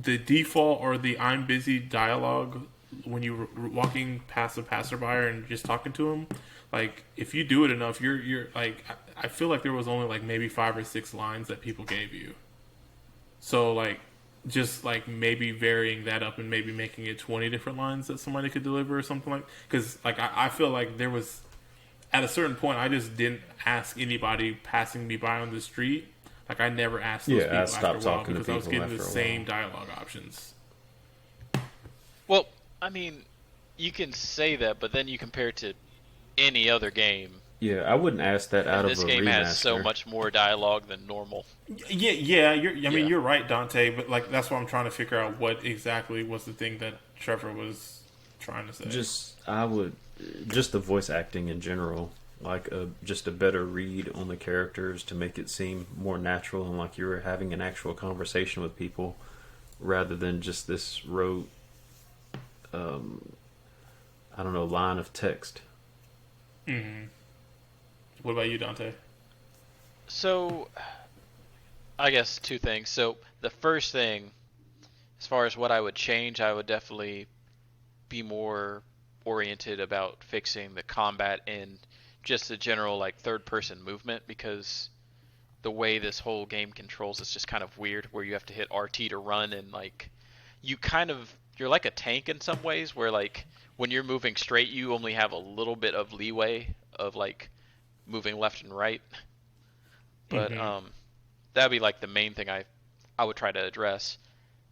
default or the "I'm busy" dialogue when you're walking past a passerby and just talking to him. Like, if you do it enough, you're like, I feel like there was only like maybe 5 or 6 lines that people gave you. So like, just like maybe varying that up and maybe making it 20 different lines that somebody could deliver or something like. Because like I feel like there was at a certain point I just didn't ask anybody passing me by on the street. Like, I never asked those people after a while because I was getting the same dialogue options. well, I mean, you can say that, but then you compare it to any other game. Yeah, I wouldn't ask that out of a remaster. This game has so much more dialogue than normal. Yeah. You're right, Dante. But like, that's why I'm trying to figure out what exactly was the thing that Trevor was trying to say. Just the voice acting in general, like just a better read on the characters to make it seem more natural and like you were having an actual conversation with people, rather than just this rote, line of text. Mm-hmm. What about you, Dante? So, I guess 2 things. So, the first thing, as far as what I would change, I would definitely be more oriented about fixing the combat and just the general like third-person movement, because the way this whole game controls is just kind of weird, where you have to hit RT to run, and like you're like a tank in some ways, where like when you're moving straight, you only have a little bit of leeway of like moving left and right. But that'd be like the main thing I would try to address.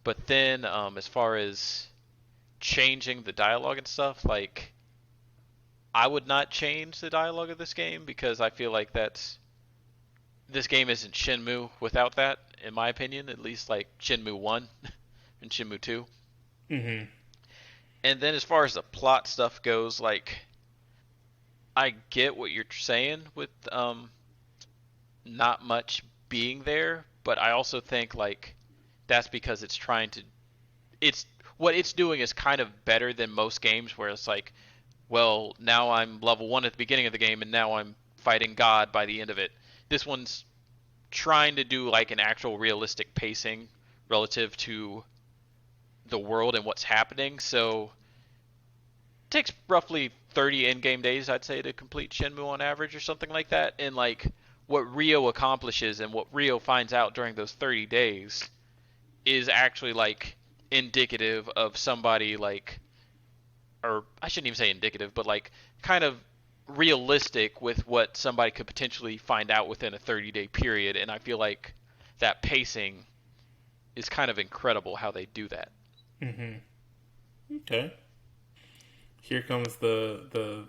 But then as far as changing the dialogue and stuff, like, I would not change the dialogue of this game, because I feel like this game isn't Shenmue without that, in my opinion, at least like Shenmue 1 and Shenmue 2. Mm-hmm. And then as far as the plot stuff goes, like, I get what you're saying with not much being there, but I also think like that's because what it's doing is kind of better than most games, where it's like, well, now I'm level 1 at the beginning of the game and now I'm fighting God by the end of it. This one's trying to do like an actual realistic pacing relative to the world and what's happening. So it takes roughly 30 in-game days, I'd say, to complete Shenmue on average or something like that. And like what Rio accomplishes and what Rio finds out during those 30 days is actually like indicative of somebody like, or I shouldn't even say indicative, but like kind of realistic with what somebody could potentially find out within a 30-day period. And I feel like that pacing is kind of incredible how they do that. Mm-hmm. Okay. Here comes the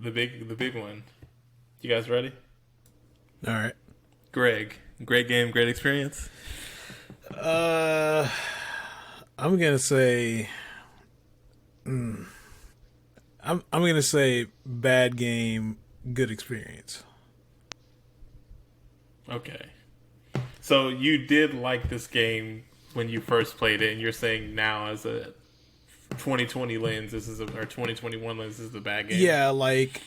big one. You guys ready? All right. Greg, great game, great experience. I'm gonna say, I'm gonna say bad game, good experience. Okay. So you did like this game when you first played it, and you're saying now as a 2020 lens, or 2021 lens, this is a bad game. Yeah, like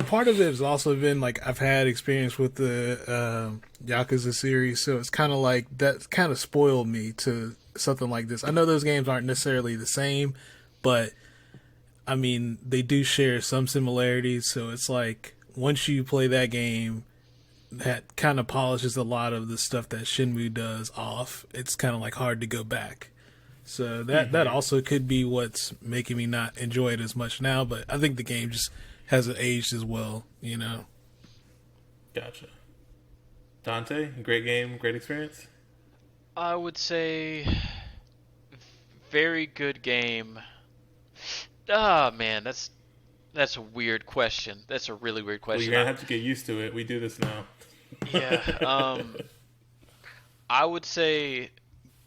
part of it has also been like I've had experience with the Yakuza series, so it's kind of like that kind of spoiled me to something like this. I know those games aren't necessarily the same, but I mean they do share some similarities. So it's like once you play that game, that kind of polishes a lot of the stuff that Shenmue does off. It's kind of like hard to go back. So that also could be what's making me not enjoy it as much now. But I think the game just hasn't aged as well, you know. Gotcha. Dante, great game, great experience? I would say very good game. Ah, man, that's That's a weird question. That's a really weird Well, question. you're gonna have to get used to it. We do this now. Yeah. I would say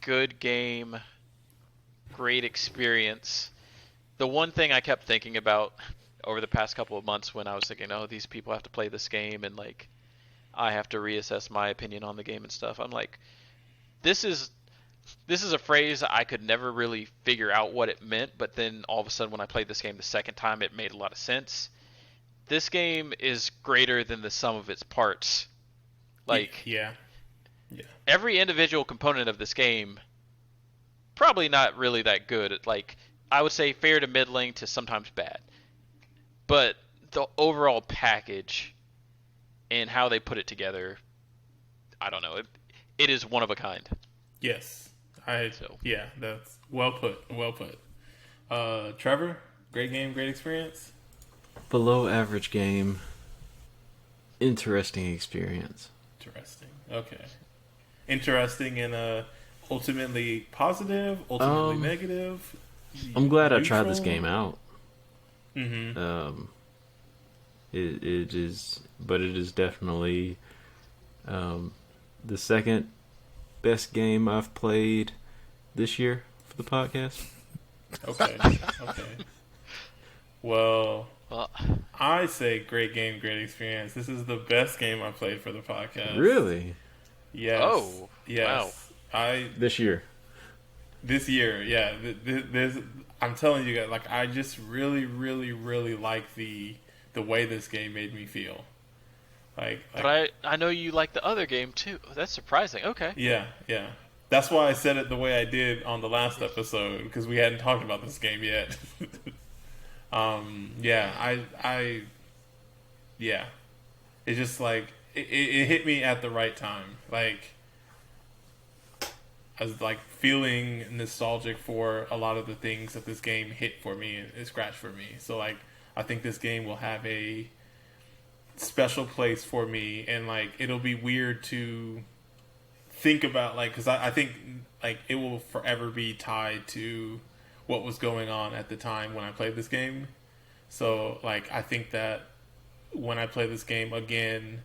good game, great experience. The one thing I kept thinking about over the past couple of months when I was thinking, oh, these people have to play this game and like I have to reassess my opinion on the game and stuff. I'm like, this is a phrase I could never really figure out what it meant, but then all of a sudden when I played this game the second time, it made a lot of sense. This game is greater than the sum of its parts. Like, yeah. every individual component of this game, probably not really that good. Like, I would say fair to middling to sometimes bad. But the overall package and how they put it together, I don't know. It is one of a kind. Yes. Yeah, that's well put. Well put. Trevor, great game, great experience. Below average game. Interesting experience. Interesting. Okay. Interesting and ultimately positive, ultimately negative. I'm glad I tried neutral? this game out. Mm-hmm. It is, but it is definitely the second best game I've played this year for the podcast. Okay. Well, I say great game, great experience. This is the best game I played for the podcast. Really? Yes. Oh, yes. wow. This year, yeah. I'm telling you guys, like, I just really, really, really like the way this game made me feel. But I know you like the other game too. That's surprising. Okay. Yeah. That's why I said it the way I did on the last episode, because we hadn't talked about this game yet. Yeah. It's just like it hit me at the right time. Like, I was like feeling nostalgic for a lot of the things that this game hit for me and scratched for me. So like, I think this game will have a special place for me, and like it'll be weird to think about, like, because I think like it will forever be tied to what was going on at the time when I played this game. So like, I think that when I play this game again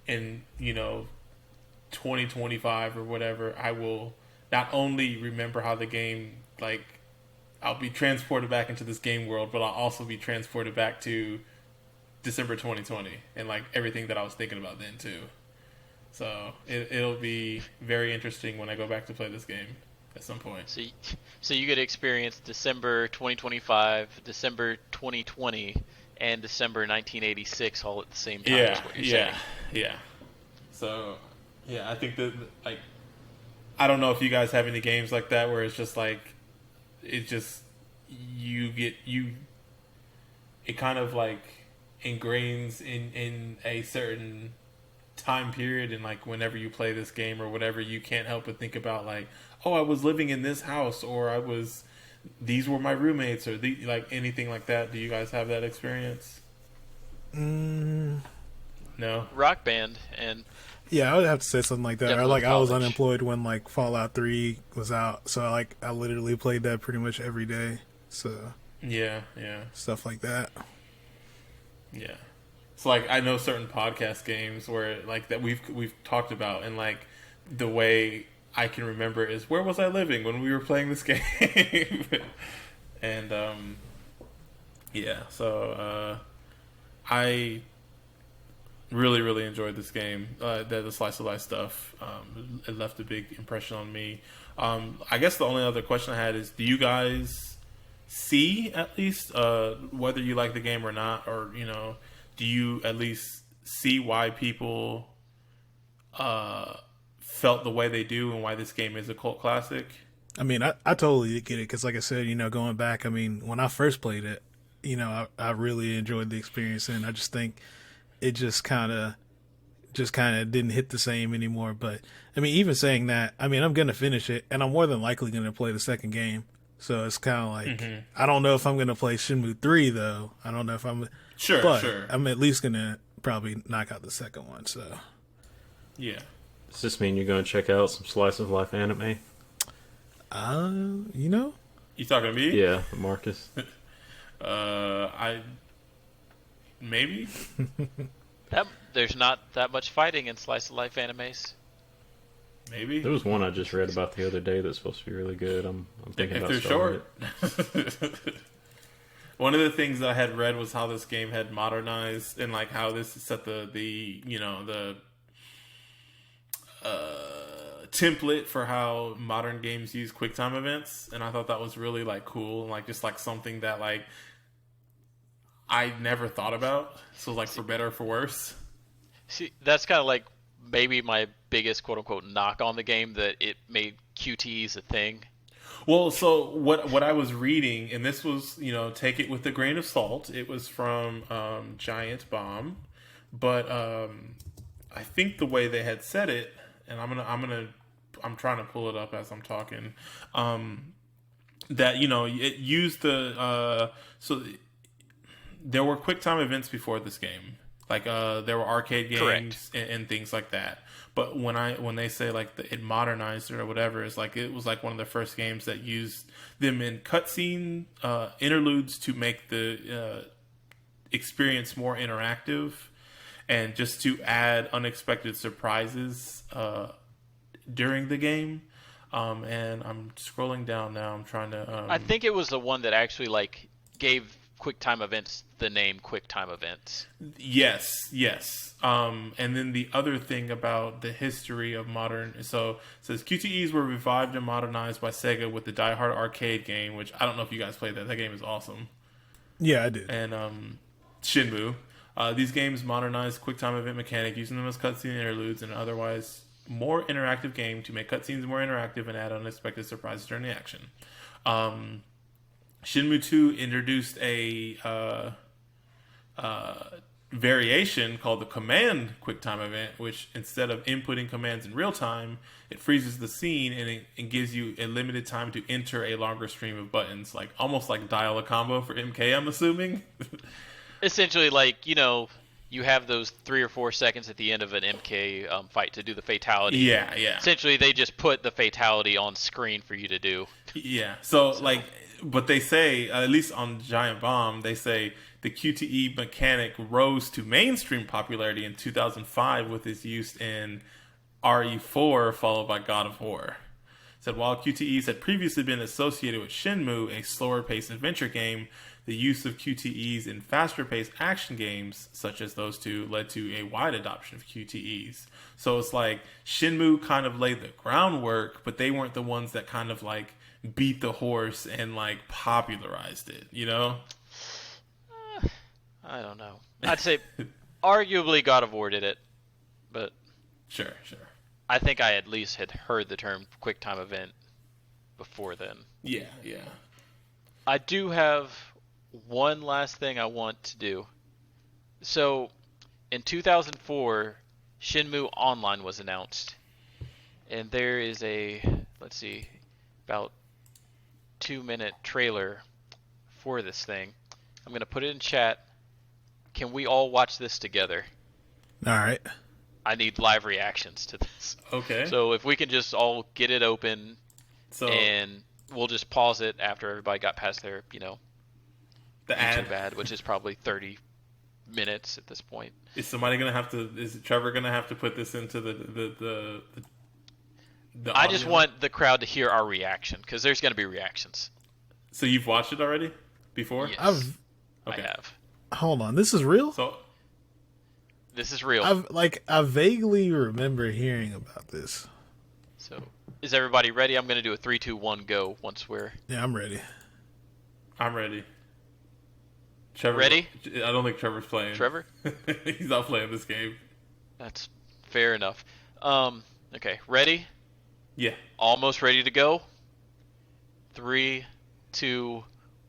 in 2025 or whatever, I will not only remember how the game, like, I'll be transported back into this game world, but I'll also be transported back to December 2020 and like everything that I was thinking about then too. So it'll be very interesting when I go back to play this game at some point. So you get to experience December 2025, December 2020, and December 1986 all at the same time. Yeah, is what you're saying. yeah. So yeah, I think that, like, I don't know if you guys have any games like that where it's just like, it kind of like ingrains in a certain time period, and like whenever you play this game or whatever, you can't help but think about like, oh, I was living in this house, or these were my roommates, or like anything like that. Do you guys have that experience? No. Rock Band and Yeah, I would have to say something like that. Or Definitely like, I was college. unemployed when like Fallout 3 was out, so like I literally played that pretty much every day. So Yeah. stuff like that. Yeah. So like, I know certain podcast games where like that we've talked about, and like the way I can remember is, where was I living when we were playing this game? And so I really, really enjoyed this game. The slice of life stuff, it left a big impression on me. I guess the only other question I had is, do you guys see, at least, whether you like the game or not, or do you at least see why people felt the way they do and why this game is a cult classic? I mean, I totally get it, because like I said, going back, I mean, when I first played it, I really enjoyed the experience, and I just think it just kind of didn't hit the same anymore. But I mean, even saying that, I mean, I'm gonna finish it, and I'm more than likely gonna play the second game. So it's kind of like, I don't know if I'm gonna play Shenmue 3 though. I don't know if I'm Sure. I'm at least gonna probably knock out the second one. So Yeah. does this mean you're going to check out some slice of life anime? You talking to me? Yeah, Marcus. maybe. There's not that much fighting in slice of life animes. Maybe. There was one I just read about the other day that's supposed to be really good. I'm thinking If about they're starting short. One of the things that I had read was how this game had modernized and like how this set the template for how modern games use QuickTime events, and I thought that was really like cool and like just like something that like I never thought about. So like for better or for worse. See, that's kind of like maybe my biggest quote unquote knock on the game, that it made QTEs a thing. Well, so what I was reading, and this was, take it with a grain of salt. It was from Giant Bomb, but I think the way they had said it, and I'm trying to pull it up as I'm talking, that it used so there were QuickTime events before this game, like there were arcade games and things like that. But when they say like it modernized it or whatever, it's like it was like one of the first games that used them in cutscene interludes to make the experience more interactive, and just to add unexpected surprises during the game. And I'm scrolling down now. I'm trying to. I think it was the one that actually like gave QuickTime events the name QuickTime events. Yes. And then the other thing about the history of modern, so it says QTEs were revived and modernized by Sega with the Die Hard arcade game, which I don't know if you guys played that. That game is awesome. Yeah, I did. And Shenmue. These games modernized QuickTime event mechanic, using them as cutscene interludes and otherwise more interactive game to make cutscenes more interactive and add unexpected surprises during the action. Shenmue 2 introduced a variation called the command QuickTime event, which instead of inputting commands in real time, it freezes the scene and it gives you a limited time to enter a longer stream of buttons, like almost like dial a combo for MK, I'm assuming. Essentially, like, you have those 3 or 4 seconds at the end of an MK fight to do the fatality. Yeah. Essentially, they just put the fatality on screen for you to do. Yeah. So like, but they say, at least on Giant Bomb, they say the QTE mechanic rose to mainstream popularity in 2005 with its use in RE4, followed by God of War. Said while QTEs had previously been associated with Shenmue, a slower-paced adventure game, the use of QTEs in faster-paced action games, such as those two, led to a wide adoption of QTEs. So it's like Shenmue kind of laid the groundwork, but they weren't the ones that kind of like beat the horse and like popularized it, I don't know. I'd say arguably God of War did it, but Sure. I think I at least had heard the term QuickTime event before then. Yeah. I do have one last thing I want to do. So, in 2004, Shenmue Online was announced. And there is about 2-minute trailer for this thing. I'm going to put it in chat. Can we all watch this together? All right. I need live reactions to this. Okay. So if we can just all get it open, and we'll just pause it after everybody got past their, the YouTube ad, which is probably 30 minutes at this point. Is Trevor gonna have to put this into the I just want the crowd to hear our reaction, because there's going to be reactions. So you've watched it already? Before? Yes, I have. Hold on, this is real? So this is real. I vaguely remember hearing about this. So is everybody ready? I'm going to do a 3, 2, 1, go once we're... Yeah, I'm ready. I'm ready. Trevor, ready? I don't think Trevor's playing. Trevor? He's not playing this game. That's fair enough. Okay, ready? Yeah. Almost ready to go. 3, 2,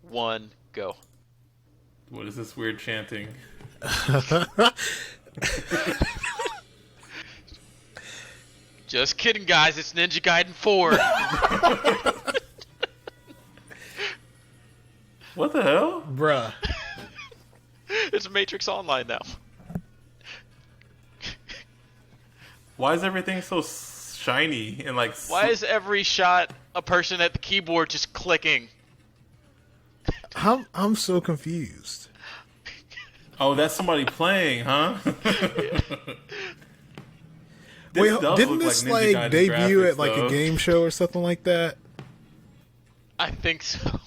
1, go. What is this weird chanting? Just kidding, guys. It's Ninja Gaiden 4. What the hell? Bruh. It's Matrix Online now. Why is everything so shiny and like... Why is every shot a person at the keyboard just clicking? I'm so confused. Oh, that's somebody playing, huh? Wait, does didn't look this like Ninja Gaiden debut graphics, at like though. a game show or something like that? I think so.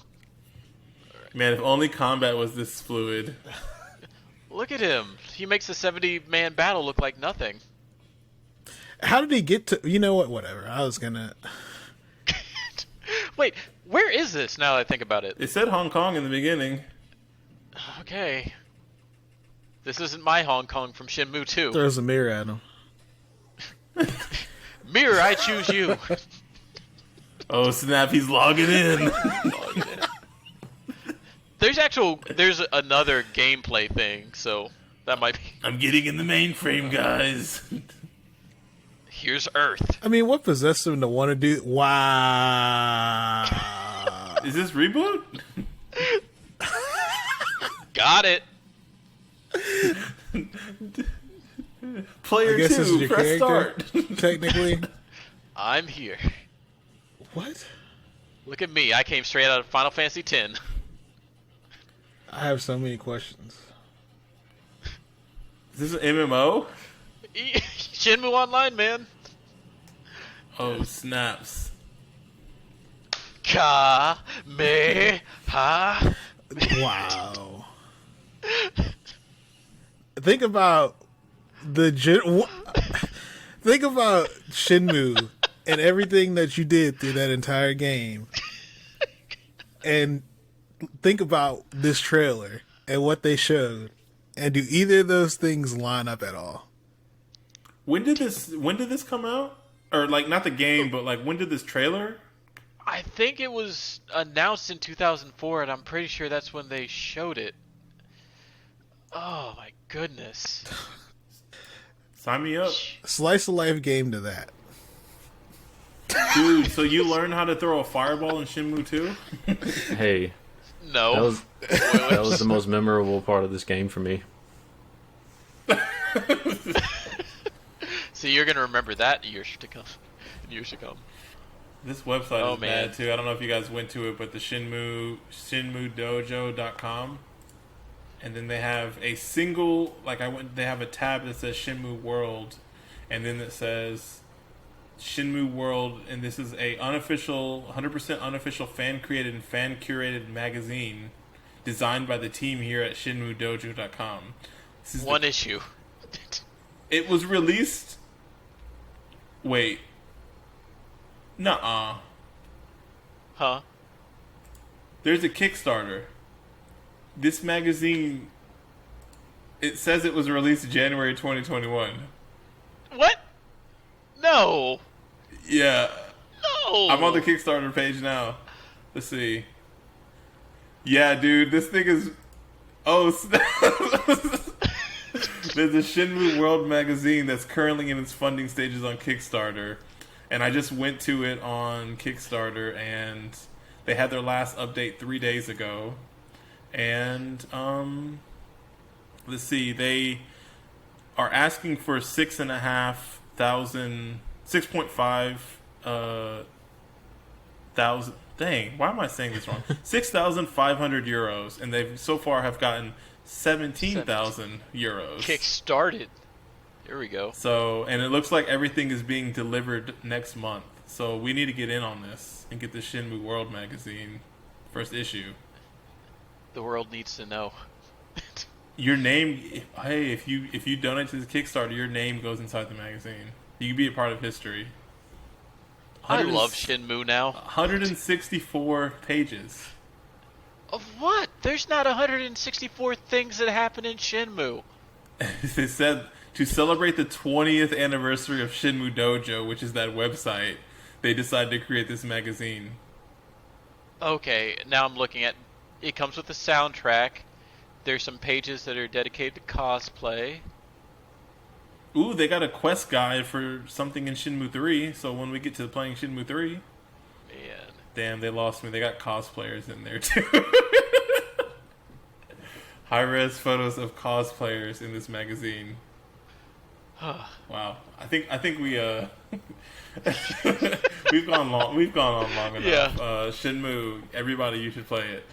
Man, if only combat was this fluid. Look at him. He makes the 70-man battle look like nothing. How did he get to? You know what? Whatever. I was gonna. Wait, where is this now that I think about it? It said Hong Kong in the beginning. Okay. This isn't my Hong Kong from Shenmue 2. Throws a mirror at him. Mirror, I choose you. Oh snap! He's logging in. There's another gameplay thing, so that might be. I'm getting in the mainframe, guys. Here's Earth. I mean, what possessed him to want to do? Wow. Is this reboot? Got it. Player I guess this is 2, your press character, start. technically. I'm here. What? Look at me. I came straight out of Final Fantasy X. I have so many questions. Is this an MMO? Shenmue Online, man. Oh snaps! Ka-me-ha. Wow. Think about think about Shenmue and everything that you did through that entire game, and think about this trailer and what they showed, and do either of those things line up at all? When did this come out? Or like not the game, but like when did this trailer? I think it was announced in 2004, and I'm pretty sure that's when they showed it. Oh my goodness. Sign me up, Slice of life game to that. dude. So you learned how to throw a fireball in Shenmue 2? Hey, No. that was the most memorable part of this game for me. See, you're gonna remember that in years to come. This website is man. bad too. I don't know if you guys went to it, but the Shenmuedojo.com, and then they have a single they have a tab that says Shenmue World, and then it says Shenmue World, and this is a 100% unofficial fan created and fan curated magazine designed by the team here at Shenmuedojo.com. This is One issue. It was released. Wait. Nuh-uh. Huh? There's a Kickstarter. This magazine, it says it was released January 2021. What? No. Yeah. No. I'm on the Kickstarter page now. Let's see. Yeah, dude, this thing is... Oh, snap. There's a Shenmue World magazine that's currently in its funding stages on Kickstarter. And I just went to it on Kickstarter, and they had their last update 3 days ago. And, let's see, they are asking for 6.5 thousand, dang, why am I saying this wrong? 6,500 euros, and they've so far have gotten 17,000 euros. Kick-started. Here we go. So, and it looks like everything is being delivered next month. So we need to get in on this and get the Shenmue World magazine first issue. The world needs to know. Your name, hey, if you donate to this Kickstarter, your name goes inside the magazine. You can be a part of history. I love Shenmue now. 164 pages. Of what? There's not 164 things that happen in Shenmue. They said to celebrate the 20th anniversary of Shenmue Dojo, which is that website, they decided to create this magazine. Okay, now I'm looking at... It comes with a soundtrack. There's some pages that are dedicated to cosplay. Ooh, they got a quest guide for something in Shenmue 3, so when we get to playing Shenmue 3... Man. Damn, they lost me. They got cosplayers in there, too. High-res photos of cosplayers in this magazine. Wow. I think we we've gone on long enough. Yeah. Shenmue, everybody, you should play it.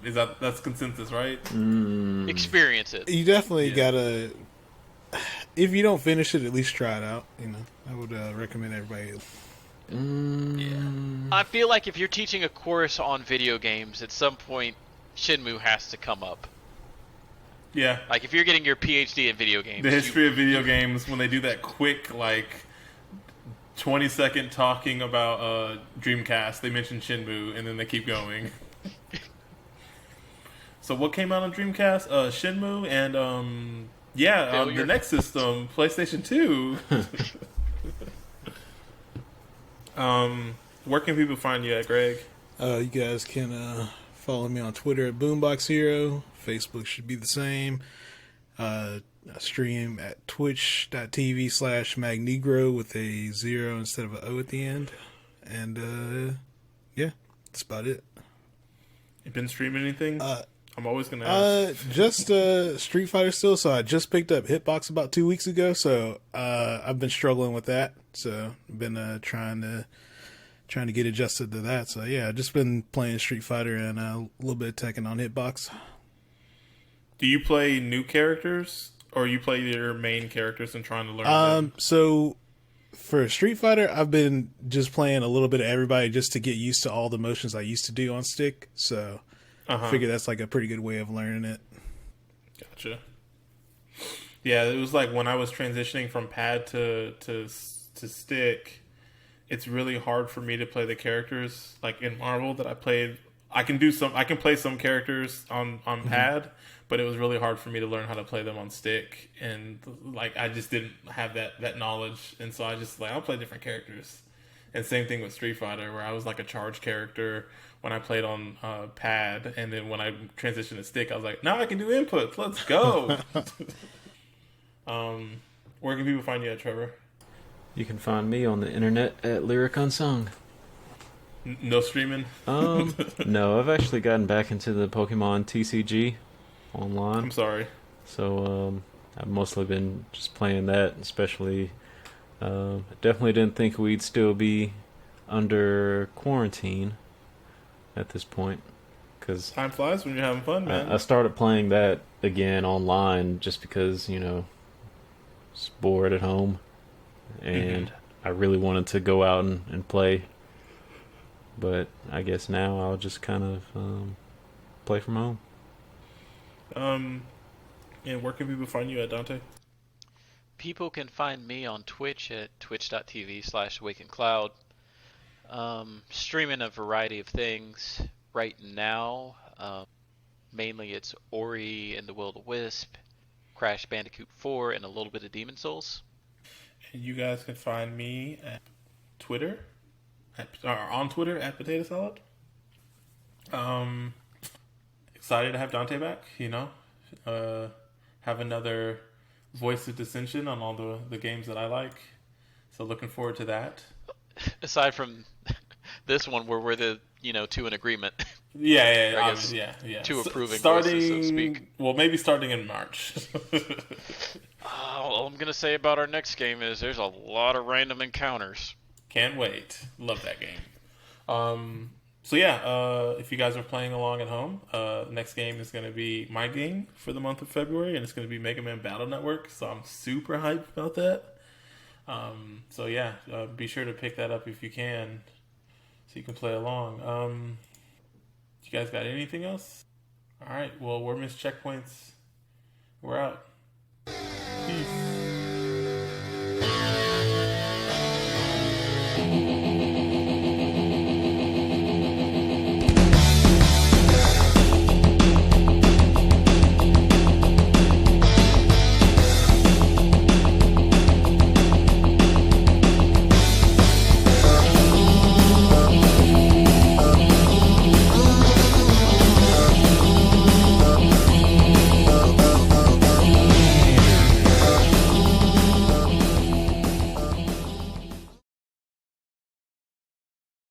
That's consensus, right? Experience it. You definitely Yeah. gotta. If you don't finish it, at least try it out. I would recommend everybody. I feel like if you're teaching a course on video games, at some point, Shenmue has to come up. Yeah. Like if you're getting your PhD in video games, The history of video games, when they do that quick, like 20-second talking about Dreamcast, they mention Shenmue, and then they keep going. So what came out on Dreamcast? Shenmue, and the next system, PlayStation 2. Where can people find you at, Greg? You guys can follow me on Twitter at Boombox Hero. Facebook should be the same. I stream at twitch.tv/Magnegro with a 0 instead of an O at the end. And that's about it. You been streaming anything? I'm always gonna ask. Just Street Fighter still. So I just picked up Hitbox about 2 weeks ago. So I've been struggling with that. So I've been trying to get adjusted to that. So yeah, I've just been playing Street Fighter and a little bit of Tekken on Hitbox. Do you play new characters, or you play your main characters and trying to learn them? So for Street Fighter, I've been just playing a little bit of everybody just to get used to all the motions I used to do on stick. So I figure that's like a pretty good way of learning it. Gotcha. Yeah, it was like when I was transitioning from pad to stick, it's really hard for me to play the characters like in Marvel that I played. I can play some characters on pad, but it was really hard for me to learn how to play them on stick, and like I just didn't have that knowledge, and so I just I'll play different characters. And same thing with Street Fighter, where I was like a charge character when I played on pad, and then when I transitioned to stick, I was like, now I can do inputs. Let's go. Where can people find you at, Trevor? You can find me on the internet at Lyric Unsung. No streaming? No, I've actually gotten back into the Pokemon TCG online. I'm sorry. So I've mostly been just playing that, especially. Definitely didn't think we'd still be under quarantine at this point. Cause time flies when you're having fun, man. I started playing that again online just because, was bored at home. And I really wanted to go out and play. But I guess now I'll just kind of play from home. And where can people find you at, Dante? People can find me on Twitch at twitch.tv/WakenCloud. Streaming a variety of things right now. Mainly it's Ori and the Will of the Wisp, Crash Bandicoot 4, and a little bit of Demon Souls. And you guys can find me at Twitter, on Twitter at Potato Salad. Excited to have Dante back, have another voice of dissension on all the games that I like. So looking forward to that. Aside from this one where we're the, two in agreement. Yeah. Two approving starting, voices, so to speak. Well, maybe starting in March. All I'm going to say about our next game is there's a lot of random encounters. Can't wait. Love that game. If you guys are playing along at home, next game is going to be my game for the month of February, and it's going to be Mega Man Battle Network, so I'm super hyped about that. Be sure to pick that up if you can, so you can play along. You guys got anything else? All right, well, we're Missed Checkpoints. We're out.